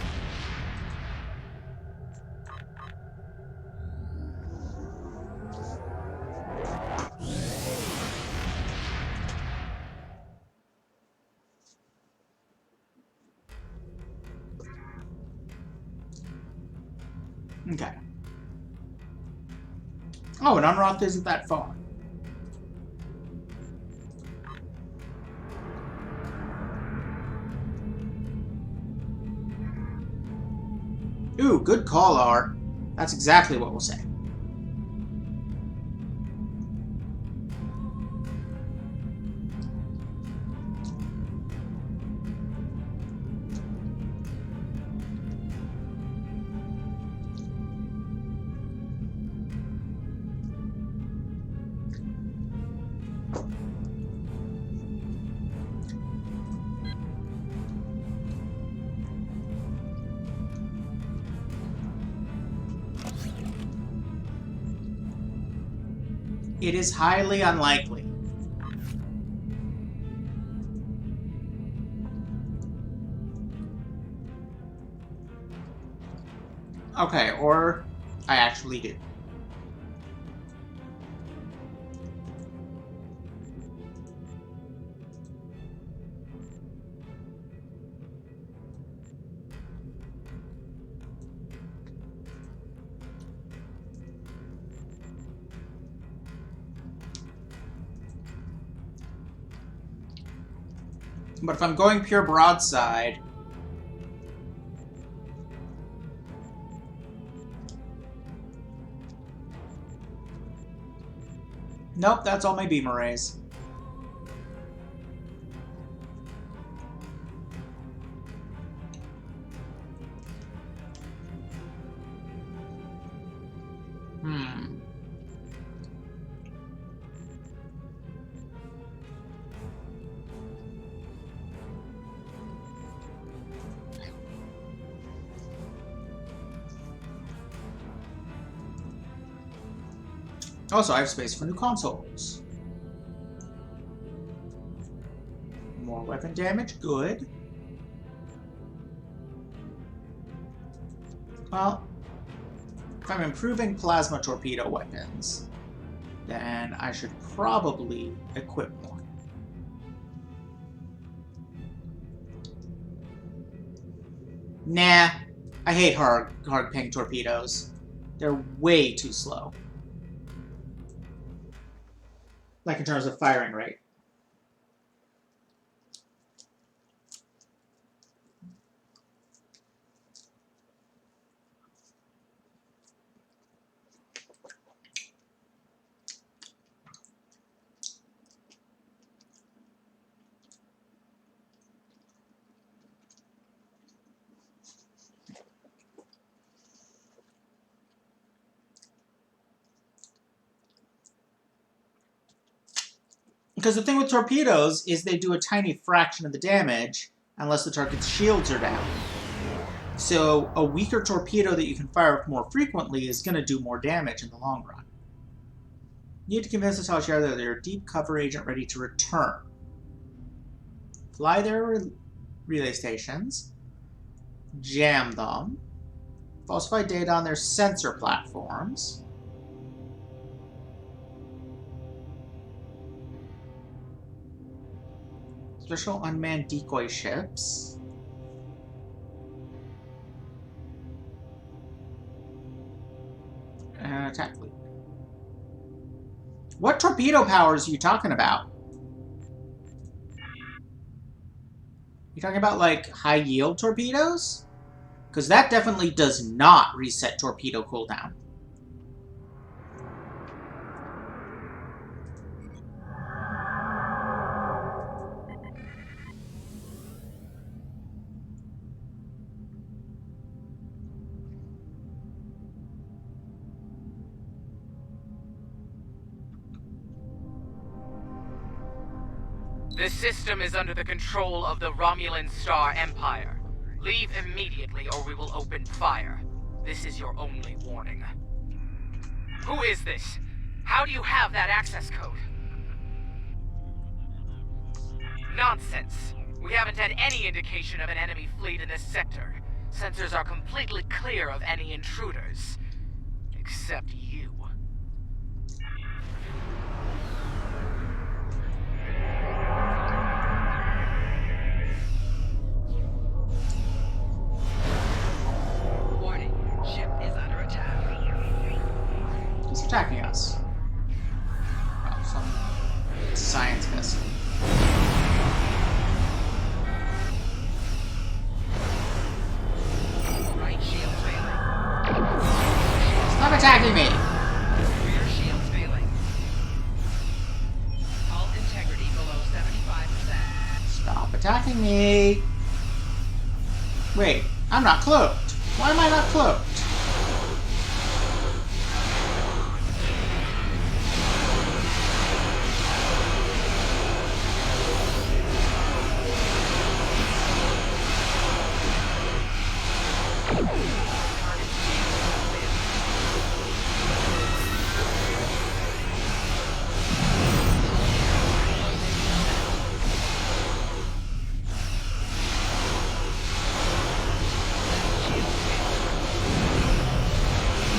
Speaker 1: Okay. Oh, and Unroth isn't that far. Ooh, good call, R. That's exactly what we'll say. It is highly unlikely. Okay, or I actually do. But if I'm going pure broadside... Nope, that's all my beam arrays. Also, I have space for new consoles. More weapon damage, good. Well, if I'm improving plasma torpedo weapons, then I should probably equip more. Nah, I hate hard ping torpedoes. They're way too slow. Like in terms of firing rate. Because the thing with torpedoes is they do a tiny fraction of the damage unless the target's shields are down. So a weaker torpedo that you can fire more frequently is going to do more damage in the long run. You need to convince the Tal Shiar that they're a deep cover agent ready to return. Fly their relay stations. Jam them. Falsify data on their sensor platforms. Special unmanned decoy ships. Attack fleet. What torpedo powers are you talking about? You talking about, like, high-yield torpedoes? Because that definitely does not reset torpedo cooldown.
Speaker 16: This system is under the control of the Romulan Star Empire. Leave immediately or we will open fire. This is your only warning. Who is this? How do you have that access code? Nonsense. We haven't had any indication of an enemy fleet in this sector. Sensors are completely clear of any intruders. Except you.
Speaker 3: Warning, ship is under attack.
Speaker 1: Who's attacking us? Oh, some science vessel.
Speaker 3: Right shield failing.
Speaker 1: Stop attacking me!
Speaker 3: Rear shields failing. Hull integrity below 75%.
Speaker 1: Stop attacking me! Wait, I'm not cloaked. Why am I not cloaked?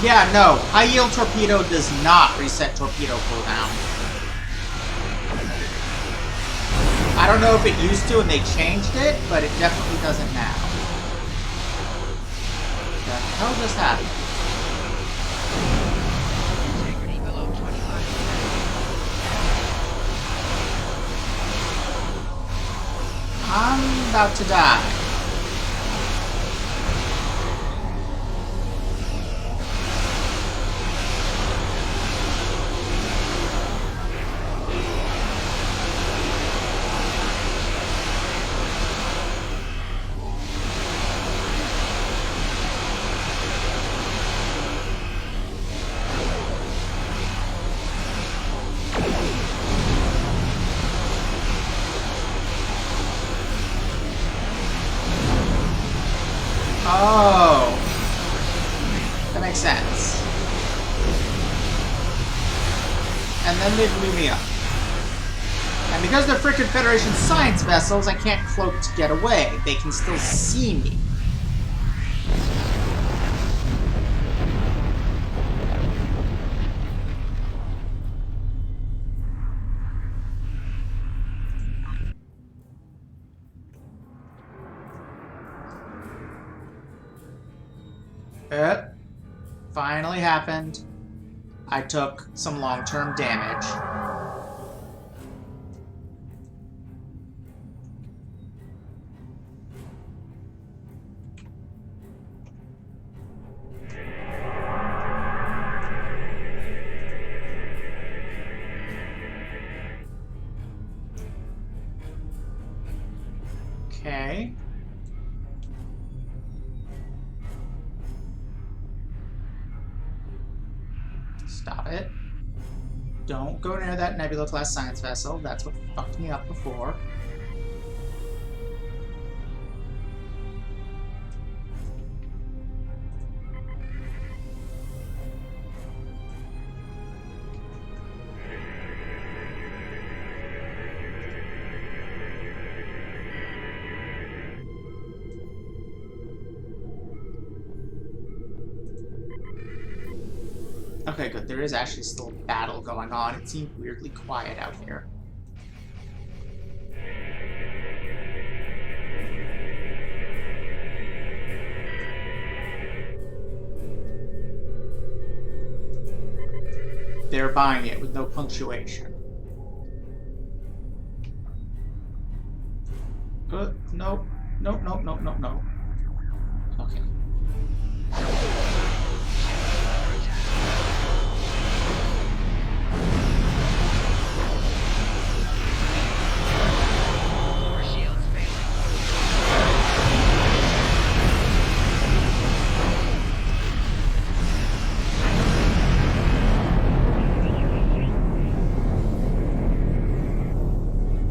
Speaker 1: Yeah, no. High-yield torpedo does not reset torpedo cooldown. I don't know if it used to and they changed it, but it definitely doesn't now. What the hell just happened?
Speaker 3: Integrity below 25%.
Speaker 1: I'm about to die. Oh, that makes sense. And then they blew me up. And because they're frickin' Federation science vessels, I can't cloak to get away. They can still see me. It finally happened. I took some long-term damage. Okay. Stop it. Don't go near that Nebula-class science vessel. That's what fucked me up before. Okay, good. There is actually still a battle going on. It seemed weirdly quiet out here. they're buying it with no punctuation. Nope. Nope, nope, nope, nope, nope. Okay.
Speaker 3: Our shields failing.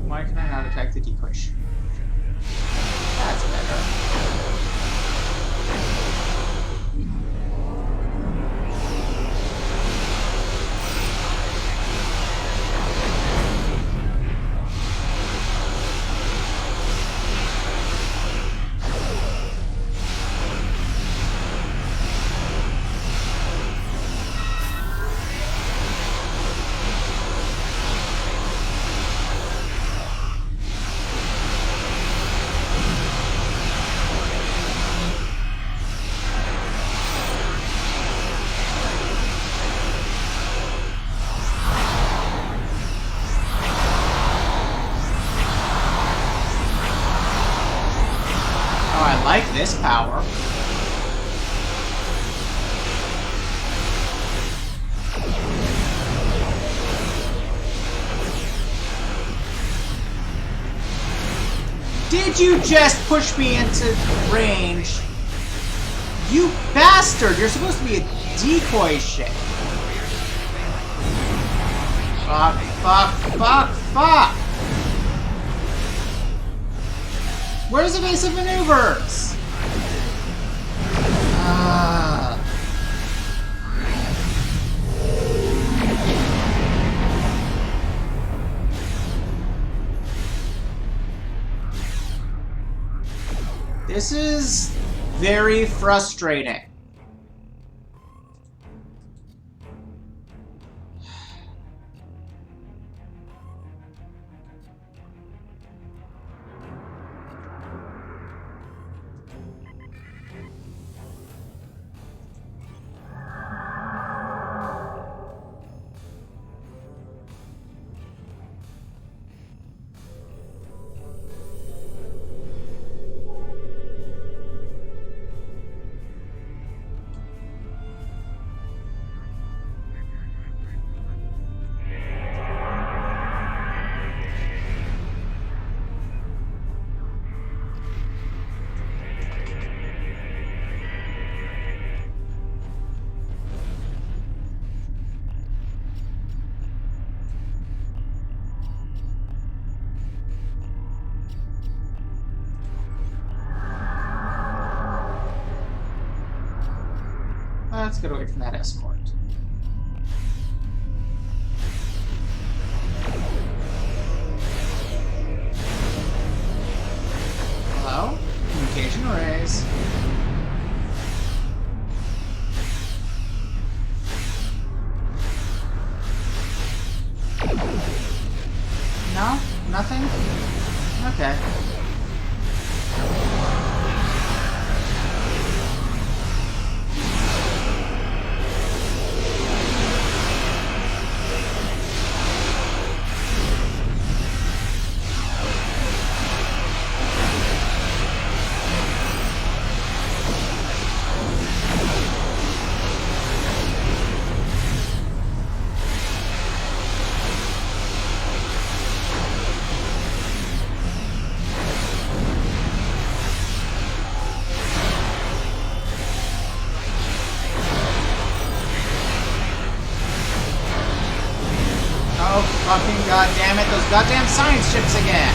Speaker 1: Why can I not attack the decoy ship? That's better. Oh, I like this power. Did you just push me into range? You bastard! You're supposed to be a decoy ship. Fuck, fuck, fuck, fuck! Where's evasive maneuvers? This is very frustrating. Let's get away from that escort. Hello? Communication arrays. No? Nothing? Okay. Oh, fucking goddamn it, those goddamn science ships again!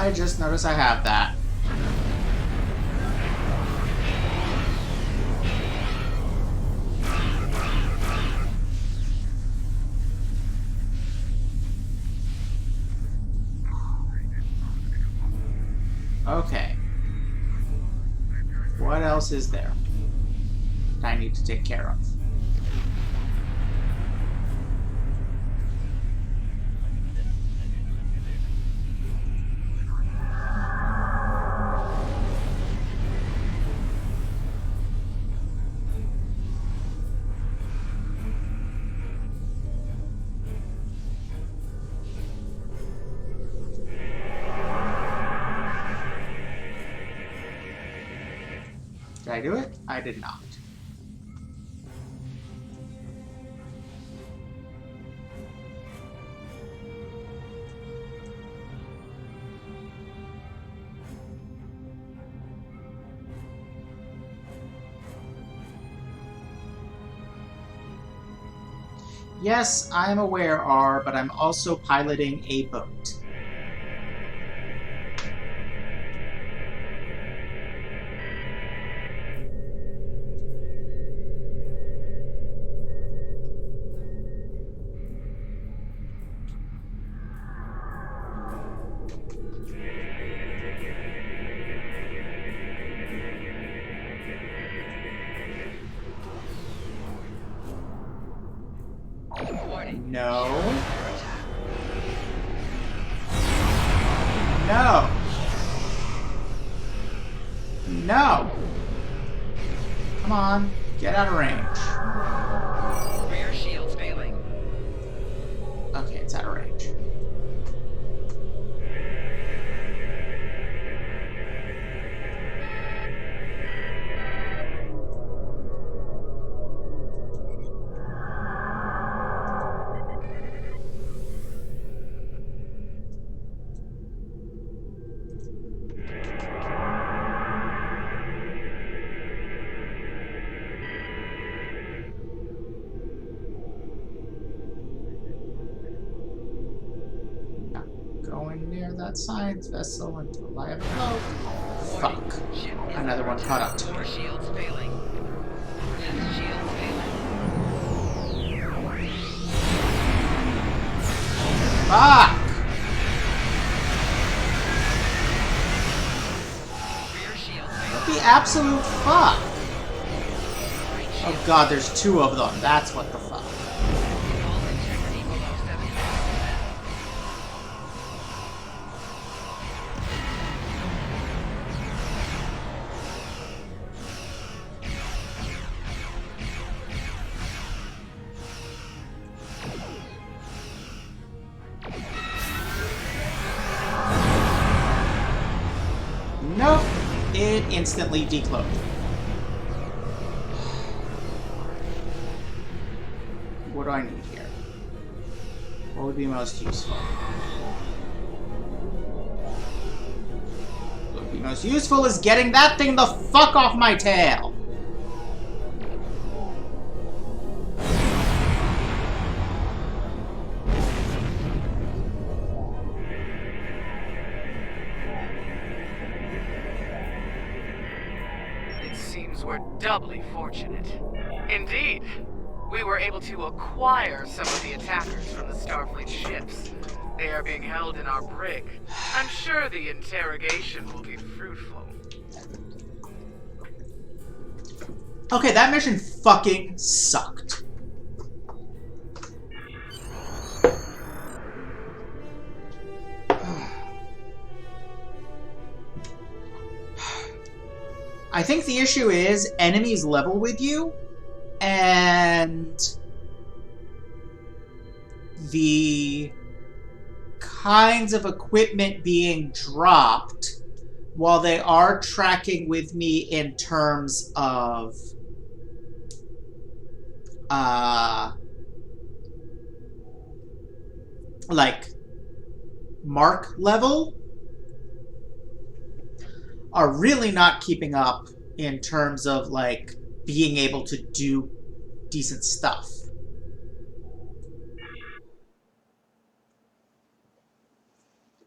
Speaker 1: I just noticed I have that. Okay. What else is there I need to take care of? Did I do it? I did not. Yes, I'm aware, R, but I'm also piloting a boat. No. No. No. Come on. Get out of range.
Speaker 4: Rear shields failing.
Speaker 1: Okay, it's out of range. Going near that science vessel until I have a boat. Fuck. Another one caught up to me.
Speaker 4: Core shields failing. Left shields failing.
Speaker 1: Fuck!
Speaker 4: Rear shields
Speaker 1: What
Speaker 4: failing.
Speaker 1: the absolute fuck? Oh god, there's two of them. That's what the fuck.
Speaker 4: Hull integrity below 75%.
Speaker 1: Nope. It instantly decloaked. What do I need here? What would be most useful? What would be most useful is getting that thing the fuck off my tail!
Speaker 16: It seems we're doubly fortunate. Indeed. We were able to acquire some of the attackers from the Starfleet ships. They are being held in our brig. I'm sure the interrogation will be fruitful.
Speaker 1: Okay, that mission fucking sucked. I think the issue is enemies level with you, and the kinds of equipment being dropped, while they are tracking with me in terms of like mark level, are really not keeping up in terms of like being able to do decent stuff.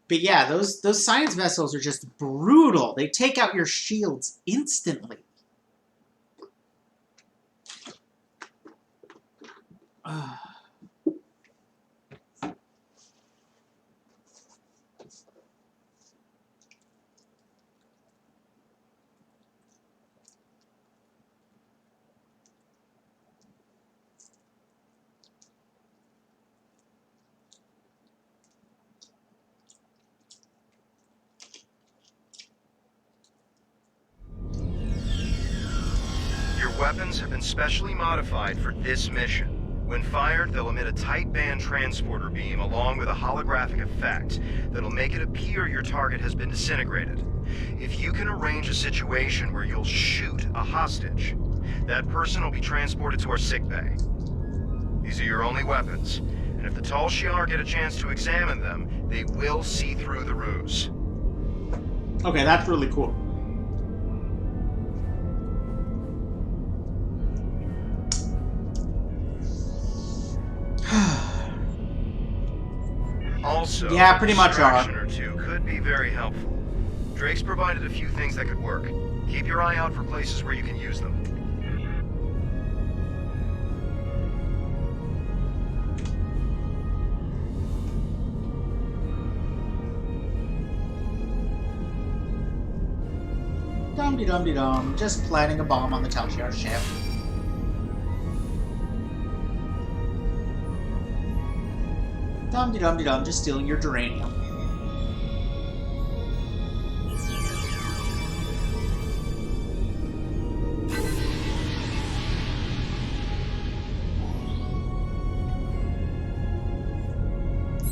Speaker 1: But yeah, those science vessels are just brutal. They take out your shields instantly.
Speaker 2: Your weapons have been specially modified for this mission. When fired, they'll emit a tight band transporter beam along with a holographic effect that'll make it appear your target has been disintegrated. If you can arrange a situation where you'll shoot a hostage, that person will be transported to our sickbay. These are your only weapons, and if the Tal Shiar get a chance to examine them, they will see through the ruse.
Speaker 1: Okay, that's really cool.
Speaker 2: Also,
Speaker 1: yeah, pretty much are.
Speaker 2: A distraction or two could be very helpful. Drake's provided a few things that could work. Keep your eye out for places where you can use them.
Speaker 1: Dum-de-dum-de-dum. Just planting a bomb on the Tal Shiar ship. Dum-de-dum-de-dum. Just stealing your duranium.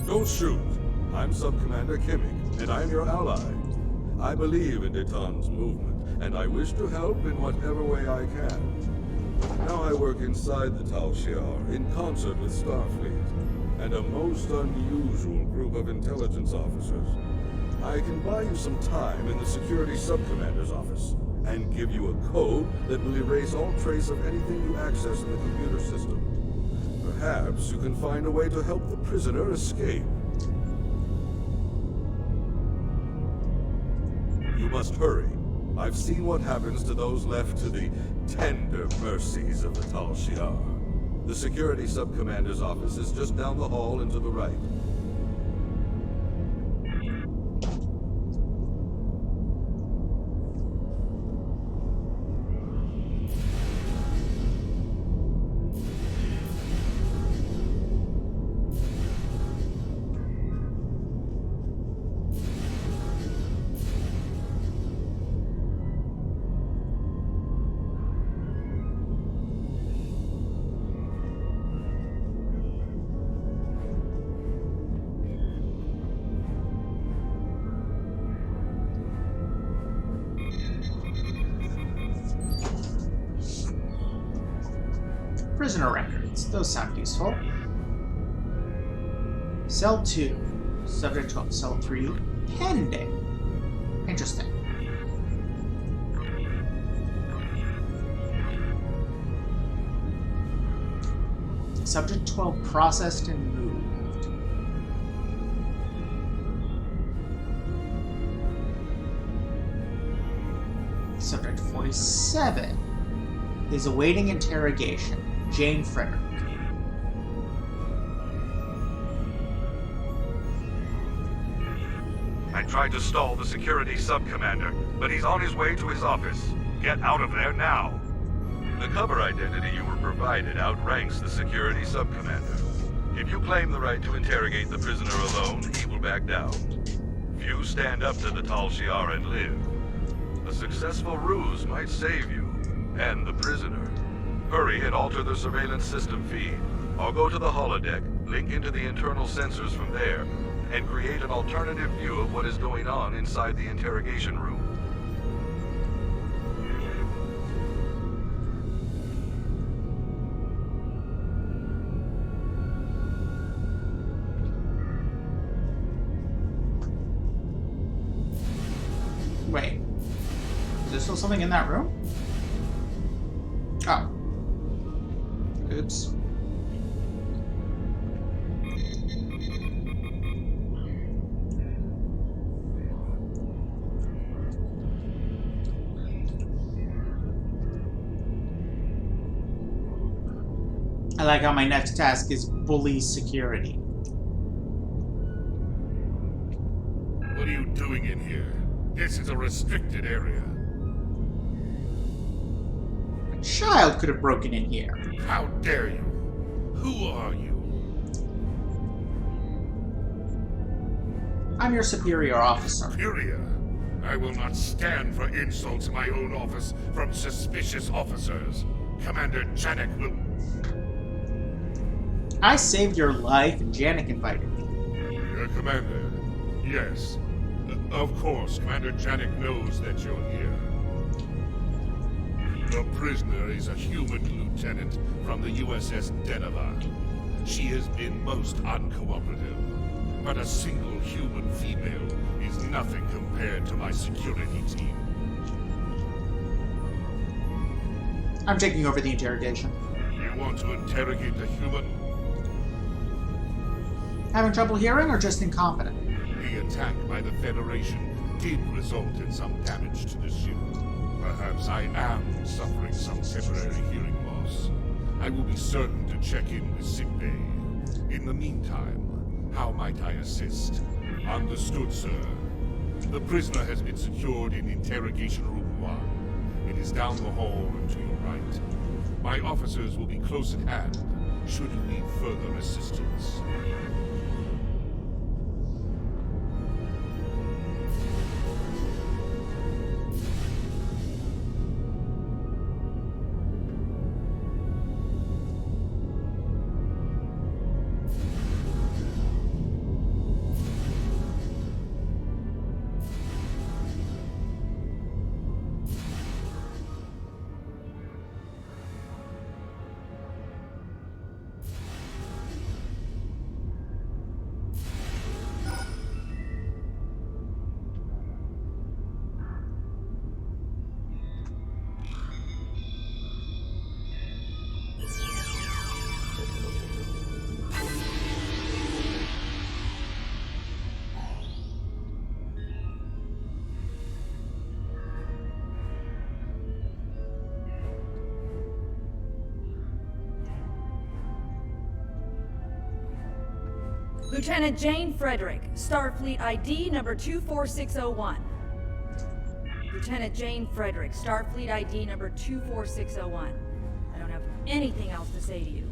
Speaker 17: Don't shoot. I'm Sub-Commander Kimmich, and I'm your ally. I believe in Deton's movement, and I wish to help in whatever way I can. Now I work inside the Tal Shiar, in concert with Starfleet, and a most unusual group of intelligence officers. I can buy you some time in the Security Sub-Commander's office, and give you a code that will erase all trace of anything you access in the computer system. Perhaps you can find a way to help the prisoner escape. You must hurry. I've seen what happens to those left to the tender mercies of the Tal Shiar. The Security Sub-Commander's office is just down the hall and to the right.
Speaker 1: Prisoner records. Those sound useful. Cell 2. Subject 12. Cell 3. Pending. Interesting. Subject 12 processed and moved. Subject 47 is awaiting interrogation. Jane Frederick.
Speaker 17: I tried to stall the Security Sub-Commander, but he's on his way to his office. Get out of there now. The cover identity you were provided outranks the Security Sub-Commander. If you claim the right to interrogate the prisoner alone, he will back down. Few stand up to the Tal Shiar and live. A successful ruse might save you, and the prisoner. Hurry and alter the surveillance system feed. I'll go to the holodeck, link into the internal sensors from there, and create an alternative view of what is going on inside the interrogation room.
Speaker 1: Wait. Is there still something in that room? Oh. Oops. I like how my next task is bully security.
Speaker 18: What are you doing in here? This is a restricted area.
Speaker 1: A child could have broken in here.
Speaker 18: How dare you? Who are you?
Speaker 1: I'm your superior officer.
Speaker 18: Superior? I will not stand for insults in my own office from suspicious officers. Commander Janek will...
Speaker 1: I saved your life and Janek invited me.
Speaker 18: Commander, yes. Of course, Commander Janek knows that you're here. The prisoner is a human lieutenant from the USS Deneva. She has been most uncooperative, but a single human female is nothing compared to my security team.
Speaker 1: I'm taking over the interrogation.
Speaker 18: You want to interrogate the human?
Speaker 1: Having trouble hearing or just incompetent?
Speaker 18: The attack by the Federation did result in some damage to the ship. Perhaps I am suffering some temporary hearing loss. I will be certain to check in with sickbay. In the meantime, how might I assist? Understood, sir. The prisoner has been secured in Interrogation Room 1. It is down the hall and to your right. My officers will be close at hand, should you need further assistance.
Speaker 19: Lieutenant Jane Frederick, Starfleet ID number 24601. Lieutenant Jane Frederick, Starfleet ID number 24601. I don't have anything else to say to you.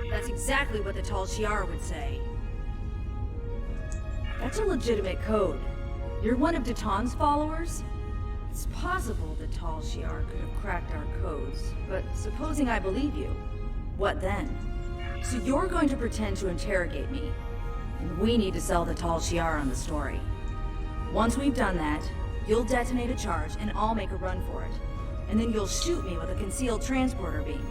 Speaker 19: That's exactly what the Tal Shiar would say. That's a legitimate code. You're one of Daton's followers? It's possible the Tal Shiar could have cracked our codes, but supposing I believe you, what then? So you're going to pretend to interrogate me, and we need to sell the Tal Shiar on the story. Once we've done that, you'll detonate a charge and I'll make a run for it. And then you'll shoot me with a concealed transporter beam.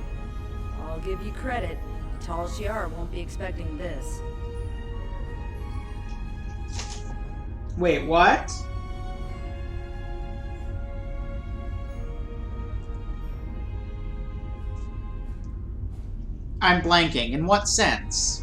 Speaker 19: I'll give you credit, the Tal Shiar won't be expecting this.
Speaker 1: Wait, what? I'm blanking. In what sense?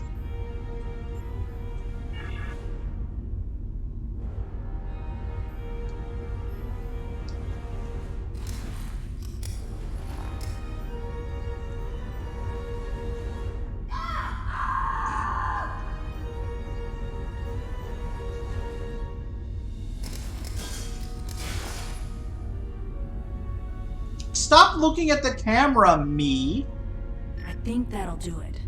Speaker 1: Stop looking at the camera, me.
Speaker 19: I think that'll do it.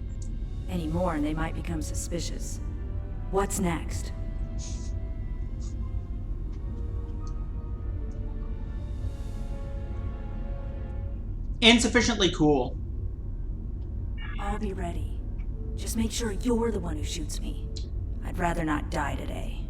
Speaker 19: Any more and they might become suspicious. What's next?
Speaker 1: Insufficiently cool.
Speaker 19: I'll be ready. Just make sure you're the one who shoots me. I'd rather not die today.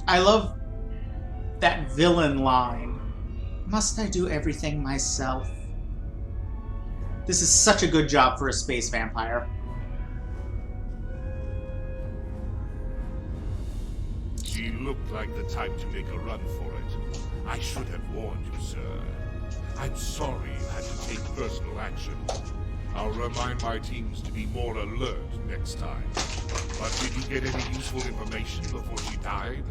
Speaker 1: I love that villain line. Must I do everything myself? This is such a good job for a space vampire.
Speaker 18: She looked like the type to make a run for it. I should have warned you, sir. I'm sorry you had to take personal action. I'll remind my teams to be more alert next time. But did you get any useful information before she died?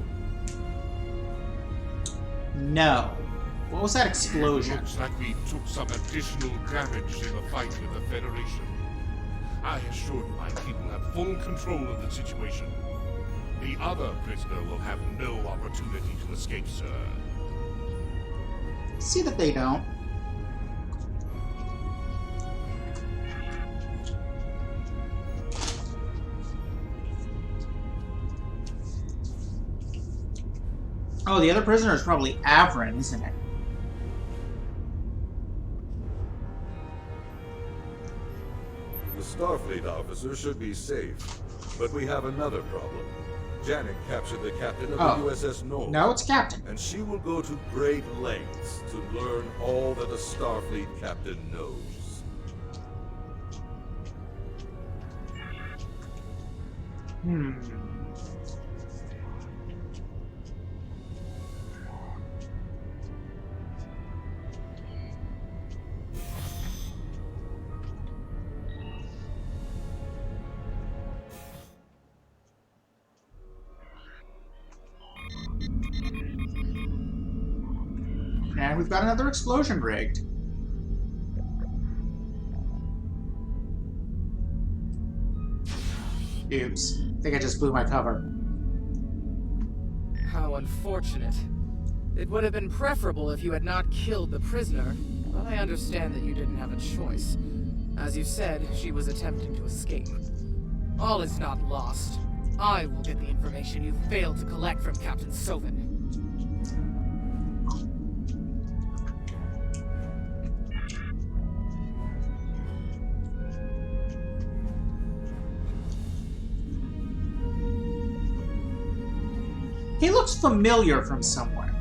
Speaker 1: No. What was that explosion?
Speaker 18: Looks like we took some additional damage in the fight with the Federation. I assure you my people have full control of the situation. The other prisoner will have no opportunity to escape, sir.
Speaker 1: See that they don't. Oh, the other prisoner is probably Avrin, isn't it?
Speaker 17: The Starfleet officer should be safe, but we have another problem. Janek captured the captain of the USS North.
Speaker 1: No, it's Captain.
Speaker 17: And she will go to great lengths to learn all that a Starfleet captain knows.
Speaker 1: And we've got another explosion rigged. Oops. I think I just blew my cover.
Speaker 16: How unfortunate. It would have been preferable if you had not killed the prisoner, but I understand that you didn't have a choice. As you said, she was attempting to escape. All is not lost. I will get the information you failed to collect from Captain Sovin.
Speaker 1: He looks familiar from somewhere.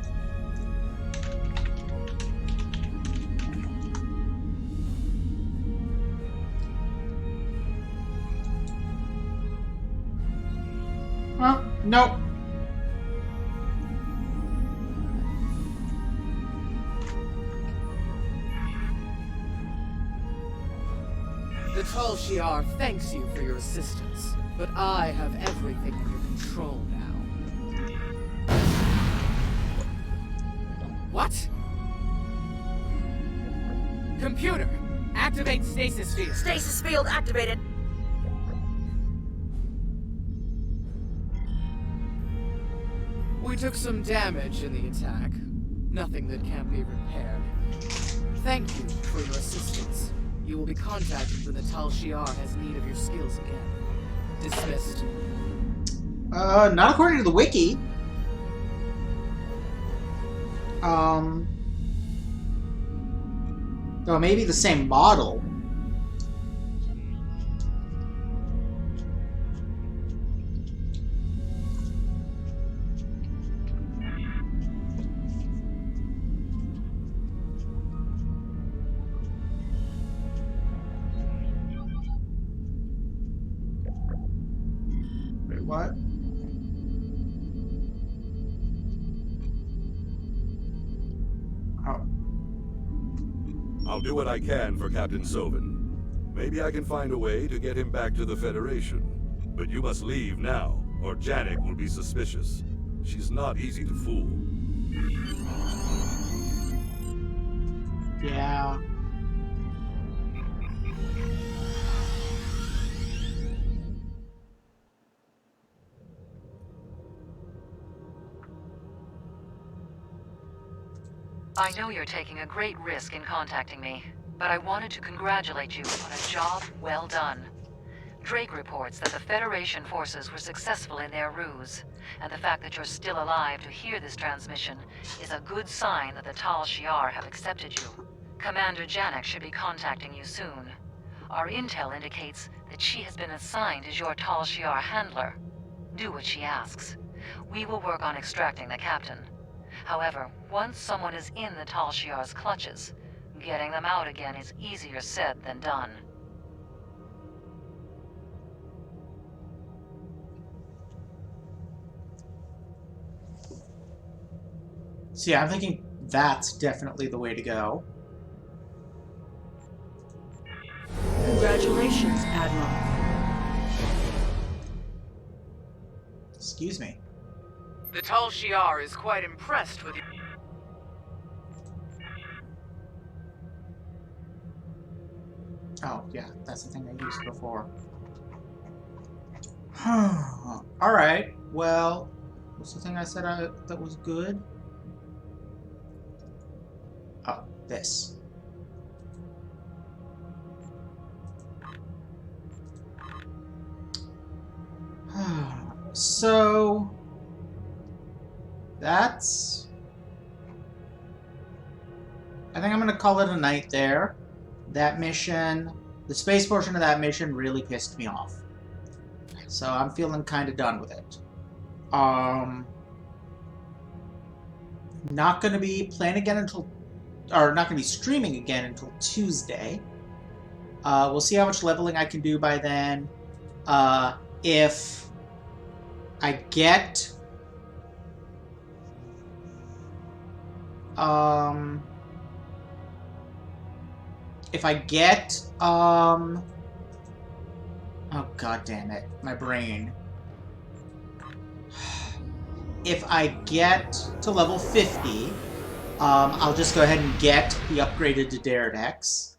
Speaker 1: Well, nope.
Speaker 16: The Tal Shiar thanks you for your assistance, but I have everything under control now. What? Computer, activate stasis field.
Speaker 12: Stasis field activated.
Speaker 16: We took some damage in the attack. Nothing that can't be repaired. Thank you for your assistance. You will be contacted when the Tal Shiar has need of your skills again. Dismissed.
Speaker 1: Not according to the wiki. Though maybe the same model. Wait, what?
Speaker 17: I'll do what I can for Captain Sovin. Maybe I can find a way to get him back to the Federation. But you must leave now, or Janek will be suspicious. She's not easy to fool.
Speaker 1: Yeah.
Speaker 4: I know you're taking a great risk in contacting me, but I wanted to congratulate you on a job well done. Drake reports that the Federation forces were successful in their ruse, and the fact that you're still alive to hear this transmission is a good sign that the Tal Shiar have accepted you. Commander Janek should be contacting you soon. Our intel indicates that she has been assigned as your Tal Shiar handler. Do what she asks. We will work on extracting the captain. However, once someone is in the Tal Shiar's clutches, getting them out again is easier said than done.
Speaker 1: So yeah, I'm thinking that's definitely the way to go.
Speaker 15: Congratulations, Admiral.
Speaker 1: Excuse me.
Speaker 16: The Tal Shiar is quite impressed with you.
Speaker 1: Oh, yeah, that's the thing I used before. Alright, well, what's the thing I said that was good? Oh, this. So, that's... I think I'm going to call it a night there. That mission, the space portion of that mission really pissed me off. So I'm feeling kind of done with it. Not going to be playing again until, or not going to be streaming again until Tuesday. We'll see how much leveling I can do by then. If I get, oh god damn it, my brain. If I get to level 50, I'll just go ahead and get the upgraded to Daredex,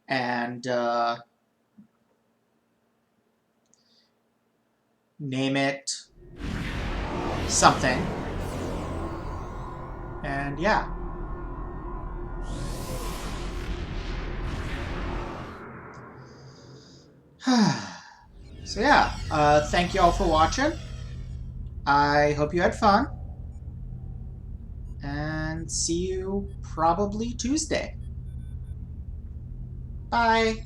Speaker 1: and name it something, and yeah. So yeah, thank you all for watching. I hope you had fun. And see you probably Tuesday. Bye.